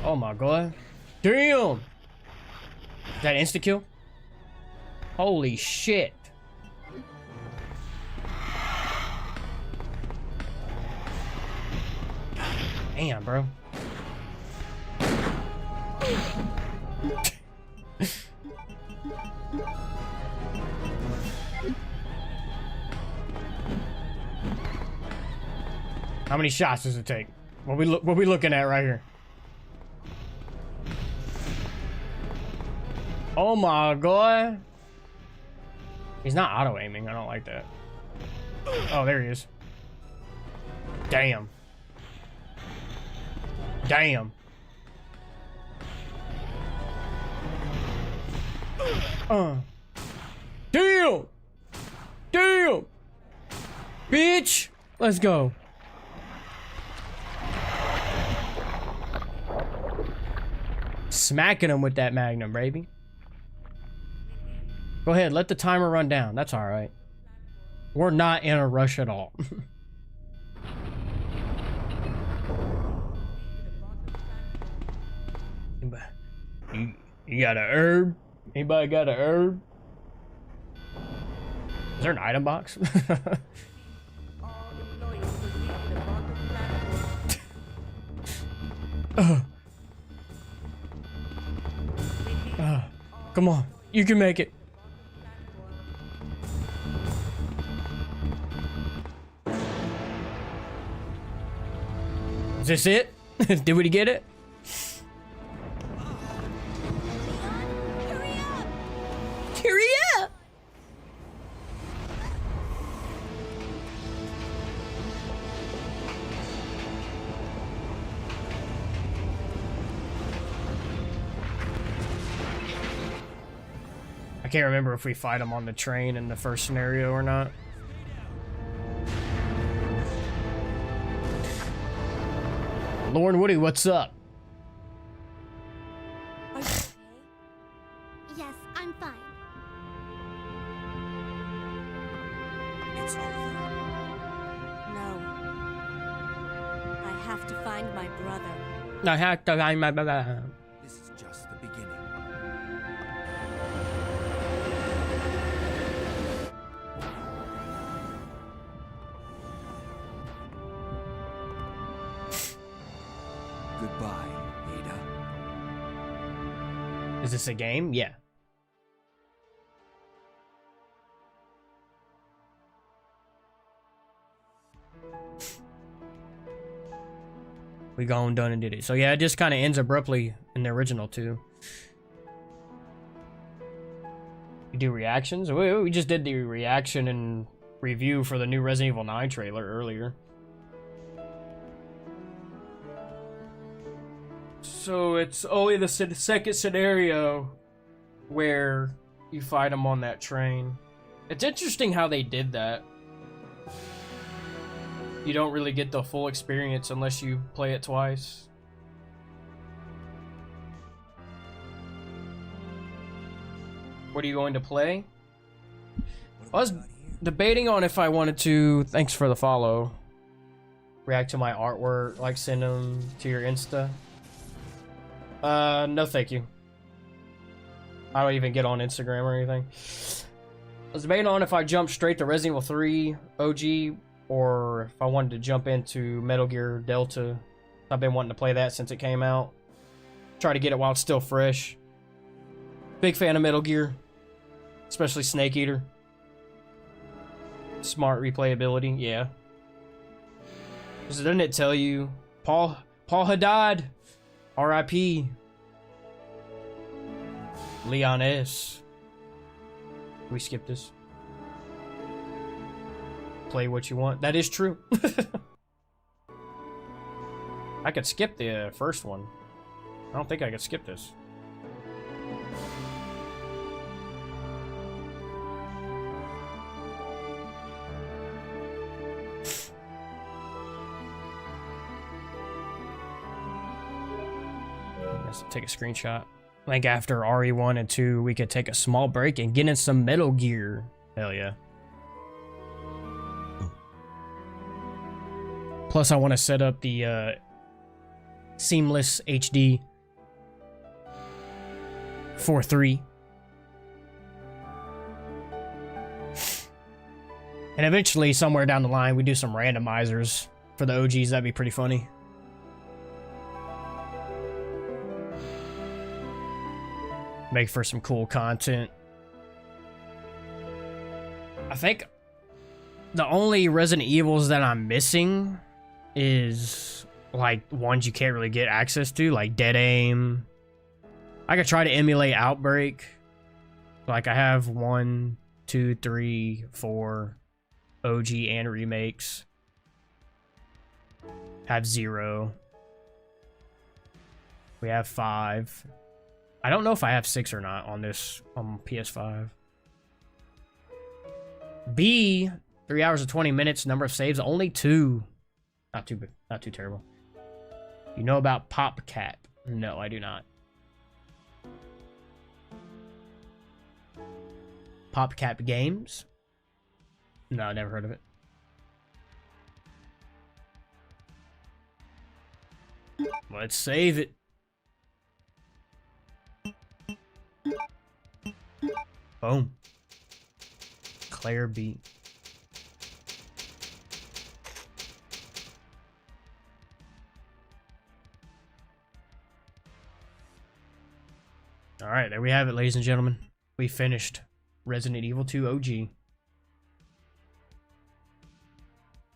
[SPEAKER 1] Oh my god. Damn! Is that insta-kill? Holy shit. Damn, bro. How many shots does it take? What we looking at right here? Oh my god. He's not auto aiming. I don't like that. Oh, there he is. Damn. Damn. Damn. Damn. Bitch. Let's go. Smacking him with that Magnum, baby. Go ahead, let the timer run down. That's all right. We're not in a rush at all. You got a herb? Anybody got a herb? Is there an item box? Come on, you can make it. Is this it? Did we get it? Hurry up! I can't remember if we fight him on the train in the first scenario or not. Lauren Woody, what's up?
[SPEAKER 14] Are you okay? Yes, I'm fine.
[SPEAKER 12] It's over.
[SPEAKER 13] have to find my brother.
[SPEAKER 1] I have to find my brother.
[SPEAKER 12] This is just the beginning. Goodbye, Ada.
[SPEAKER 1] Is this a game? Yeah. We gone, done, and did it. So yeah, it just kind of ends abruptly in the original too. We do reactions. We just did the reaction and review for the new Resident Evil 9 trailer earlier. So it's only the second scenario where you fight them on that train. It's interesting how they did that. You don't really get the full experience unless you play it twice. What are you going to play? I was debating on if I wanted to, thanks for the follow, react to my artwork, like send them to your Insta. No thank you. I don't even get on Instagram or anything. I was debating on if I jump straight to Resident Evil 3 OG or if I wanted to jump into Metal Gear Delta. I've been wanting to play that since it came out. Try to get it while it's still fresh. Big fan of Metal Gear, especially Snake Eater. Smart replayability, yeah. Doesn't it tell you Paul had died? R.I.P. Leon S. We skip this. Play what you want. That is true. I could skip the first one. I don't think I could skip this. Let's take a screenshot. Like after RE1 and 2, we could take a small break and get in some Metal Gear. Hell yeah. Plus, I want to set up the seamless HD for 3. And eventually, somewhere down the line, we do some randomizers for the OGs. That'd be pretty funny. Make for some cool content. I think the only Resident Evils that I'm missing is like ones you can't really get access to, like Dead Aim. I could try to emulate Outbreak. Like I have 1, 2, 3, 4 OG and remakes. Have 0. We have 5. I don't know if I have 6 or not on this on PS5. B, 3 hours and 20 minutes. Number of saves only 2. Not too terrible. You know about PopCap? No, I do not. PopCap Games? No, I never heard of it. Let's save it. Boom. Claire B. All right, there we have it, ladies and gentlemen. We finished Resident Evil 2 OG.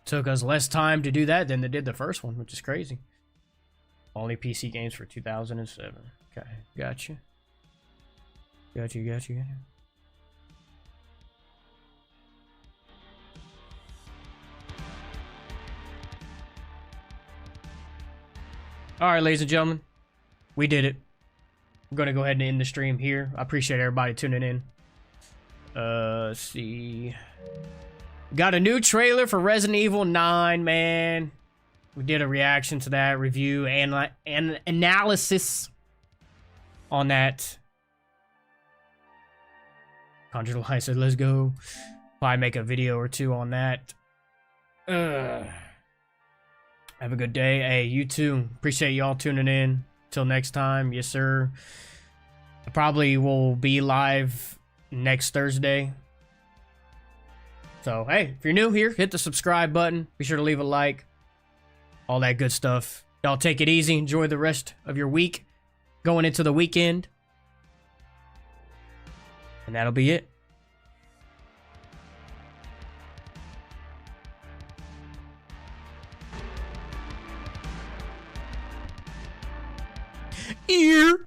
[SPEAKER 1] Took us less time to do that than they did the first one, which is crazy. Only PC games for 2007. Okay, gotcha. Gotcha. All right, ladies and gentlemen, we did it. I'm going to go ahead and end the stream here. I appreciate everybody tuning in. Let's see. Got a new trailer for Resident Evil 9, man. We did a reaction to that, review, and analysis on that. Conjure Light said, let's go. Probably make a video or two on that. Have a good day. Hey, you too. Appreciate y'all tuning in. Till next time. Yes, sir. I probably will be live next Thursday. So, hey, if you're new here, hit the subscribe button. Be sure to leave a like. All that good stuff. Y'all take it easy. Enjoy the rest of your week. Going into the weekend. And that'll be it. Ear.